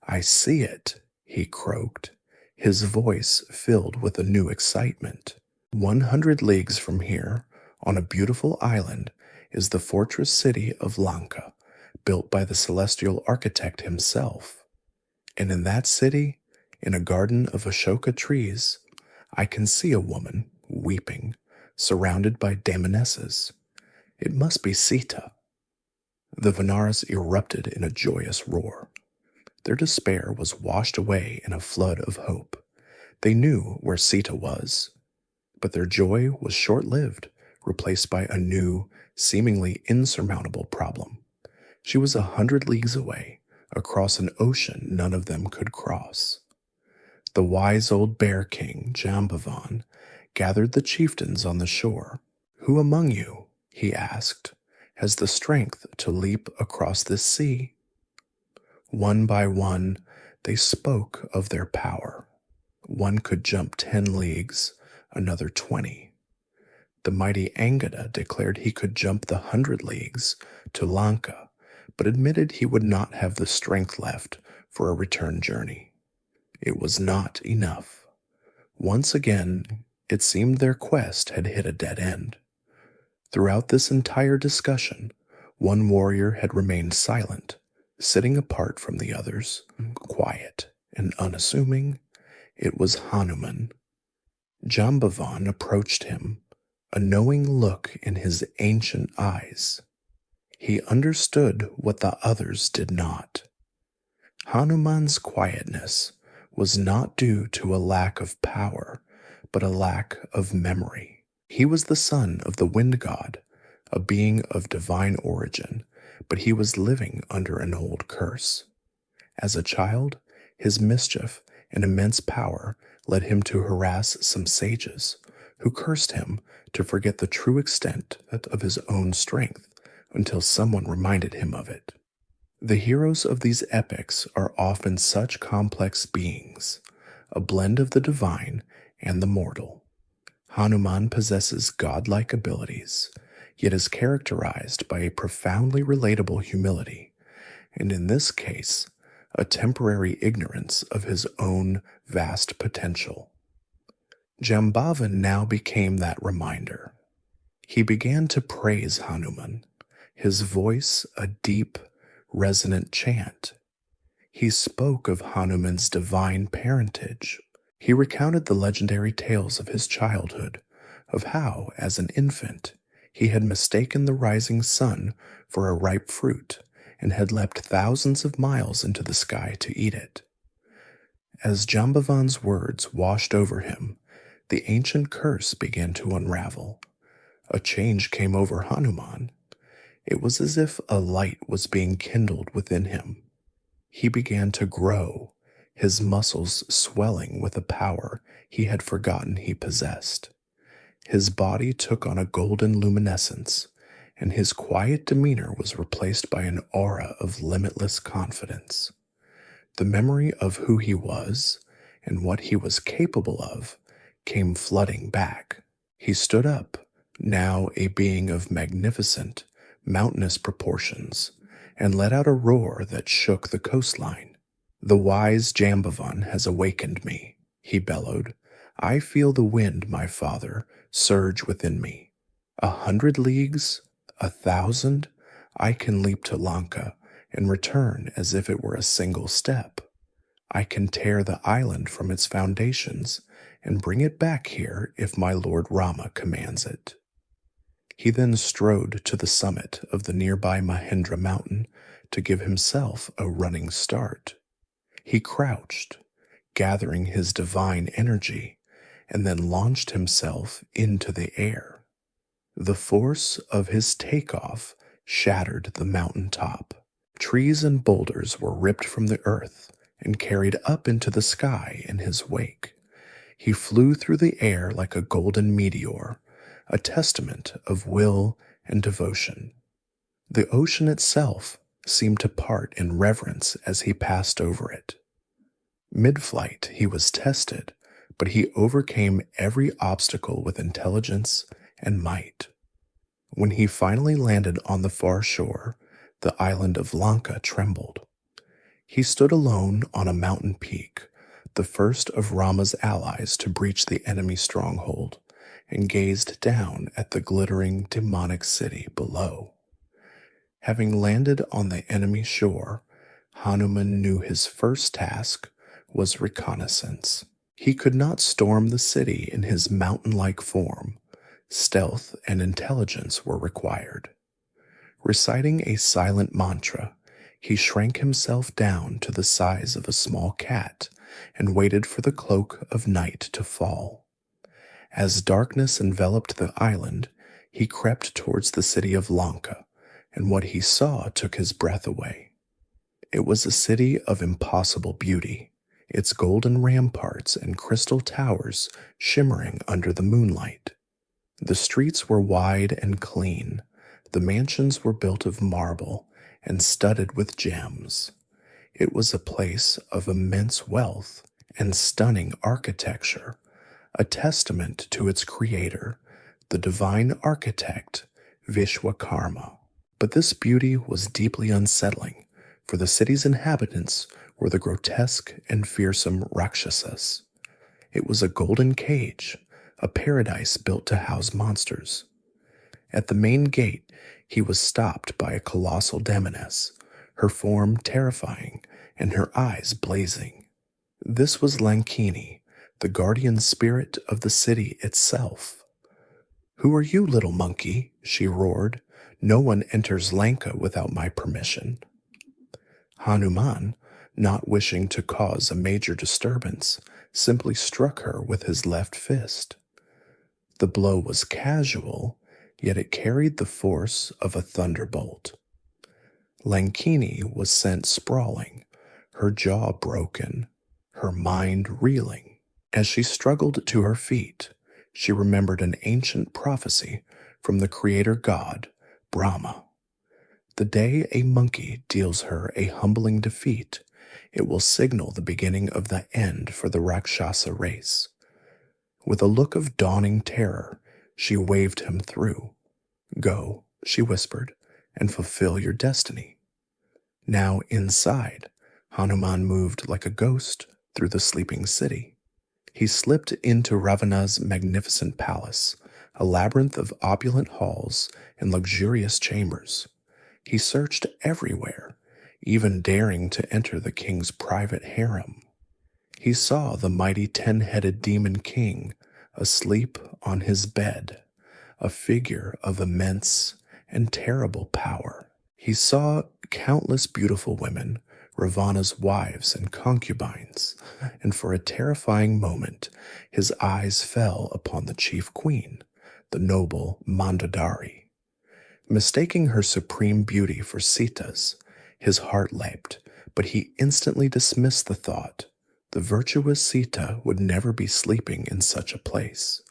"I see it," he croaked, his voice filled with a new excitement. 100 leagues from here, on a beautiful island, is the fortress city of Lanka, built by the celestial architect himself. And in that city, in a garden of Ashoka trees, I can see a woman weeping, surrounded by daemonesses. It must be Sita. The Vanaras erupted in a joyous roar. Their despair was washed away in a flood of hope. They knew where Sita was, but their joy was short-lived, replaced by a new, seemingly insurmountable problem. She was 100 leagues away, across an ocean none of them could cross. The wise old bear king, Jambavan, gathered the chieftains on the shore. "Who among you," he asked, "has the strength to leap across this sea?" One by one, they spoke of their power. One could jump 10 leagues, another 20. The mighty Angada declared he could jump the 100 leagues to Lanka, but admitted he would not have the strength left for a return journey. It was not enough. Once again, it seemed their quest had hit a dead end. Throughout this entire discussion, one warrior had remained silent, sitting apart from the others, quiet and unassuming. It was Hanuman. Jambavan approached him, a knowing look in his ancient eyes. He understood what the others did not. Hanuman's quietness was not due to a lack of power, but a lack of memory. He was the son of the wind god, a being of divine origin, but he was living under an old curse. As a child, his mischief and immense power led him to harass some sages, who cursed him to forget the true extent of his own strength until someone reminded him of it. The heroes of these epics are often such complex beings, a blend of the divine and the mortal. Hanuman possesses godlike abilities, yet is characterized by a profoundly relatable humility, and in this case, a temporary ignorance of his own vast potential. Jambavan now became that reminder. He began to praise Hanuman, his voice a deep, resonant chant. He spoke of Hanuman's divine parentage. He recounted the legendary tales of his childhood, of how, as an infant, he had mistaken the rising sun for a ripe fruit and had leapt thousands of miles into the sky to eat it. As Jambavan's words washed over him, the ancient curse began to unravel. A change came over Hanuman. It was as if a light was being kindled within him. He began to grow, his muscles swelling with a power he had forgotten he possessed. His body took on a golden luminescence, and his quiet demeanor was replaced by an aura of limitless confidence. The memory of who he was and what he was capable of came flooding back. He stood up, now a being of magnificent, mountainous proportions, and let out a roar that shook the coastline. "The wise Jambavan has awakened me," he bellowed. "I feel the wind, my father, surge within me. 100 leagues, 1,000, I can leap to Lanka and return as if it were a single step. I can tear the island from its foundations and bring it back here if my Lord Rama commands it." He then strode to the summit of the nearby Mahendra mountain to give himself a running start. He crouched, gathering his divine energy, and then launched himself into the air. The force of his takeoff shattered the mountain top. Trees and boulders were ripped from the earth and carried up into the sky in his wake. He flew through the air like a golden meteor, a testament of will and devotion. The ocean itself seemed to part in reverence as he passed over it. Mid-flight, he was tested, but he overcame every obstacle with intelligence and might. When he finally landed on the far shore, the island of Lanka trembled. He stood alone on a mountain peak, the first of Rama's allies to breach the enemy stronghold, and gazed down at the glittering demonic city below. Having landed on the enemy shore, Hanuman knew his first task was reconnaissance. He could not storm the city in his mountain-like form. Stealth and intelligence were required. Reciting a silent mantra, he shrank himself down to the size of a small cat and waited for the cloak of night to fall. As darkness enveloped the island, he crept towards the city of Lanka, and what he saw took his breath away. It was a city of impossible beauty, its golden ramparts and crystal towers shimmering under the moonlight. The streets were wide and clean. The mansions were built of marble and studded with gems. It was a place of immense wealth and stunning architecture, a testament to its creator, the divine architect, Vishwakarma. But this beauty was deeply unsettling, for the city's inhabitants were the grotesque and fearsome Rakshasas. It was a golden cage, a paradise built to house monsters. At the main gate, he was stopped by a colossal demoness, her form terrifying and her eyes blazing. This was Lankini, the guardian spirit of the city itself. "Who are you, little monkey?" she roared. "No one enters Lanka without my permission." Hanuman, not wishing to cause a major disturbance, simply struck her with his left fist. The blow was casual, yet it carried the force of a thunderbolt. Lankini was sent sprawling, her jaw broken, her mind reeling. As she struggled to her feet, she remembered an ancient prophecy from the creator god, Brahma. The day a monkey deals her a humbling defeat, it will signal the beginning of the end for the Rakshasa race. With a look of dawning terror, she waved him through. "Go," she whispered, "and fulfill your destiny." Now inside, Hanuman moved like a ghost through the sleeping city. He slipped into Ravana's magnificent palace, a labyrinth of opulent halls and luxurious chambers. He searched everywhere, even daring to enter the king's private harem. He saw the mighty 10-headed demon king asleep on his bed, a figure of immense and terrible power. He saw countless beautiful women, Ravana's wives and concubines, and for a terrifying moment his eyes fell upon the chief queen, the noble Mandodari. Mistaking her supreme beauty for Sita's, his heart leapt, but he instantly dismissed the thought. The virtuous Sita would never be sleeping in such a place,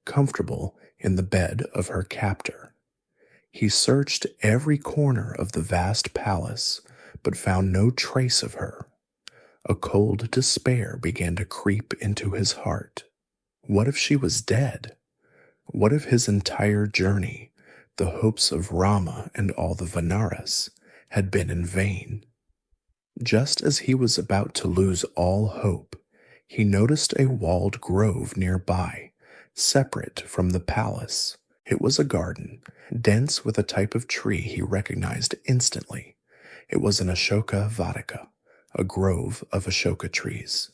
comfortable in the bed of her captor. He searched every corner of the vast palace, but found no trace of her. A cold despair began to creep into his heart. What if she was dead? What if his entire journey, the hopes of Rama and all the Vanaras, had been in vain? Just as he was about to lose all hope, he noticed a walled grove nearby, separate from the palace. It was a garden, dense with a type of tree he recognized instantly. It was an Ashoka Vatika, a grove of Ashoka trees.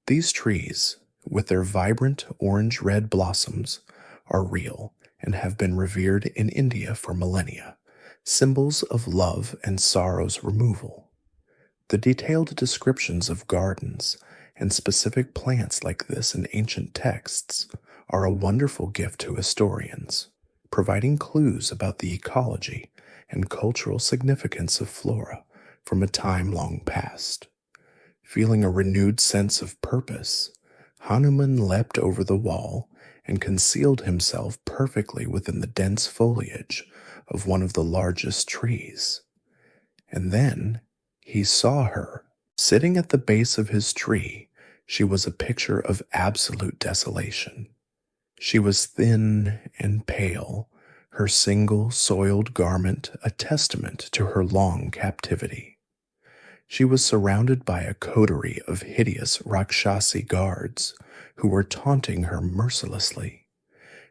These trees, with their vibrant orange-red blossoms, are real and have been revered in India for millennia, symbols of love and sorrow's removal. The detailed descriptions of gardens and specific plants like this in ancient texts are a wonderful gift to historians, providing clues about the ecology and cultural significance of flora from a time long past. Feeling a renewed sense of purpose, Hanuman leapt over the wall and concealed himself perfectly within the dense foliage of one of the largest trees. And then he saw her. Sitting at the base of his tree, she was a picture of absolute desolation. She was thin and pale, her single soiled garment a testament to her long captivity. She was surrounded by a coterie of hideous Rakshasi guards who were taunting her mercilessly.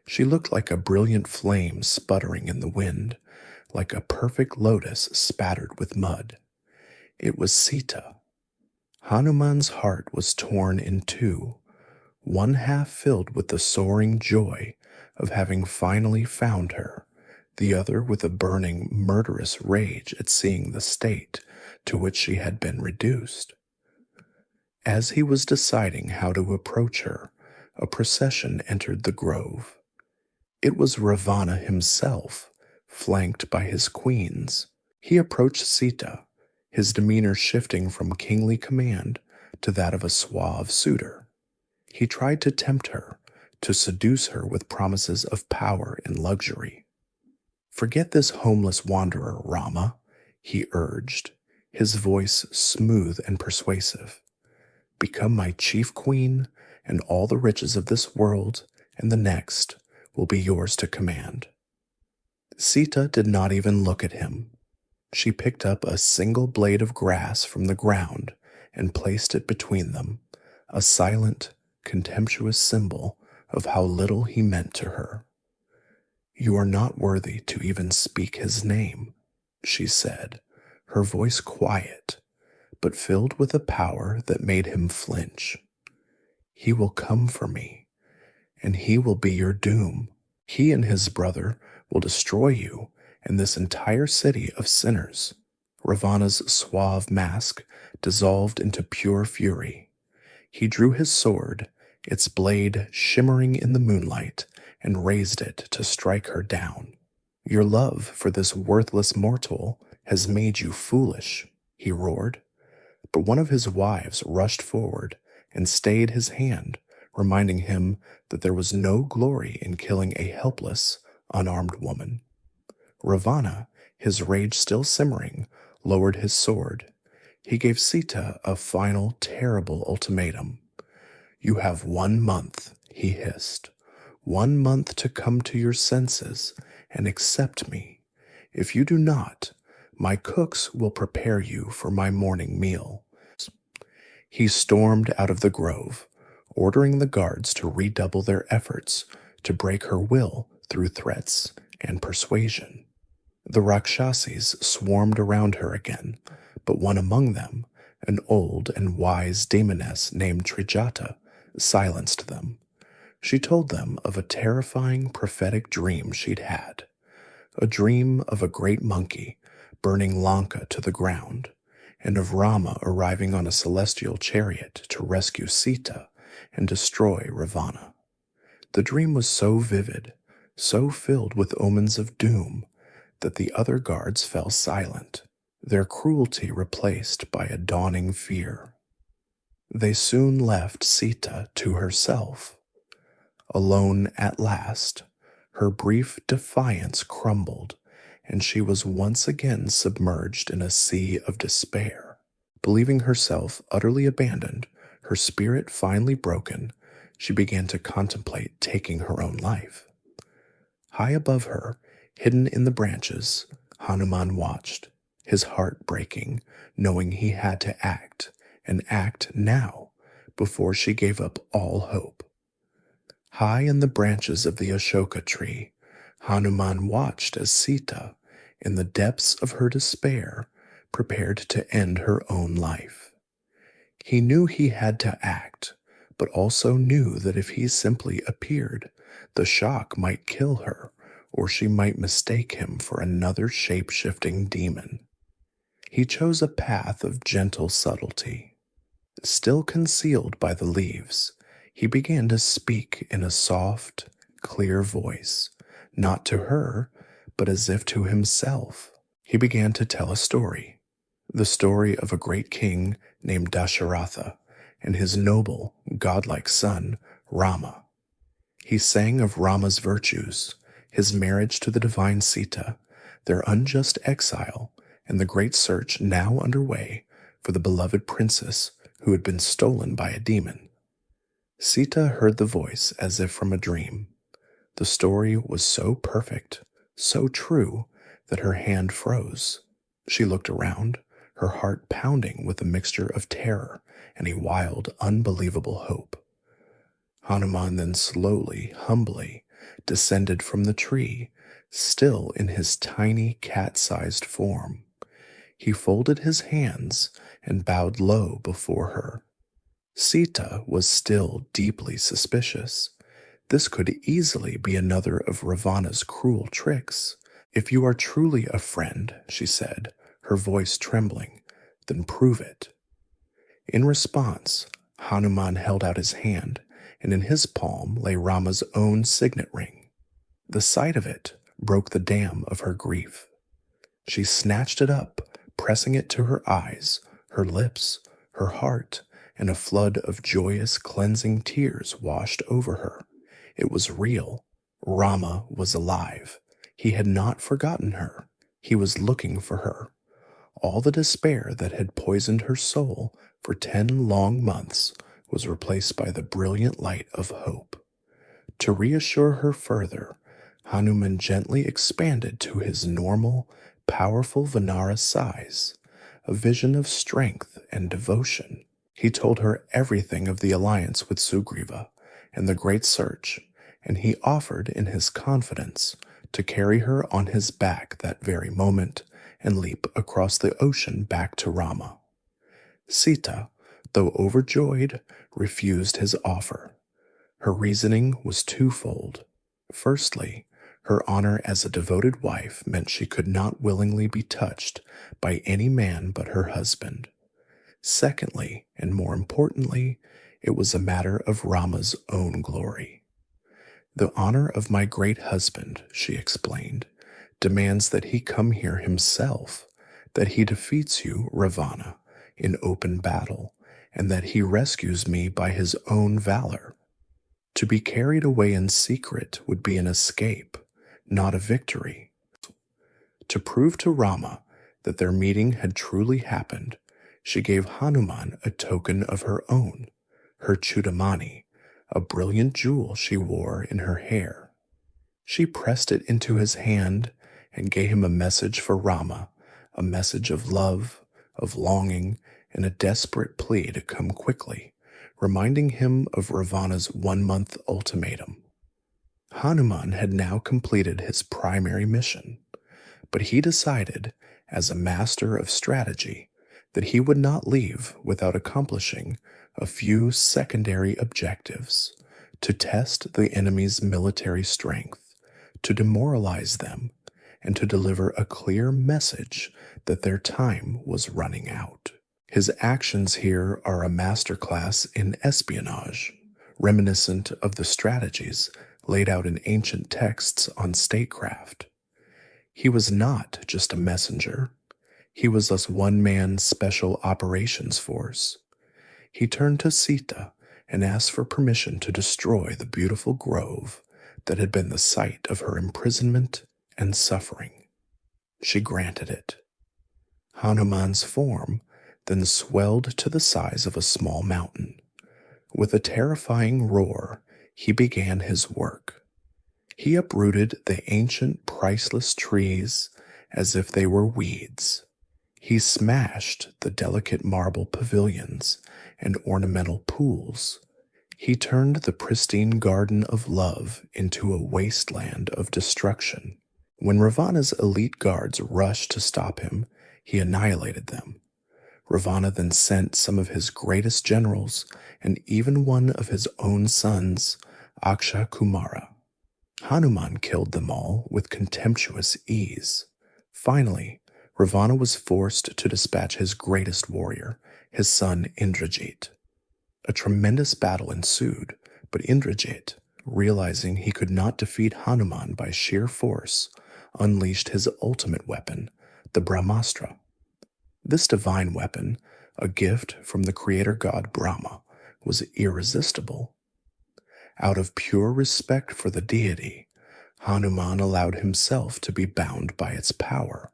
She looked like a brilliant flame sputtering in the wind, like a perfect lotus spattered with mud. It was Sita. Hanuman's heart was torn in two, one half filled with the soaring joy of having finally found her, the other with a burning, murderous rage at seeing the state to which she had been reduced. As he was deciding how to approach her, a procession entered the grove. It was Ravana himself, flanked by his queens. He approached Sita, his demeanor shifting from kingly command to that of a suave suitor. He tried to tempt her, to seduce her with promises of power and luxury. "Forget this homeless wanderer, Rama," he urged, his voice smooth and persuasive. "Become my chief queen, and all the riches of this world and the next will be yours to command." Sita did not even look at him. She picked up a single blade of grass from the ground and placed it between them, a silent, contemptuous symbol of how little he meant to her. "You are not worthy to even speak his name," she said, her voice quiet, but filled with a power that made him flinch. "He will come for me, and he will be your doom. He and his brother will destroy you and this entire city of sinners." Ravana's suave mask dissolved into pure fury. He drew his sword, its blade shimmering in the moonlight, and raised it to strike her down. "Your love for this worthless mortal has made you foolish," he roared. But one of his wives rushed forward and stayed his hand, reminding him that there was no glory in killing a helpless, unarmed woman. Ravana, his rage still simmering, lowered his sword. He gave Sita a final, terrible ultimatum. "You have 1 month," he hissed. 1 month to come to your senses and accept me. If you do not, my cooks will prepare you for my morning meal." He stormed out of the grove, ordering the guards to redouble their efforts to break her will through threats and persuasion. The Rakshasis swarmed around her again, but one among them, an old and wise demoness named Trijata, silenced them. She told them of a terrifying prophetic dream she'd had, a dream of a great monkey burning Lanka to the ground, and of Rama arriving on a celestial chariot to rescue Sita and destroy Ravana. The dream was so vivid, so filled with omens of doom, that the other guards fell silent, their cruelty replaced by a dawning fear. They soon left Sita to herself. Alone at last, her brief defiance crumbled, and she was once again submerged in a sea of despair. Believing herself utterly abandoned, her spirit finally broken, she began to contemplate taking her own life. High above her, hidden in the branches, Hanuman watched, his heart breaking, knowing he had to act, and act now, before she gave up all hope. High in the branches of the Ashoka tree, Hanuman watched as Sita, in the depths of her despair, prepared to end her own life. He knew he had to act, but also knew that if he simply appeared, the shock might kill her, or she might mistake him for another shape-shifting demon. He chose a path of gentle subtlety. Still concealed by the leaves, he began to speak in a soft, clear voice, not to her, but as if to himself. He began to tell a story, the story of a great king named Dasharatha and his noble, godlike son, Rama. He sang of Rama's virtues, his marriage to the divine Sita, their unjust exile, and the great search now underway for the beloved princess who had been stolen by a demon. Sita heard the voice as if from a dream. The story was so perfect, so true, that her hand froze. She looked around, her heart pounding with a mixture of terror and a wild, unbelievable hope. Hanuman then slowly, humbly descended from the tree, still in his tiny cat-sized form. He folded his hands and bowed low before her. Sita was still deeply suspicious. This could easily be another of Ravana's cruel tricks. "If you are truly a friend," she said, her voice trembling, "then prove it." In response, Hanuman held out his hand, and in his palm lay Rama's own signet ring. The sight of it broke the dam of her grief. She snatched it up, pressing it to her eyes, her lips, her heart, and a flood of joyous, cleansing tears washed over her. It was real. Rama was alive. He had not forgotten her. He was looking for her. All the despair that had poisoned her soul for 10 long months was replaced by the brilliant light of hope. To reassure her further, Hanuman gently expanded to his normal, powerful Vanara size, a vision of strength and devotion. He told her everything of the alliance with Sugriva and the great search, and he offered in his confidence to carry her on his back that very moment and leap across the ocean back to Rama. Sita, though overjoyed, refused his offer. Her reasoning was twofold. Firstly, her honor as a devoted wife meant she could not willingly be touched by any man but her husband. Secondly, and more importantly, it was a matter of Rama's own glory. "The honor of my great husband," she explained, "demands that he come here himself, that he defeats you, Ravana, in open battle, and that he rescues me by his own valor. To be carried away in secret would be an escape, not a victory." To prove to Rama that their meeting had truly happened, she gave Hanuman a token of her own, her chudamani, a brilliant jewel she wore in her hair. She pressed it into his hand and gave him a message for Rama, a message of love, of longing, and a desperate plea to come quickly, reminding him of Ravana's 1-month ultimatum. Hanuman had now completed his primary mission, but he decided, as a master of strategy, that he would not leave without accomplishing a few secondary objectives: to test the enemy's military strength, to demoralize them, and to deliver a clear message that their time was running out. His actions here are a masterclass in espionage, reminiscent of the strategies laid out in ancient texts on statecraft. He was not just a messenger. He was a one-man special operations force. He turned to Sita and asked for permission to destroy the beautiful grove that had been the site of her imprisonment and suffering. She granted it. Hanuman's form then swelled to the size of a small mountain. With a terrifying roar, he began his work. He uprooted the ancient priceless trees as if they were weeds. He smashed the delicate marble pavilions and ornamental pools. He turned the pristine garden of love into a wasteland of destruction. When Ravana's elite guards rushed to stop him, he annihilated them. Ravana then sent some of his greatest generals and even one of his own sons, Akshay Kumara. Hanuman killed them all with contemptuous ease. Finally, Ravana was forced to dispatch his greatest warrior, his son Indrajit. A tremendous battle ensued, but Indrajit, realizing he could not defeat Hanuman by sheer force, unleashed his ultimate weapon, the Brahmastra. This divine weapon, a gift from the creator god Brahma, was irresistible. Out of pure respect for the deity, Hanuman allowed himself to be bound by its power,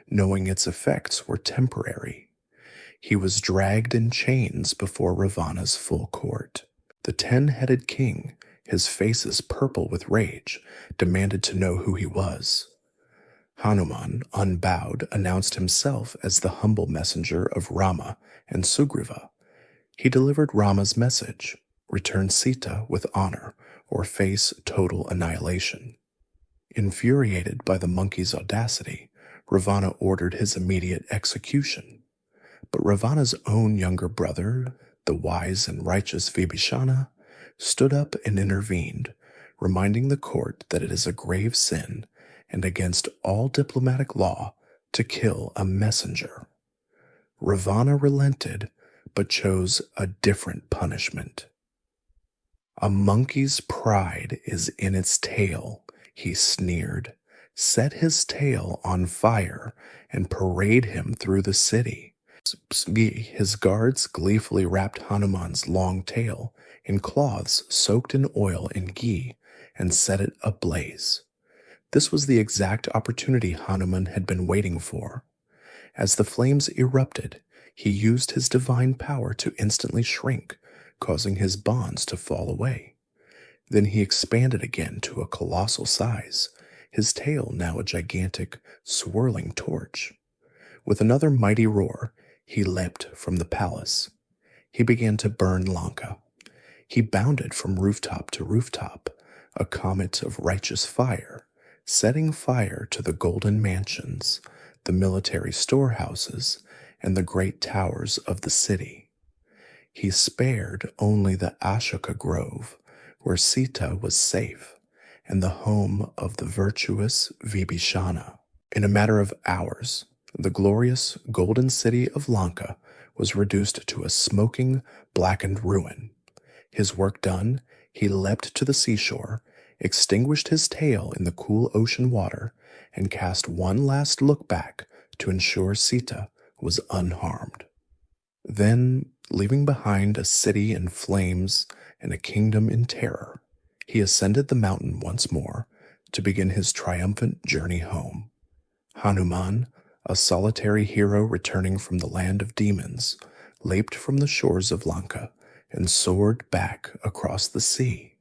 knowing its effects were temporary. He was dragged in chains before Ravana's full court. The 10-headed king, his faces purple with rage, demanded to know who he was. Hanuman, unbowed, announced himself as the humble messenger of Rama and Sugriva. He delivered Rama's message: return Sita with honor or face total annihilation. Infuriated by the monkey's audacity, Ravana ordered his immediate execution. But Ravana's own younger brother, the wise and righteous Vibhishana, stood up and intervened, reminding the court that it is a grave sin and against all diplomatic law to kill a messenger. Ravana relented, but chose a different punishment. A monkey's pride is in its tail, he sneered. Set his tail on fire and parade him through the city. His guards gleefully wrapped Hanuman's long tail in cloths soaked in oil and ghee and set it ablaze. This was the exact opportunity Hanuman had been waiting for. As the flames erupted, he used his divine power to instantly shrink, causing his bonds to fall away. Then he expanded again to a colossal size, his tail now a gigantic, swirling torch. With another mighty roar, he leapt from the palace. He began to burn Lanka. He bounded from rooftop to rooftop, a comet of righteous fire, setting fire to the golden mansions, the military storehouses, and the great towers of the city. He spared only the Ashoka Grove, where Sita was safe, and the home of the virtuous Vibhishana. In a matter of hours, the glorious golden city of Lanka was reduced to a smoking, blackened ruin. His work done, he leapt to the seashore, extinguished his tail in the cool ocean water, and cast one last look back to ensure Sita was unharmed. Then, leaving behind a city in flames and a kingdom in terror, he ascended the mountain once more to begin his triumphant journey home. Hanuman, a solitary hero returning from the land of demons, leaped from the shores of Lanka and soared back across the sea.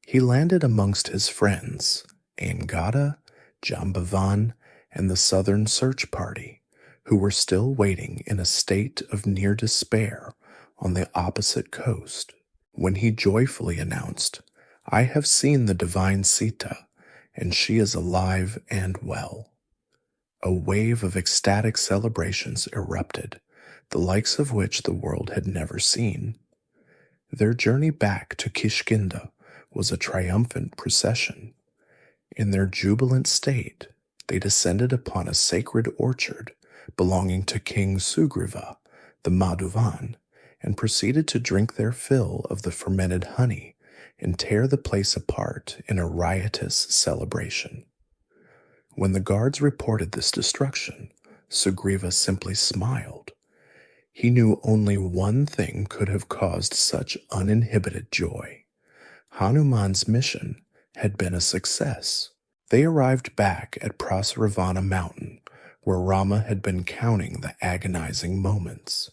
He landed amongst his friends, Angada, Jambavan, and the Southern Search Party, who were still waiting in a state of near despair on the opposite coast, when he joyfully announced, "I have seen the divine Sita, and she is alive and well." A wave of ecstatic celebrations erupted, the likes of which the world had never seen. Their journey back to Kishkinda was a triumphant procession. In their jubilant state, they descended upon a sacred orchard belonging to King Sugriva, the Madhuvan, and proceeded to drink their fill of the fermented honey and tear the place apart in a riotous celebration. When the guards reported this destruction, Sugriva simply smiled. He knew only one thing could have caused such uninhibited joy. Hanuman's mission had been a success. They arrived back at Prasravana Mountain, where Rama had been counting the agonizing moments.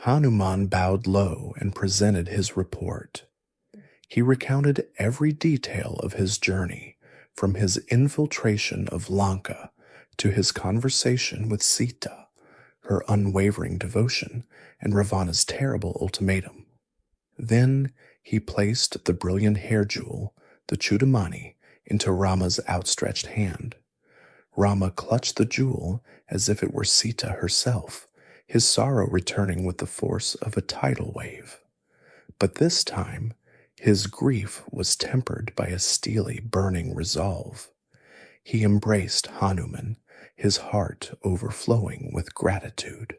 Hanuman bowed low and presented his report. He recounted every detail of his journey, from his infiltration of Lanka to his conversation with Sita, her unwavering devotion, and Ravana's terrible ultimatum. Then he placed the brilliant hair jewel, the Chudamani, into Rama's outstretched hand. Rama clutched the jewel as if it were Sita herself, his sorrow returning with the force of a tidal wave. But this time, his grief was tempered by a steely, burning resolve. He embraced Hanuman, his heart overflowing with gratitude.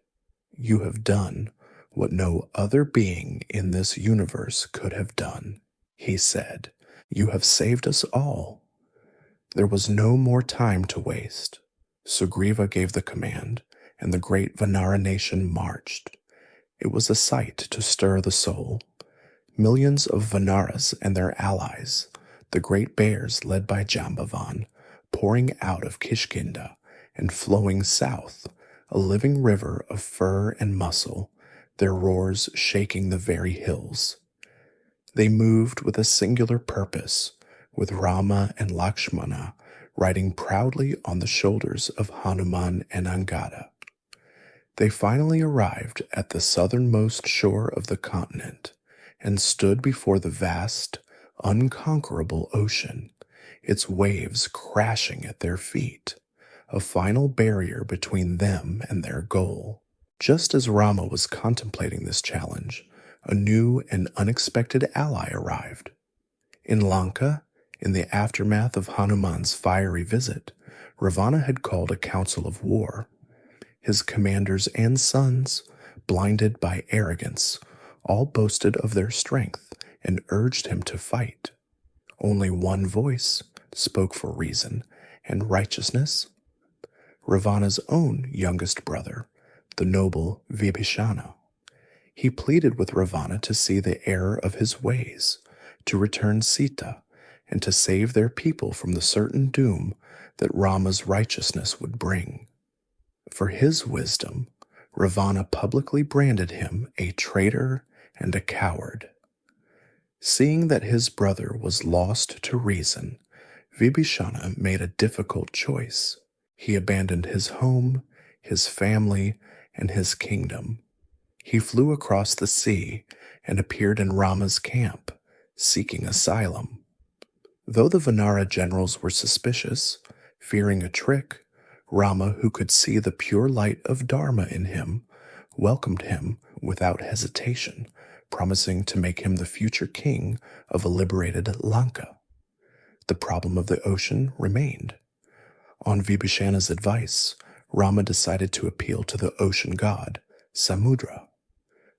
"You have done what no other being in this universe could have done," he said. "You have saved us all." There was no more time to waste. Sugriva gave the command, and the great Vanara nation marched. It was a sight to stir the soul. Millions of Vanaras and their allies, the great bears led by Jambavan, pouring out of Kishkinda and flowing south, a living river of fur and muscle, their roars shaking the very hills. They moved with a singular purpose, with Rama and Lakshmana riding proudly on the shoulders of Hanuman and Angada. They finally arrived at the southernmost shore of the continent and stood before the vast, unconquerable ocean, its waves crashing at their feet, a final barrier between them and their goal. Just as Rama was contemplating this challenge, a new and unexpected ally arrived. In Lanka, in the aftermath of Hanuman's fiery visit, Ravana had called a council of war. His commanders and sons, blinded by arrogance, all boasted of their strength and urged him to fight. Only one voice spoke for reason and righteousness. Ravana's own youngest brother, the noble Vibhishana. He pleaded with Ravana to see the error of his ways, to return Sita, and to save their people from the certain doom that Rama's righteousness would bring. For his wisdom, Ravana publicly branded him a traitor and a coward. Seeing that his brother was lost to reason, Vibhishana made a difficult choice. He abandoned his home, his family, and his kingdom. He flew across the sea and appeared in Rama's camp, seeking asylum. Though the Vanara generals were suspicious, fearing a trick, Rama, who could see the pure light of Dharma in him, welcomed him without hesitation, promising to make him the future king of a liberated Lanka. The problem of the ocean remained. On Vibhishana's advice, Rama decided to appeal to the ocean god, Samudra.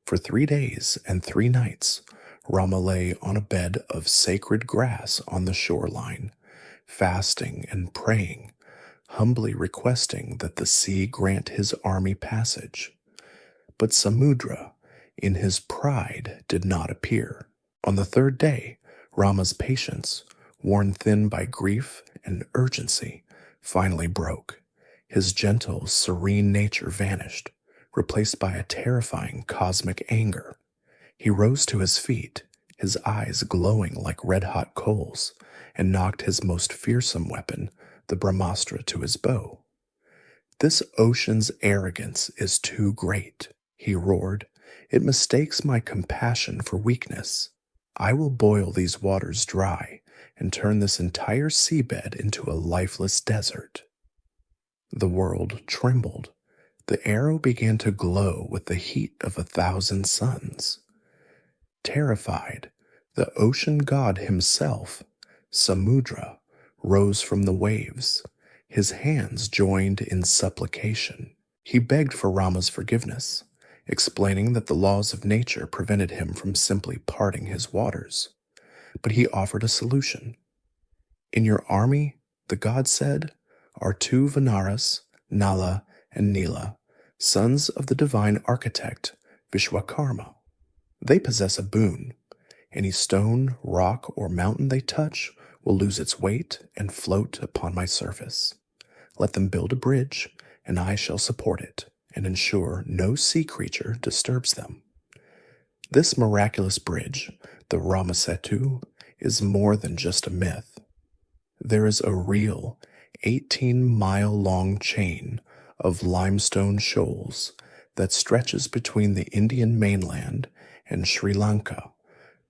For 3 days and 3 nights, Rama lay on a bed of sacred grass on the shoreline, fasting and praying, humbly requesting that the sea grant his army passage. But Samudra, in his pride, did not appear. On the 3rd day, Rama's patience, worn thin by grief and urgency, finally broke. His gentle, serene nature vanished, replaced by a terrifying cosmic anger. He rose to his feet, his eyes glowing like red-hot coals, and knocked his most fearsome weapon, the Brahmastra, to his bow. "This ocean's arrogance is too great," he roared. "It mistakes my compassion for weakness. I will boil these waters dry and turn this entire seabed into a lifeless desert." The world trembled. The arrow began to glow with the heat of 1,000 suns. Terrified, the ocean god himself, Samudra, rose from the waves, his hands joined in supplication. He begged for Rama's forgiveness, explaining that the laws of nature prevented him from simply parting his waters. But he offered a solution. "In your army," the god said, "are 2 Vanaras, Nala and Nila, sons of the divine architect Vishwakarma. They possess a boon. Any stone, rock, or mountain they touch will lose its weight and float upon my surface. Let them build a bridge, and I shall support it and ensure no sea creature disturbs them." This miraculous bridge, the Ramasetu, is more than just a myth. There is a real 18-mile-long chain of limestone shoals that stretches between the Indian mainland and Sri Lanka,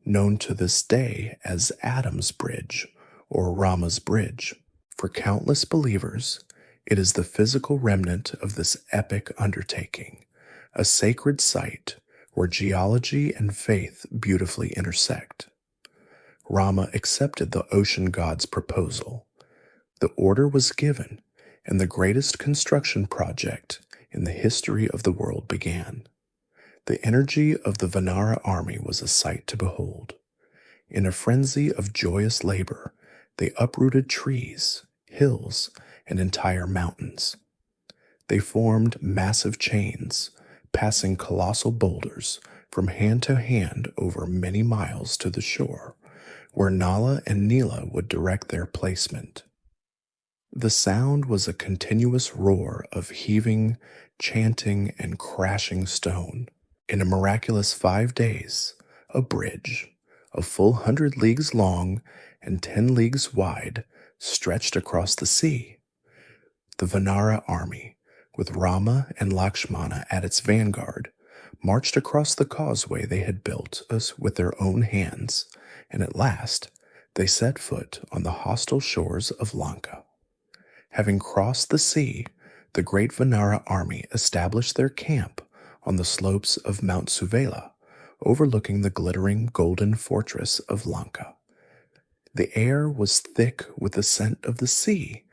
known to this day as Adam's Bridge or Rama's Bridge. For countless believers, it is the physical remnant of this epic undertaking, a sacred site where geology and faith beautifully intersect. Rama accepted the ocean god's proposal. The order was given, and the greatest construction project in the history of the world began. The energy of the Vanara army was a sight to behold. In a frenzy of joyous labor, they uprooted trees, hills, and entire mountains. They formed massive chains, passing colossal boulders from hand to hand over many miles to the shore, where Nala and Nila would direct their placement. The sound was a continuous roar of heaving, chanting, and crashing stone. In a miraculous 5 days, a bridge, a full 100 leagues long and 10 leagues wide, stretched across the sea. The Vanara army, with Rama and Lakshmana at its vanguard, marched across the causeway they had built with their own hands, and at last they set foot on the hostile shores of Lanka. Having crossed the sea, the great Vanara army established their camp on the slopes of Mount Suvela, overlooking the glittering golden fortress of Lanka. The air was thick with the scent of the sea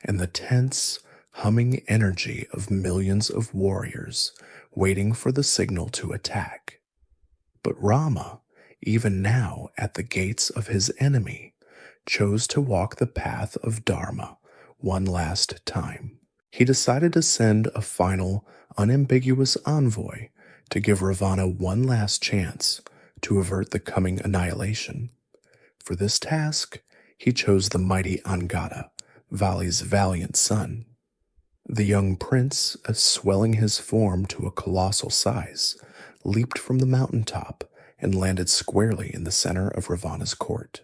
and the tense, humming energy of millions of warriors waiting for the signal to attack. But Rama, even now at the gates of his enemy, chose to walk the path of Dharma one last time. He decided to send a final, unambiguous envoy to give Ravana one last chance to avert the coming annihilation. For this task, he chose the mighty Angada, Vali's valiant son. The young prince, swelling his form to a colossal size, leaped from the mountaintop and landed squarely in the center of Ravana's court.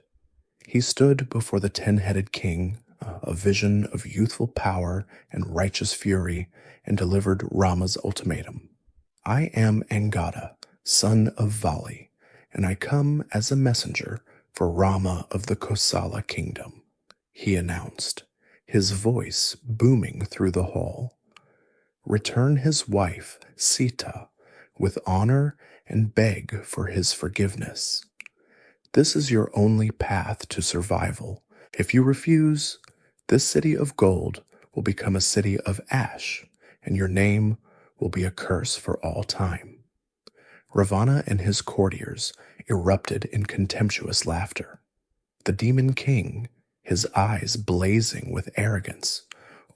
He stood before the 10-headed king, a vision of youthful power and righteous fury, and delivered Rama's ultimatum. I am Angada, son of Vali, and I come as a messenger for Rama of the Kosala kingdom, he announced, his voice booming through the hall. Return his wife, Sita, with honor and beg for his forgiveness. This is your only path to survival. If you refuse, this city of gold will become a city of ash, and your name will be a curse for all time. Ravana and his courtiers erupted in contemptuous laughter. The demon king, his eyes blazing with arrogance,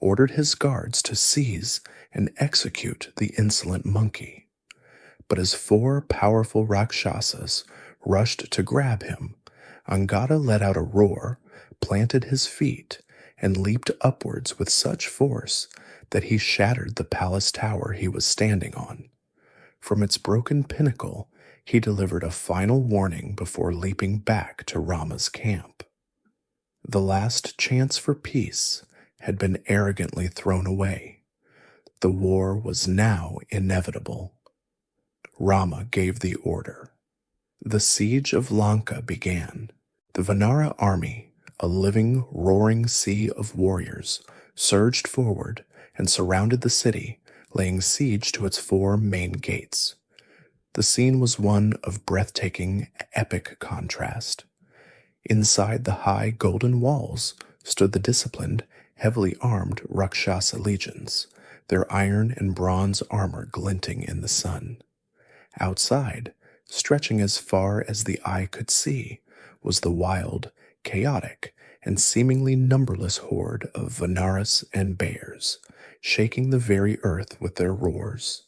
ordered his guards to seize and execute the insolent monkey. But as 4 powerful Rakshasas rushed to grab him, Angada let out a roar, planted his feet, and leaped upwards with such force that he shattered the palace tower he was standing on. From its broken pinnacle, he delivered a final warning before leaping back to Rama's camp. The last chance for peace had been arrogantly thrown away. The war was now inevitable. Rama gave the order. The siege of Lanka began. The Vanara army, a living, roaring sea of warriors, surged forward and surrounded the city, laying siege to its 4 main gates. The scene was one of breathtaking, epic contrast. Inside the high golden walls stood the disciplined, heavily armed Rakshasa legions, their iron and bronze armor glinting in the sun. Outside, stretching as far as the eye could see, was the wild, chaotic, and seemingly numberless horde of Vanaras and bears, shaking the very earth with their roars,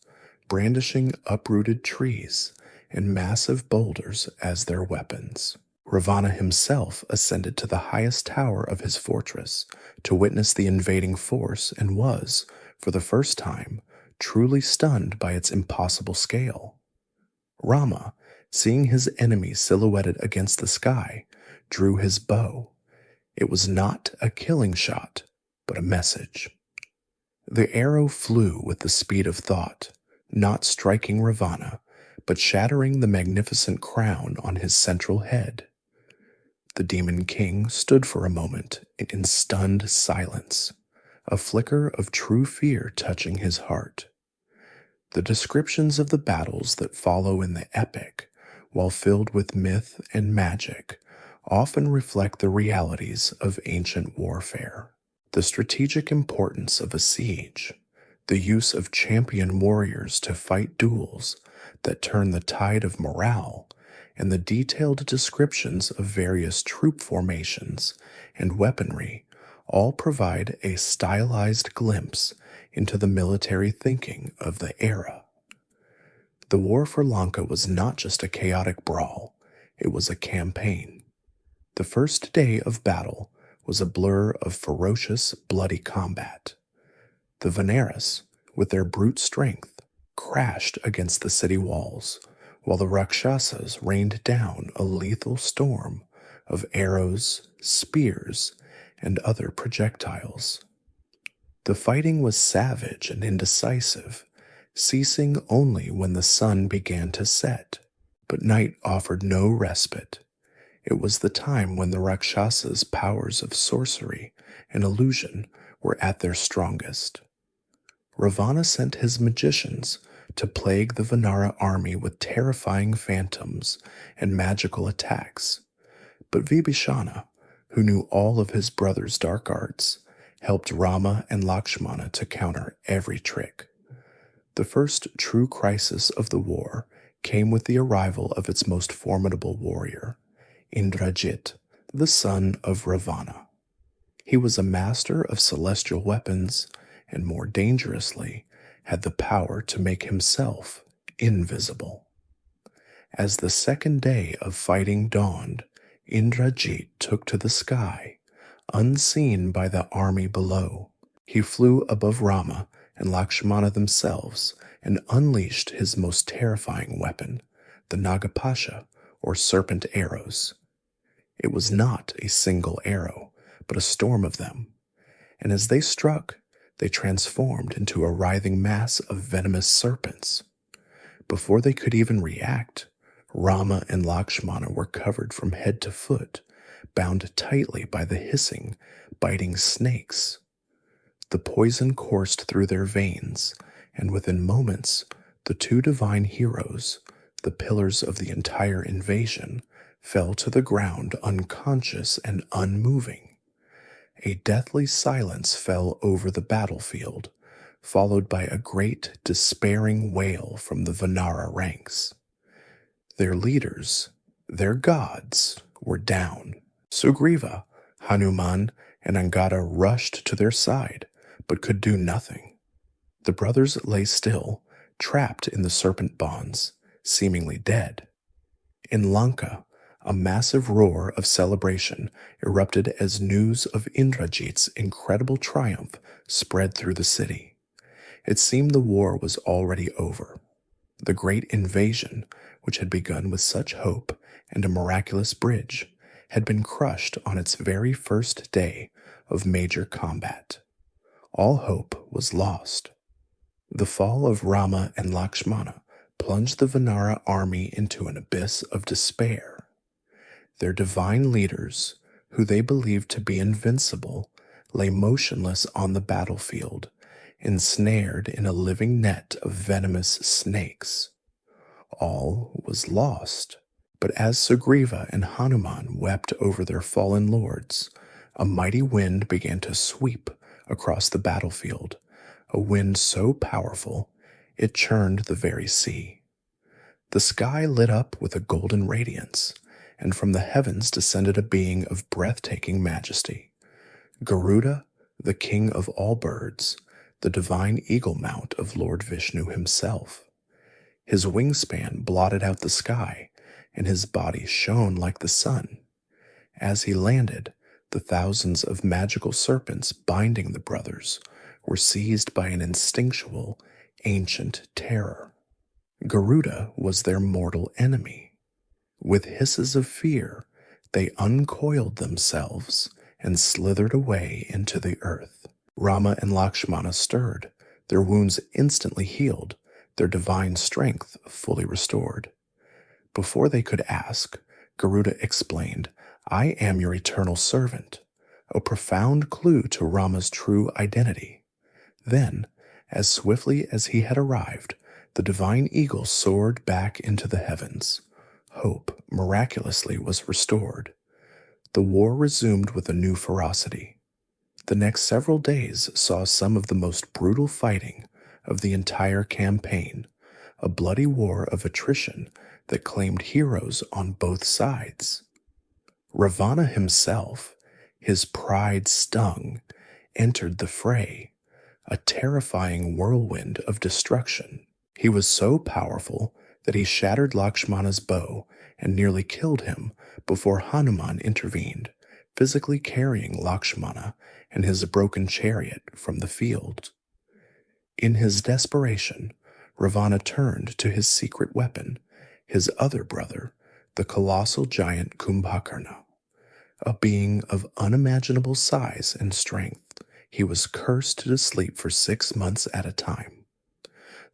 brandishing uprooted trees and massive boulders as their weapons. Ravana himself ascended to the highest tower of his fortress to witness the invading force and was, for the first time, truly stunned by its impossible scale. Rama, seeing his enemy silhouetted against the sky, drew his bow. It was not a killing shot, but a message. The arrow flew with the speed of thought, not striking Ravana, but shattering the magnificent crown on his central head. The demon king stood for a moment in stunned silence, a flicker of true fear touching his heart. The descriptions of the battles that follow in the epic, while filled with myth and magic, often reflect the realities of ancient warfare. The strategic importance of a siege, the use of champion warriors to fight duels that turn the tide of morale, and the detailed descriptions of various troop formations and weaponry all provide a stylized glimpse into the military thinking of the era. The war for Lanka was not just a chaotic brawl, it was a campaign. The first day of battle was a blur of ferocious, bloody combat. The Veneris, with their brute strength, crashed against the city walls, while the Rakshasas rained down a lethal storm of arrows, spears, and other projectiles. The fighting was savage and indecisive, ceasing only when the sun began to set, but night offered no respite. It was the time when the Rakshasas' powers of sorcery and illusion were at their strongest. Ravana sent his magicians to plague the Vanara army with terrifying phantoms and magical attacks, but Vibhishana, who knew all of his brother's dark arts, helped Rama and Lakshmana to counter every trick. The first true crisis of the war came with the arrival of its most formidable warrior, Indrajit, the son of Ravana. He was a master of celestial weapons and, more dangerously, had the power to make himself invisible. As the second day of fighting dawned, Indrajit took to the sky, unseen by the army below. He flew above Rama and Lakshmana themselves and unleashed his most terrifying weapon, the Nagapasha, or serpent arrows. It was not a single arrow, but a storm of them, and as they struck, they transformed into a writhing mass of venomous serpents. Before they could even react, Rama and Lakshmana were covered from head to foot, bound tightly by the hissing, biting snakes. The poison coursed through their veins, and within moments, the two divine heroes, the pillars of the entire invasion, fell to the ground unconscious and unmoving. A deathly silence fell over the battlefield, followed by a great, despairing wail from the Vanara ranks. Their leaders, their gods, were down. Sugriva, Hanuman, and Angada rushed to their side, but could do nothing. The brothers lay still, trapped in the serpent bonds, seemingly dead. In Lanka, a massive roar of celebration erupted as news of Indrajit's incredible triumph spread through the city. It seemed the war was already over. The great invasion, which had begun with such hope and a miraculous bridge, had been crushed on its very first day of major combat. All hope was lost. The fall of Rama and Lakshmana plunged the Vanara army into an abyss of despair. Their divine leaders, who they believed to be invincible, lay motionless on the battlefield, ensnared in a living net of venomous snakes. All was lost. But as Sugriva and Hanuman wept over their fallen lords, a mighty wind began to sweep across the battlefield, a wind so powerful it churned the very sea. The sky lit up with a golden radiance, and from the heavens descended a being of breathtaking majesty. Garuda, the king of all birds, the divine eagle mount of Lord Vishnu himself. His wingspan blotted out the sky, and his body shone like the sun. As he landed, the thousands of magical serpents binding the brothers were seized by an instinctual, ancient terror. Garuda was their mortal enemy. With hisses of fear, they uncoiled themselves and slithered away into the earth. Rama and Lakshmana stirred, their wounds instantly healed, their divine strength fully restored. Before they could ask, Garuda explained, "I am your eternal servant," a profound clue to Rama's true identity. Then, as swiftly as he had arrived, the divine eagle soared back into the heavens. Hope miraculously was restored. The war resumed with a new ferocity. The next several days saw some of the most brutal fighting of the entire campaign, a bloody war of attrition that claimed heroes on both sides. Ravana himself, his pride stung, entered the fray, a terrifying whirlwind of destruction. He was so powerful that he shattered Lakshmana's bow and nearly killed him before Hanuman intervened, physically carrying Lakshmana and his broken chariot from the field. In his desperation, Ravana turned to his secret weapon, his other brother, the colossal giant Kumbhakarna. A being of unimaginable size and strength, he was cursed to sleep for 6 months at a time.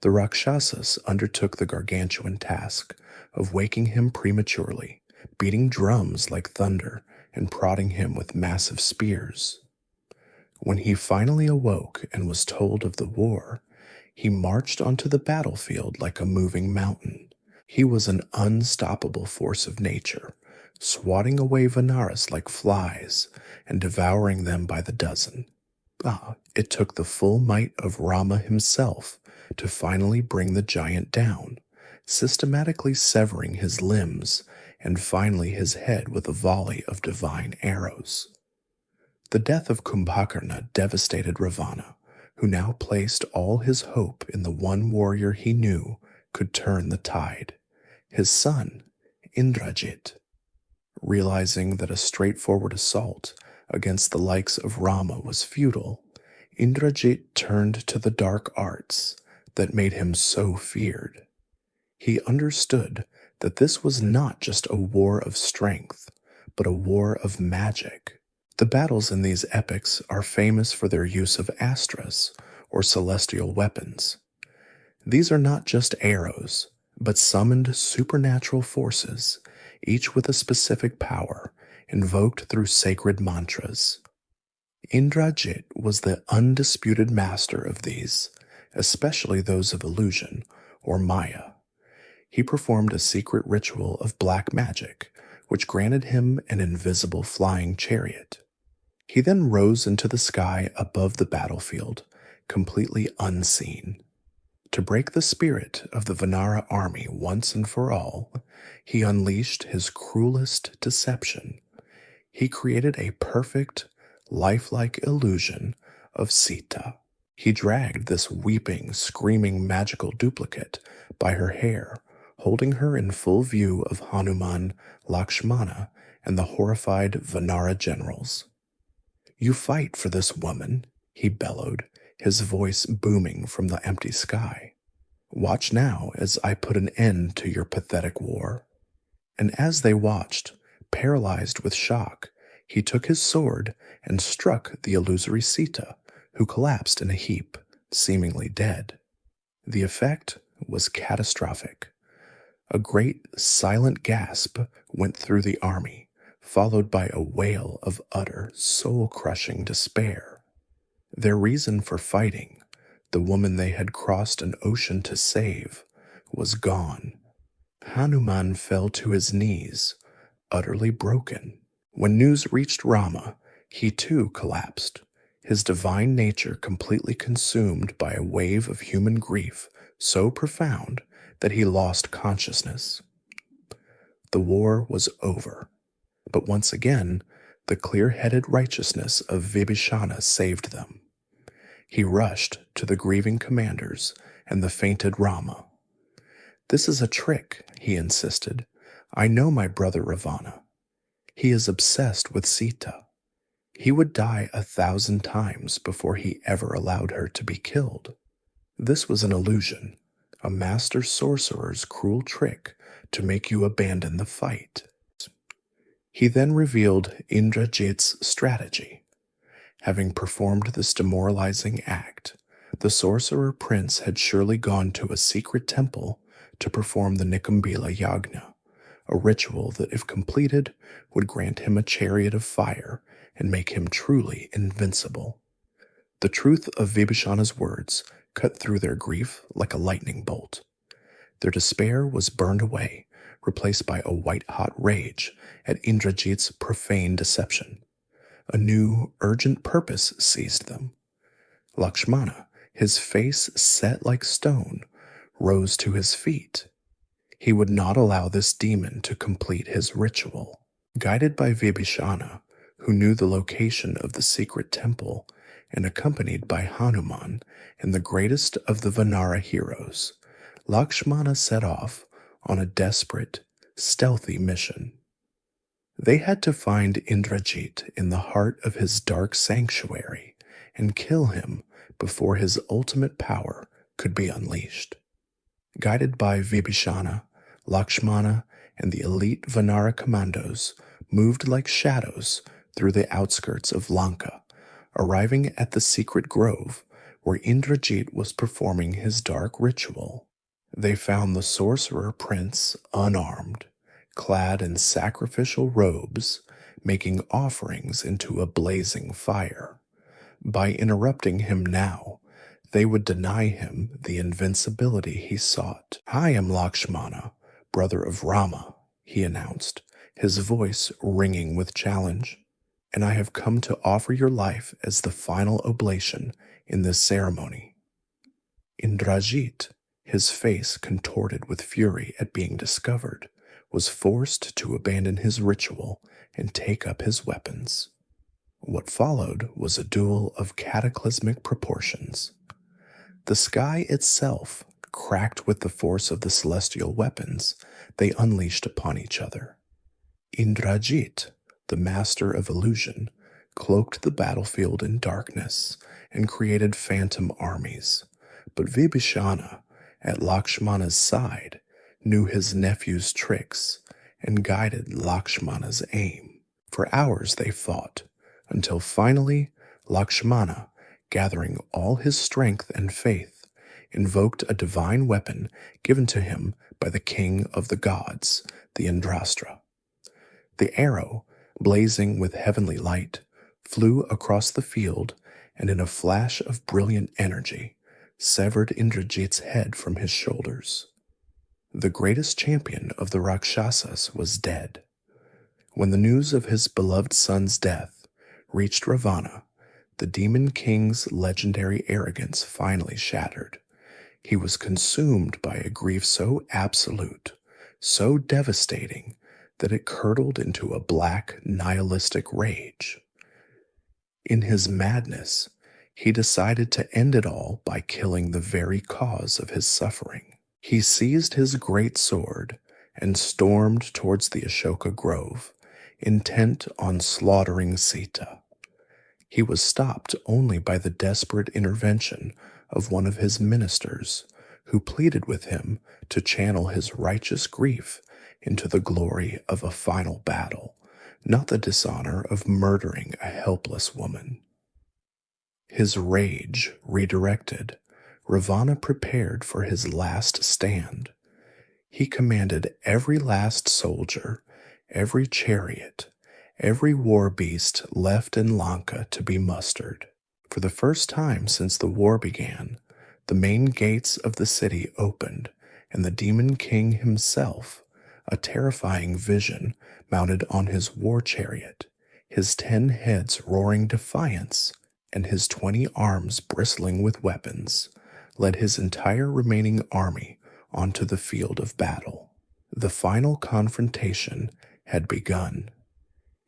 The Rakshasas undertook the gargantuan task of waking him prematurely, beating drums like thunder and prodding him with massive spears. When he finally awoke and was told of the war, he marched onto the battlefield like a moving mountain. He was an unstoppable force of nature, swatting away Vanaras like flies and devouring them by the dozen. It took the full might of Rama himself to finally bring the giant down, systematically severing his limbs and finally his head with a volley of divine arrows. The death of Kumbhakarna devastated Ravana, who now placed all his hope in the one warrior he knew could turn the tide, his son, Indrajit. Realizing that a straightforward assault against the likes of Rama was futile, Indrajit turned to the dark arts that made him so feared. He understood that this was not just a war of strength, but a war of magic. The battles in these epics are famous for their use of astras, or celestial weapons. These are not just arrows, but summoned supernatural forces, each with a specific power, invoked through sacred mantras. Indrajit was the undisputed master of these, especially those of illusion, or Maya. He performed a secret ritual of black magic, which granted him an invisible flying chariot. He then rose into the sky above the battlefield, completely unseen. To break the spirit of the Vanara army once and for all, he unleashed his cruelest deception. He created a perfect, lifelike illusion of Sita. He dragged this weeping, screaming magical duplicate by her hair, holding her in full view of Hanuman, Lakshmana, and the horrified Vanara generals. "You fight for this woman," he bellowed, his voice booming from the empty sky. "Watch now as I put an end to your pathetic war." And as they watched, paralyzed with shock, he took his sword and struck the illusory Sita, who collapsed in a heap, seemingly dead. The effect was catastrophic. A great silent gasp went through the army, followed by a wail of utter, soul-crushing despair. Their reason for fighting, the woman they had crossed an ocean to save, was gone. Hanuman fell to his knees, utterly broken. When news reached Rama, he too collapsed, his divine nature completely consumed by a wave of human grief so profound that he lost consciousness. The war was over, but once again, the clear-headed righteousness of Vibhishana saved them. He rushed to the grieving commanders and the fainted Rama. "This is a trick," he insisted. "I know my brother Ravana. He is obsessed with Sita. He would die 1,000 times before he ever allowed her to be killed. This was an illusion, a master sorcerer's cruel trick to make you abandon the fight." He then revealed Indrajit's strategy. Having performed this demoralizing act, the sorcerer prince had surely gone to a secret temple to perform the Nikumbila Yagna, a ritual that, if completed, would grant him a chariot of fire and make him truly invincible. The truth of Vibhishana's words cut through their grief like a lightning bolt. Their despair was burned away, replaced by a white-hot rage at Indrajit's profane deception. A new, urgent purpose seized them. Lakshmana, his face set like stone, rose to his feet. He would not allow this demon to complete his ritual. Guided by Vibhishana, who knew the location of the secret temple, and accompanied by Hanuman and the greatest of the Vanara heroes, Lakshmana set off on a desperate, stealthy mission. They had to find Indrajit in the heart of his dark sanctuary and kill him before his ultimate power could be unleashed. Guided by Vibhishana, Lakshmana, and the elite Vanara commandos moved like shadows through the outskirts of Lanka, arriving at the secret grove where Indrajit was performing his dark ritual. They found the sorcerer prince unarmed, clad in sacrificial robes, making offerings into a blazing fire. By interrupting him now, they would deny him the invincibility he sought. "I am Lakshmana, brother of Rama," he announced, his voice ringing with challenge, "and I have come to offer your life as the final oblation in this ceremony." Indrajit, his face contorted with fury at being discovered, was forced to abandon his ritual and take up his weapons. What followed was a duel of cataclysmic proportions. The sky itself cracked with the force of the celestial weapons they unleashed upon each other. Indrajit, the master of illusion, cloaked the battlefield in darkness and created phantom armies, but Vibhishana, at Lakshmana's side, knew his nephew's tricks and guided Lakshmana's aim. For hours they fought, until finally Lakshmana, gathering all his strength and faith, invoked a divine weapon given to him by the king of the gods, the Indrastra. The arrow, blazing with heavenly light, flew across the field and in a flash of brilliant energy, severed Indrajit's head from his shoulders. The greatest champion of the Rakshasas was dead. When the news of his beloved son's death reached Ravana, the demon king's legendary arrogance finally shattered. He was consumed by a grief so absolute, so devastating, that it curdled into a black, nihilistic rage. In his madness, he decided to end it all by killing the very cause of his suffering. He seized his great sword and stormed towards the Ashoka Grove, intent on slaughtering Sita. He was stopped only by the desperate intervention of one of his ministers, who pleaded with him to channel his righteous grief into the glory of a final battle, not the dishonor of murdering a helpless woman. His rage redirected, Ravana prepared for his last stand. He commanded every last soldier, every chariot, every war beast left in Lanka to be mustered. For the first time since the war began, the main gates of the city opened, and the demon king himself, a terrifying vision mounted on his war chariot, his 10 heads roaring defiance, and his 20 arms bristling with weapons, led his entire remaining army onto the field of battle. The final confrontation had begun.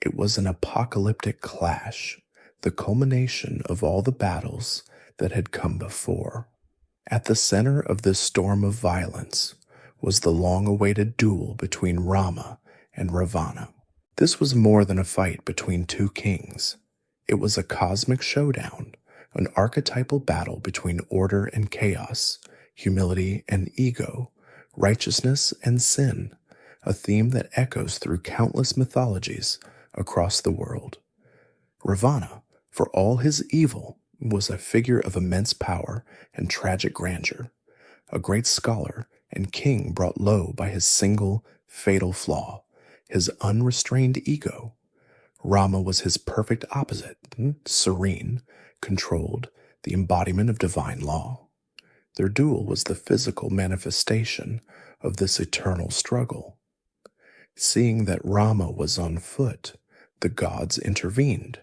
It was an apocalyptic clash, the culmination of all the battles that had come before. At the center of this storm of violence was the long-awaited duel between Rama and Ravana. This was more than a fight between two kings. It was a cosmic showdown, an archetypal battle between order and chaos, humility and ego, righteousness and sin, a theme that echoes through countless mythologies across the world. Ravana, for all his evil, was a figure of immense power and tragic grandeur, a great scholar and king brought low by his single, fatal flaw, his unrestrained ego. Rama was his perfect opposite, serene, controlled, the embodiment of divine law. Their duel was the physical manifestation of this eternal struggle. Seeing that Rama was on foot, the gods intervened,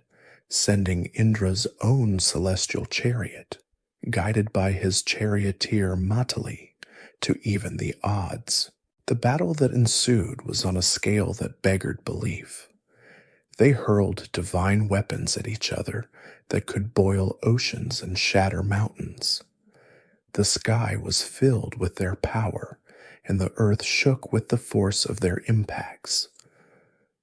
sending Indra's own celestial chariot, guided by his charioteer Matali, to even the odds. The battle that ensued was on a scale that beggared belief. They hurled divine weapons at each other that could boil oceans and shatter mountains. The sky was filled with their power, and the earth shook with the force of their impacts.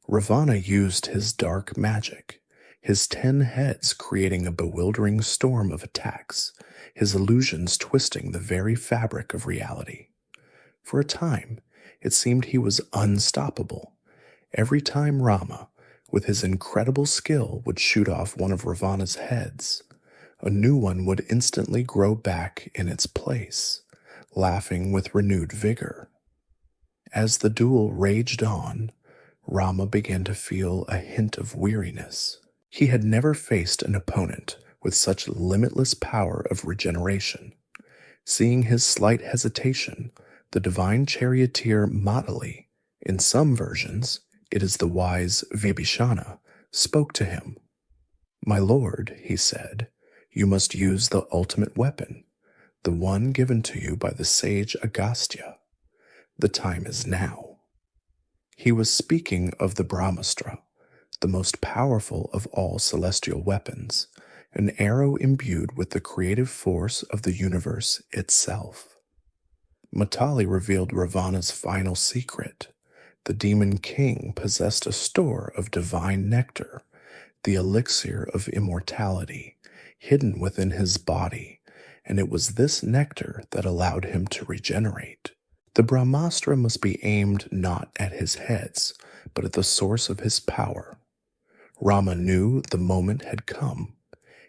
Ravana used his dark magic, his 10 heads creating a bewildering storm of attacks, his illusions twisting the very fabric of reality. For a time, it seemed he was unstoppable. Every time Rama, with his incredible skill, would shoot off one of Ravana's heads, a new one would instantly grow back in its place, laughing with renewed vigor. As the duel raged on, Rama began to feel a hint of weariness. He had never faced an opponent with such limitless power of regeneration. Seeing his slight hesitation, the divine charioteer Matali, in some versions, it is the wise Vibhishana, spoke to him. "My lord," he said, "you must use the ultimate weapon, the one given to you by the sage Agastya. The time is now." He was speaking of the Brahmastra, the most powerful of all celestial weapons, an arrow imbued with the creative force of the universe itself. Matali revealed Ravana's final secret. The demon king possessed a store of divine nectar, the elixir of immortality, hidden within his body, and it was this nectar that allowed him to regenerate. The Brahmastra must be aimed not at his heads, but at the source of his power. Rama knew the moment had come.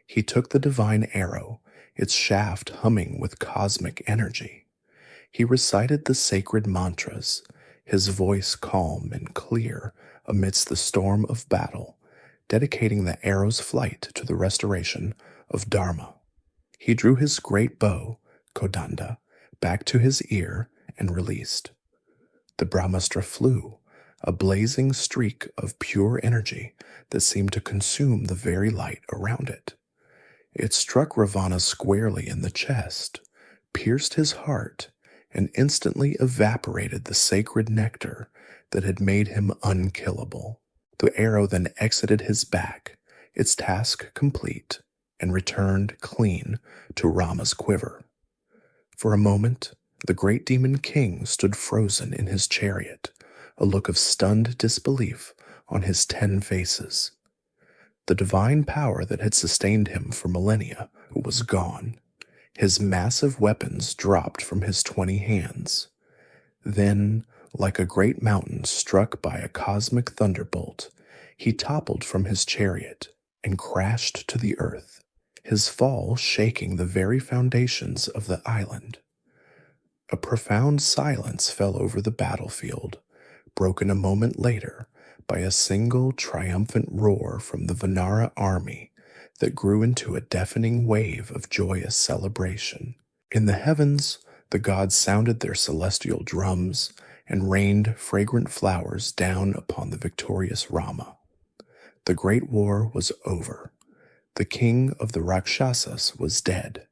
He took the divine arrow, its shaft humming with cosmic energy. He recited the sacred mantras, his voice calm and clear amidst the storm of battle, dedicating the arrow's flight to the restoration of Dharma. He drew his great bow, Kodanda, back to his ear and released. The Brahmastra flew, a blazing streak of pure energy that seemed to consume the very light around it. It struck Ravana squarely in the chest, pierced his heart, and instantly evaporated the sacred nectar that had made him unkillable. The arrow then exited his back, its task complete, and returned clean to Rama's quiver. For a moment, the great demon king stood frozen in his chariot, a look of stunned disbelief on his 10 faces. The divine power that had sustained him for millennia was gone. His massive weapons dropped from his 20 hands. Then, like a great mountain struck by a cosmic thunderbolt, he toppled from his chariot and crashed to the earth, his fall shaking the very foundations of the island. A profound silence fell over the battlefield, broken a moment later by a single triumphant roar from the Vanara army that grew into a deafening wave of joyous celebration. In the heavens, the gods sounded their celestial drums and rained fragrant flowers down upon the victorious Rama. The great war was over. The king of the Rakshasas was dead.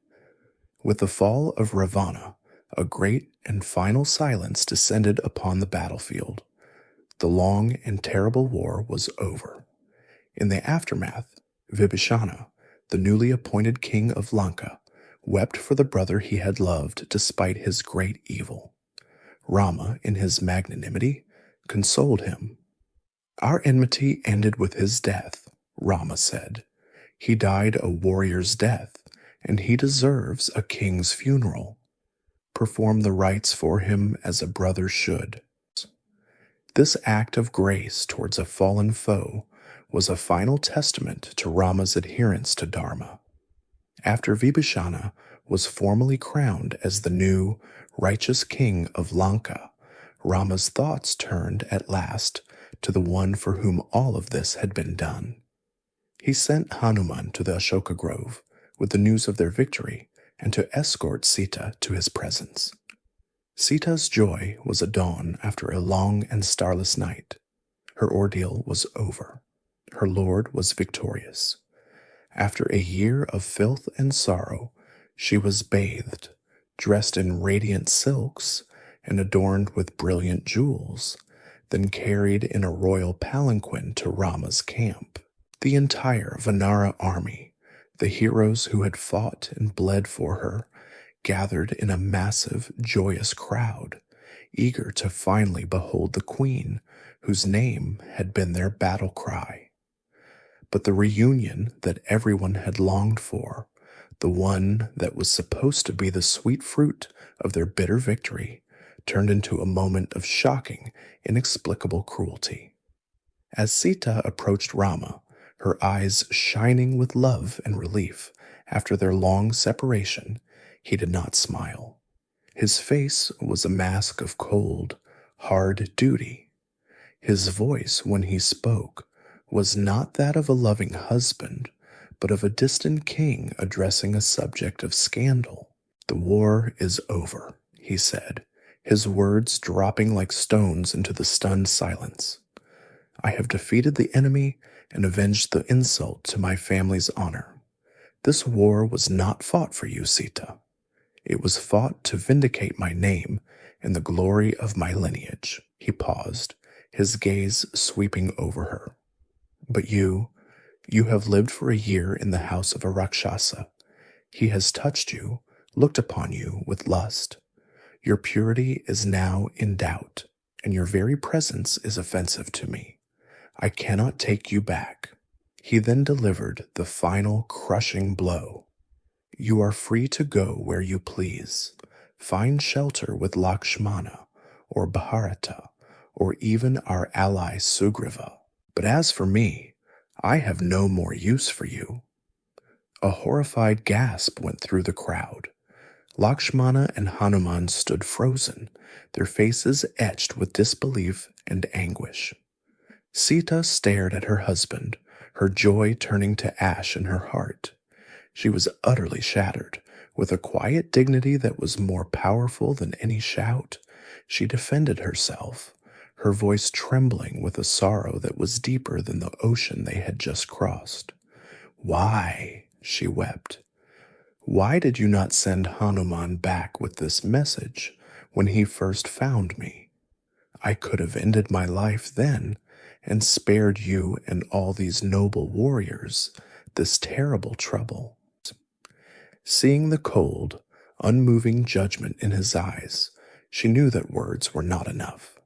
With the fall of Ravana, a great and final silence descended upon the battlefield. The long and terrible war was over. In the aftermath, Vibhishana, the newly appointed king of Lanka, wept for the brother he had loved despite his great evil. Rama, in his magnanimity, consoled him. "Our enmity ended with his death," Rama said. "He died a warrior's death, and he deserves a king's funeral. Perform the rites for him as a brother should." This act of grace towards a fallen foe was a final testament to Rama's adherence to Dharma. After Vibhishana was formally crowned as the new, righteous king of Lanka, Rama's thoughts turned at last to the one for whom all of this had been done. He sent Hanuman to the Ashoka Grove with the news of their victory and to escort Sita to his presence. Sita's joy was a dawn after a long and starless night. Her ordeal was over. Her lord was victorious. After a year of filth and sorrow, she was bathed, dressed in radiant silks, and adorned with brilliant jewels, then carried in a royal palanquin to Rama's camp. The entire Vanara army, the heroes who had fought and bled for her, gathered in a massive, joyous crowd, eager to finally behold the queen whose name had been their battle cry. But the reunion that everyone had longed for, the one that was supposed to be the sweet fruit of their bitter victory, turned into a moment of shocking, inexplicable cruelty. As Sita approached Rama, her eyes shining with love and relief after their long separation, he did not smile. His face was a mask of cold, hard duty. His voice, when he spoke, was not that of a loving husband, but of a distant king addressing a subject of scandal. "The war is over," he said, his words dropping like stones into the stunned silence. "I have defeated the enemy and avenged the insult to my family's honor. This war was not fought for you, Sita. It was fought to vindicate my name and the glory of my lineage." He paused, his gaze sweeping over her. "But you have lived for a year in the house of a Rakshasa. He has touched you, looked upon you with lust. Your purity is now in doubt, and your very presence is offensive to me. I cannot take you back." He then delivered the final crushing blow. "You are free to go where you please. Find shelter with Lakshmana, or Bharata, or even our ally Sugriva. But as for me, I have no more use for you." A horrified gasp went through the crowd. Lakshmana and Hanuman stood frozen, their faces etched with disbelief and anguish. Sita stared at her husband, her joy turning to ash in her heart. She was utterly shattered. With a quiet dignity that was more powerful than any shout, she defended herself, her voice trembling with a sorrow that was deeper than the ocean they had just crossed. "Why?" she wept. "Why did you not send Hanuman back with this message when he first found me? I could have ended my life then and spared you and all these noble warriors this terrible trouble." Seeing the cold, unmoving judgment in his eyes, she knew that words were not enough.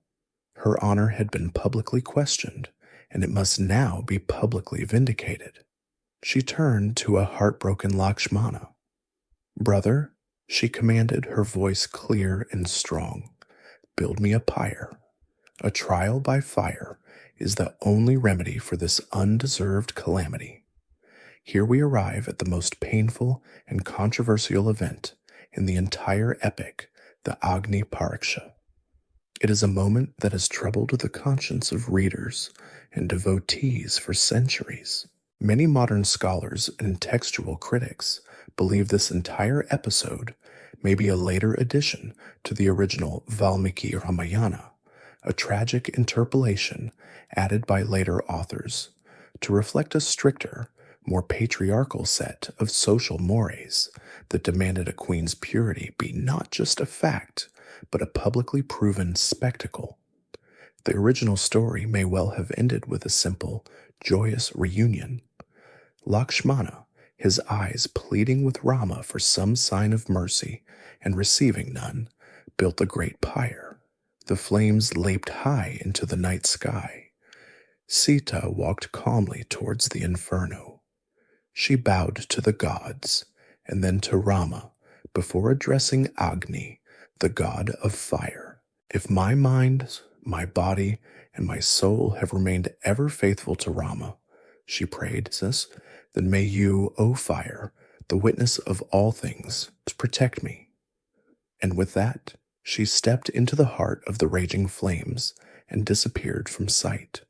Her honor had been publicly questioned, and it must now be publicly vindicated. She turned to a heartbroken Lakshmana. "Brother," she commanded, her voice clear and strong, "build me a pyre. A trial by fire is the only remedy for this undeserved calamity. Here we arrive at the most painful and controversial event in the entire epic, the Agni Pariksha. It is a moment that has troubled the conscience of readers and devotees for centuries. Many modern scholars and textual critics believe this entire episode may be a later addition to the original Valmiki Ramayana, a tragic interpolation added by later authors to reflect a stricter, more patriarchal set of social mores that demanded a queen's purity be not just a fact, but a publicly proven spectacle. The original story may well have ended with a simple, joyous reunion. Lakshmana, his eyes pleading with Rama for some sign of mercy and receiving none, built a great pyre. The flames leaped high into the night sky. Sita walked calmly towards the inferno. She bowed to the gods, and then to Rama, before addressing Agni, the god of fire. "If my mind, my body, and my soul have remained ever faithful to Rama," she prayed, "then may you, O fire, the witness of all things, protect me." And with that, she stepped into the heart of the raging flames and disappeared from sight.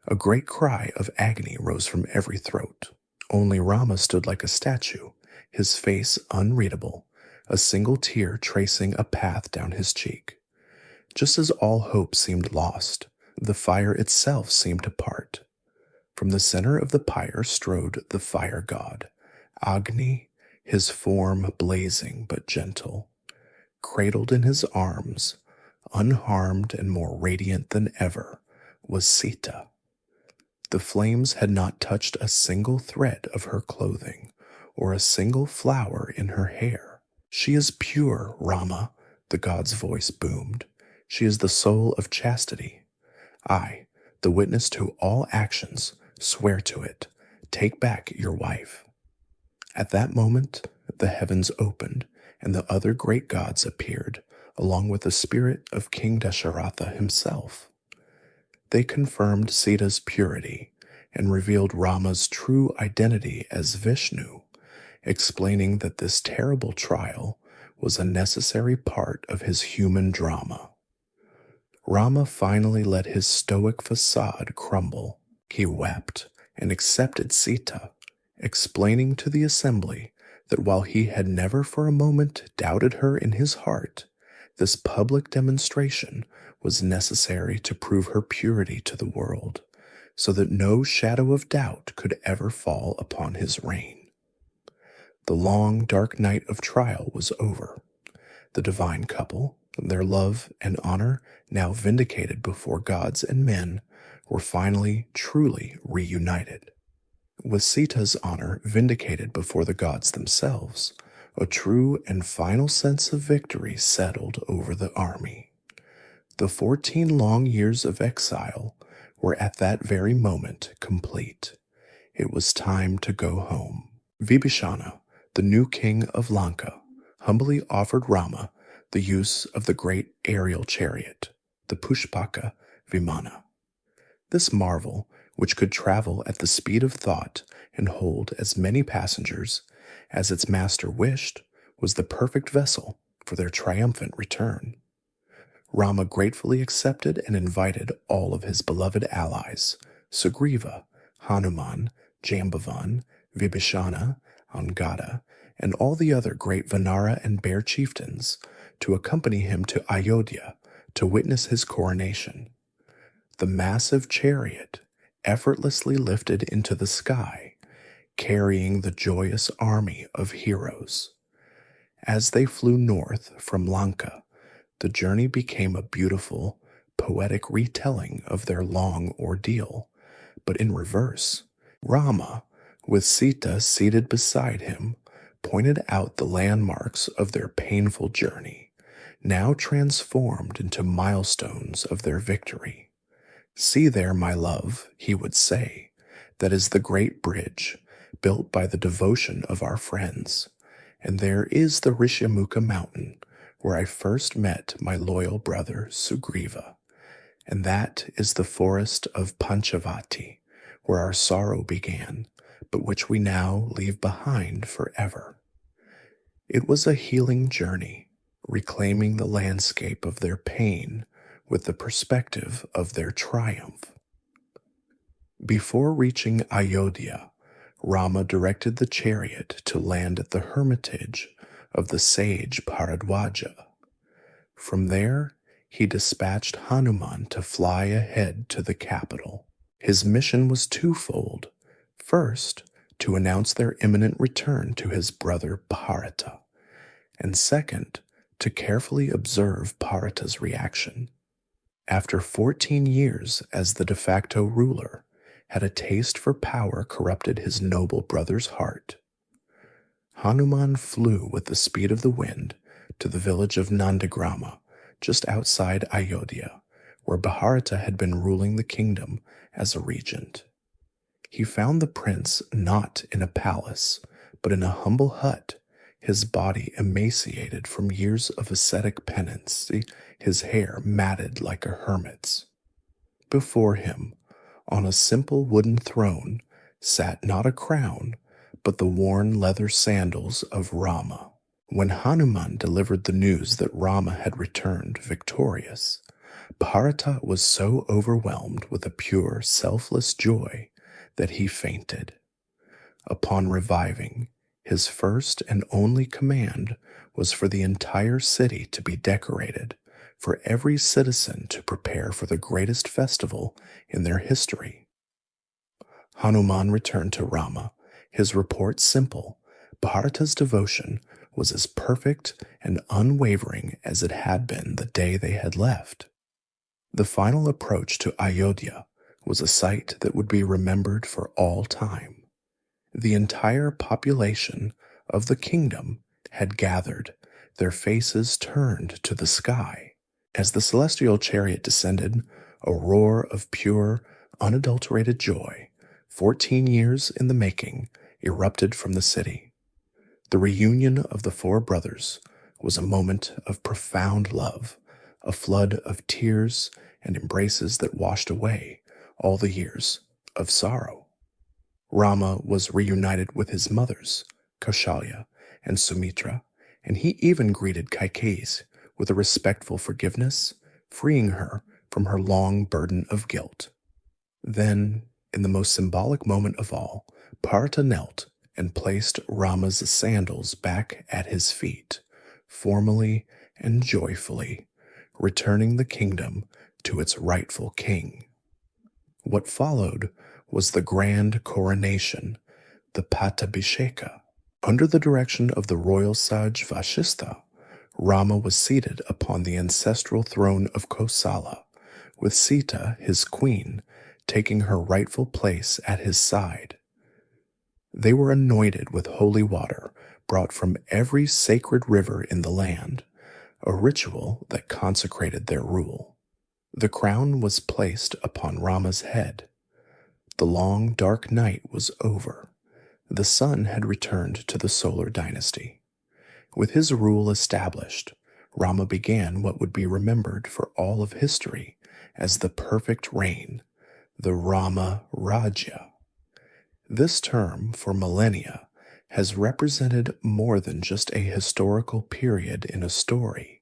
A great cry of agony rose from every throat. Only Rama stood like a statue, his face unreadable, a single tear tracing a path down his cheek. Just as all hope seemed lost, the fire itself seemed to part. From the center of the pyre strode the fire god, Agni, his form blazing but gentle. Cradled in his arms, unharmed and more radiant than ever, was Sita. The flames had not touched a single thread of her clothing or a single flower in her hair. "She is pure, Rama," the god's voice boomed. "She is the soul of chastity. I, the witness to all actions, swear to it. Take back your wife." At that moment, the heavens opened, and the other great gods appeared, along with the spirit of King Dasharatha himself. They confirmed Sita's purity and revealed Rama's true identity as Vishnu, explaining that this terrible trial was a necessary part of his human drama. Rama finally let his stoic facade crumble. He wept and accepted Sita, explaining to the assembly that while he had never for a moment doubted her in his heart, this public demonstration was necessary to prove her purity to the world, so that no shadow of doubt could ever fall upon his reign. The long, dark night of trial was over. The divine couple, their love and honor now vindicated before gods and men, were finally truly reunited. With Sita's honor vindicated before the gods themselves, a true and final sense of victory settled over the army. The 14 long years of exile were at that very moment complete. It was time to go home. Vibhishana, the new king of Lanka, humbly offered Rama the use of the great aerial chariot, the Pushpaka Vimana. This marvel, which could travel at the speed of thought and hold as many passengers as its master wished, was the perfect vessel for their triumphant return. Rama gratefully accepted and invited all of his beloved allies, Sugriva, Hanuman, Jambavan, Vibhishana, Angada, and all the other great Vanara and Bear chieftains, to accompany him to Ayodhya to witness his coronation. The massive chariot effortlessly lifted into the sky, carrying the joyous army of heroes. As they flew north from Lanka, the journey became a beautiful, poetic retelling of their long ordeal, but in reverse. Rama, with Sita seated beside him, pointed out the landmarks of their painful journey, now transformed into milestones of their victory. "See there, my love," he would say, "that is the great bridge built by the devotion of our friends, and there is the Rishyamukha mountain where I first met my loyal brother Sugriva, and that is the forest of Panchavati, where our sorrow began, but which we now leave behind forever." It was a healing journey, reclaiming the landscape of their pain with the perspective of their triumph. Before reaching Ayodhya, Rama directed the chariot to land at the hermitage of the sage Bharadwaja. From there, he dispatched Hanuman to fly ahead to the capital. His mission was twofold. First, to announce their imminent return to his brother Bharata, and second, to carefully observe Bharata's reaction. After 14 years as the de facto ruler, had a taste for power corrupted his noble brother's heart. Hanuman flew with the speed of the wind to the village of Nandagrama, just outside Ayodhya, where Bharata had been ruling the kingdom as a regent. He found the prince not in a palace, but in a humble hut, his body emaciated from years of ascetic penance, his hair matted like a hermit's. Before him, on a simple wooden throne, sat not a crown, but the worn leather sandals of Rama. When Hanuman delivered the news that Rama had returned victorious, Bharata was so overwhelmed with a pure, selfless joy that he fainted. Upon reviving, his first and only command was for the entire city to be decorated, for every citizen to prepare for the greatest festival in their history. Hanuman returned to Rama, his report simple. Bharata's devotion was as perfect and unwavering as it had been the day they had left. The final approach to Ayodhya was a sight that would be remembered for all time. The entire population of the kingdom had gathered, their faces turned to the sky. As the celestial chariot descended, a roar of pure, unadulterated joy, 14 years in the making, erupted from the city. The reunion of the four brothers was a moment of profound love, a flood of tears and embraces that washed away all the years of sorrow. Rama was reunited with his mothers, Kaushalya and Sumitra, and he even greeted Kaikeyi with a respectful forgiveness, freeing her from her long burden of guilt. Then, in the most symbolic moment of all, Bharata knelt and placed Rama's sandals back at his feet, formally and joyfully, returning the kingdom to its rightful king. What followed was the grand coronation, the Pattabhisheka. Under the direction of the royal sage Vashistha, Rama was seated upon the ancestral throne of Kosala, with Sita, his queen, taking her rightful place at his side. They were anointed with holy water brought from every sacred river in the land, a ritual that consecrated their rule. The crown was placed upon Rama's head. The long, dark night was over. The sun had returned to the solar dynasty. With his rule established, Rama began what would be remembered for all of history as the perfect reign, the Rama Rajya. This term, for millennia, has represented more than just a historical period in a story.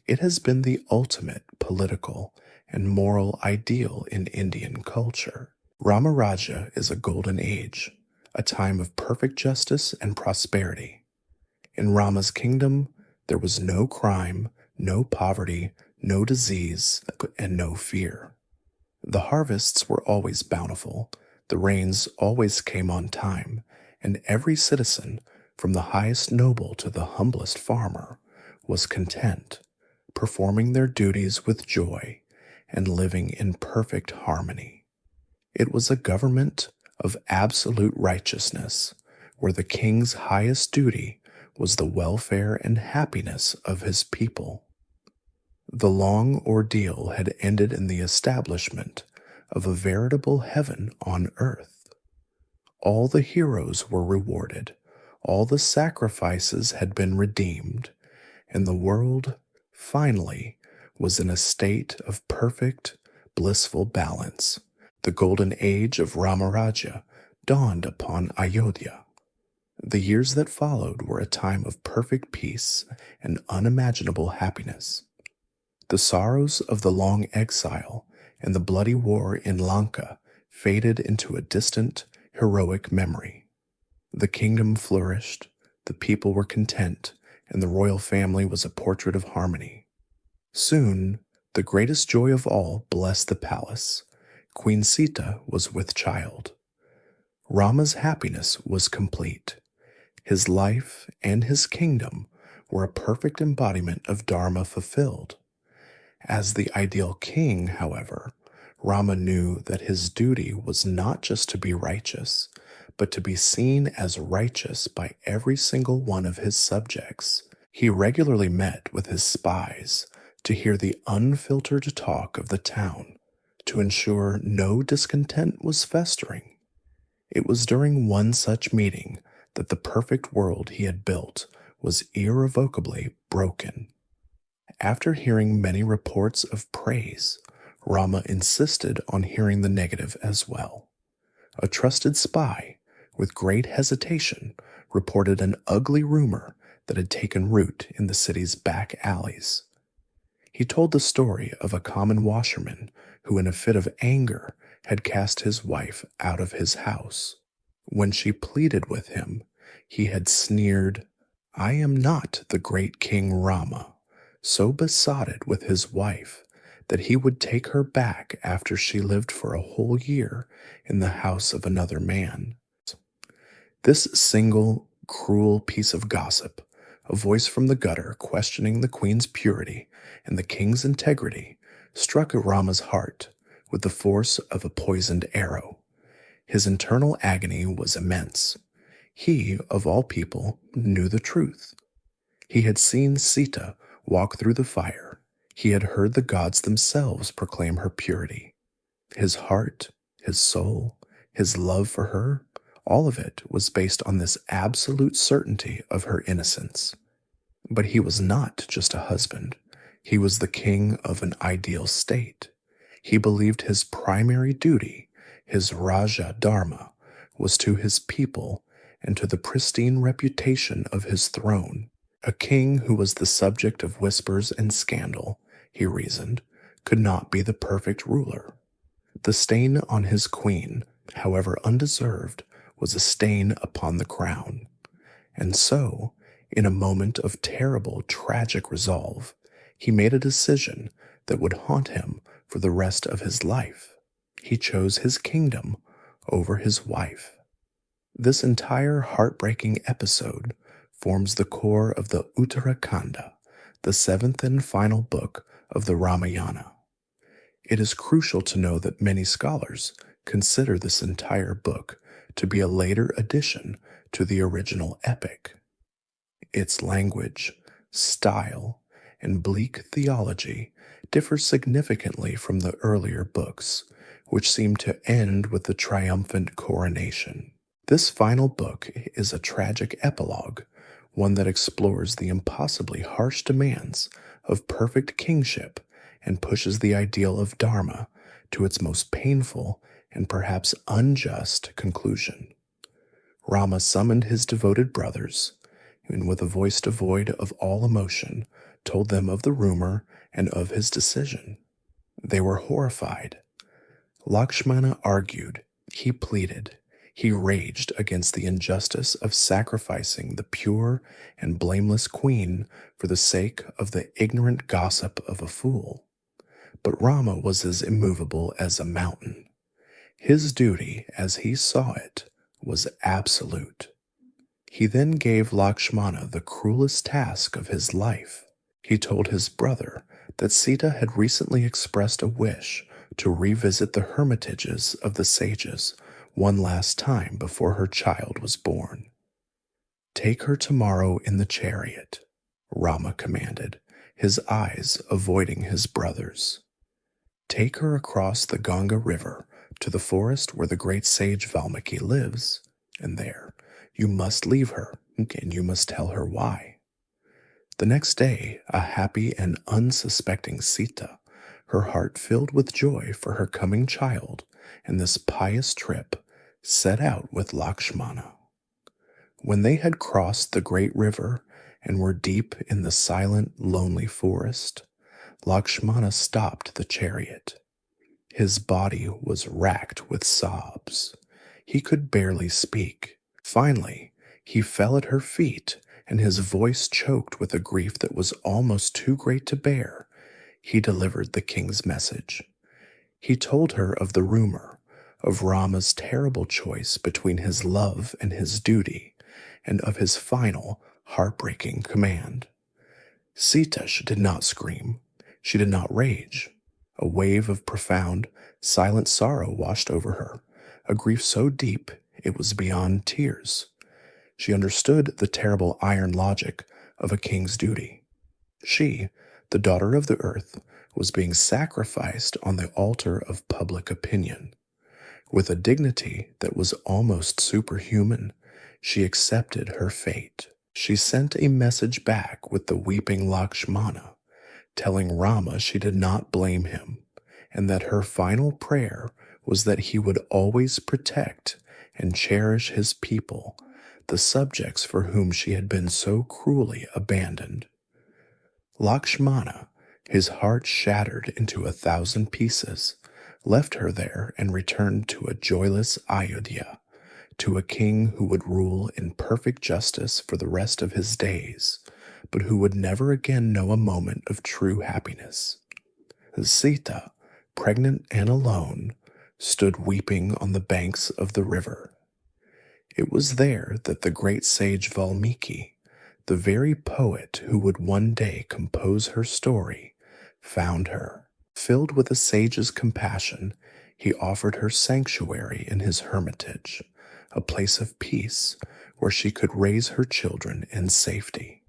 It has been the ultimate political and moral ideal in Indian culture. Rama Rajya is a golden age, a time of perfect justice and prosperity. In Rama's kingdom, there was no crime, no poverty, no disease, and no fear. The harvests were always bountiful, the rains always came on time, and every citizen, from the highest noble to the humblest farmer, was content, performing their duties with joy and living in perfect harmony. It was a government of absolute righteousness, where the king's highest duty was the welfare and happiness of his people. The long ordeal had ended in the establishment of a veritable heaven on earth. All the heroes were rewarded, all the sacrifices had been redeemed, and the world, finally, was in a state of perfect, blissful balance. The golden age of Ramaraja dawned upon Ayodhya. The years that followed were a time of perfect peace and unimaginable happiness. The sorrows of the long exile and the bloody war in Lanka faded into a distant, heroic memory. The kingdom flourished, the people were content, and the royal family was a portrait of harmony. Soon, the greatest joy of all blessed the palace. Queen Sita was with child. Rama's happiness was complete. His life and his kingdom were a perfect embodiment of Dharma fulfilled. As the ideal king, however, Rama knew that his duty was not just to be righteous, but to be seen as righteous by every single one of his subjects. He regularly met with his spies to hear the unfiltered talk of the town, to ensure no discontent was festering. It was during one such meeting that the perfect world he had built was irrevocably broken. After hearing many reports of praise, Rama insisted on hearing the negative as well. A trusted spy, with great hesitation, reported an ugly rumor that had taken root in the city's back alleys. He told the story of a common washerman who, in a fit of anger, had cast his wife out of his house. When she pleaded with him, he had sneered, "I am not the great King Rama," so besotted with his wife that he would take her back after she lived for a whole year in the house of another man. This single, cruel piece of gossip, a voice from the gutter questioning the queen's purity and the king's integrity, struck Rama's heart with the force of a poisoned arrow. His internal agony was immense. He, of all people, knew the truth. He had seen Sita walk through the fire. He had heard the gods themselves proclaim her purity. His heart, his soul, his love for her, all of it was based on this absolute certainty of her innocence. But he was not just a husband. He was the king of an ideal state. He believed his primary duty, his Raja Dharma, was to his people and to the pristine reputation of his throne. A king who was the subject of whispers and scandal, he reasoned, could not be the perfect ruler. The stain on his queen, however undeserved, was a stain upon the crown. And so, in a moment of terrible, tragic resolve, he made a decision that would haunt him for the rest of his life. He chose his kingdom over his wife. This entire heartbreaking episode forms the core of the Uttarakhanda, the seventh and final book of the Ramayana. It is crucial to know that many scholars consider this entire book to be a later addition to the original epic. Its language, style, and bleak theology differ significantly from the earlier books, which seem to end with the triumphant coronation. This final book is a tragic epilogue, one that explores the impossibly harsh demands of perfect kingship and pushes the ideal of Dharma to its most painful and perhaps unjust conclusion. Rama summoned his devoted brothers, and with a voice devoid of all emotion, told them of the rumor and of his decision. They were horrified. Lakshmana argued, he pleaded, he raged against the injustice of sacrificing the pure and blameless queen for the sake of the ignorant gossip of a fool. But Rama was as immovable as a mountain. His duty, as he saw it, was absolute. He then gave Lakshmana the cruelest task of his life. He told his brother that Sita had recently expressed a wish to revisit the hermitages of the sages one last time before her child was born. Take her tomorrow in the chariot, Rama commanded, his eyes avoiding his brother's. Take her across the Ganga River to the forest where the great sage Valmiki lives, and there you must leave her, and you must tell her why. The next day, a happy and unsuspecting Sita, her heart filled with joy for her coming child and this pious trip, set out with Lakshmana. When they had crossed the great river and were deep in the silent, lonely forest, Lakshmana stopped the chariot. His body was racked with sobs. He could barely speak. Finally, he fell at her feet, and his voice choked with a grief that was almost too great to bear. He delivered the king's message. He told her of the rumor, of Rama's terrible choice between his love and his duty, and of his final, heartbreaking command. Sita did not scream. She did not rage. A wave of profound, silent sorrow washed over her, a grief so deep it was beyond tears. She understood the terrible iron logic of a king's duty. She, the daughter of the earth, was being sacrificed on the altar of public opinion. With a dignity that was almost superhuman, she accepted her fate. She sent a message back with the weeping Lakshmana, telling Rama she did not blame him, and that her final prayer was that he would always protect and cherish his people, the subjects for whom she had been so cruelly abandoned. Lakshmana, his heart shattered into 1,000 pieces, left her there and returned to a joyless Ayodhya, to a king who would rule in perfect justice for the rest of his days, but who would never again know a moment of true happiness. Sita, pregnant and alone, stood weeping on the banks of the river. It was there that the great sage Valmiki, the very poet who would one day compose her story, found her. Filled with a sage's compassion, he offered her sanctuary in his hermitage, a place of peace where she could raise her children in safety.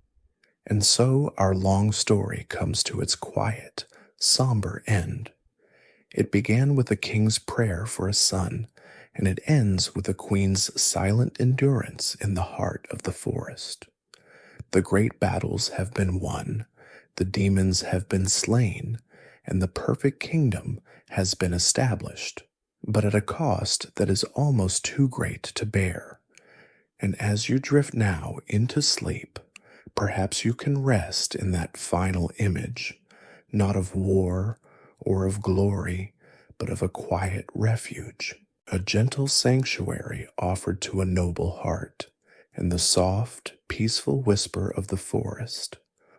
And so our long story comes to its quiet, somber end. It began with a king's prayer for a son, and it ends with a queen's silent endurance in the heart of the forest. The great battles have been won, the demons have been slain, and the perfect kingdom has been established, but at a cost that is almost too great to bear. And as you drift now into sleep, perhaps you can rest in that final image, not of war or of glory, but of a quiet refuge, a gentle sanctuary offered to a noble heart, and the soft, peaceful whisper of the forest,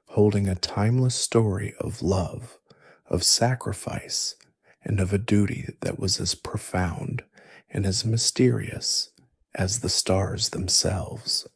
holding a timeless story of love, of sacrifice, and of a duty that was as profound and as mysterious as the stars themselves.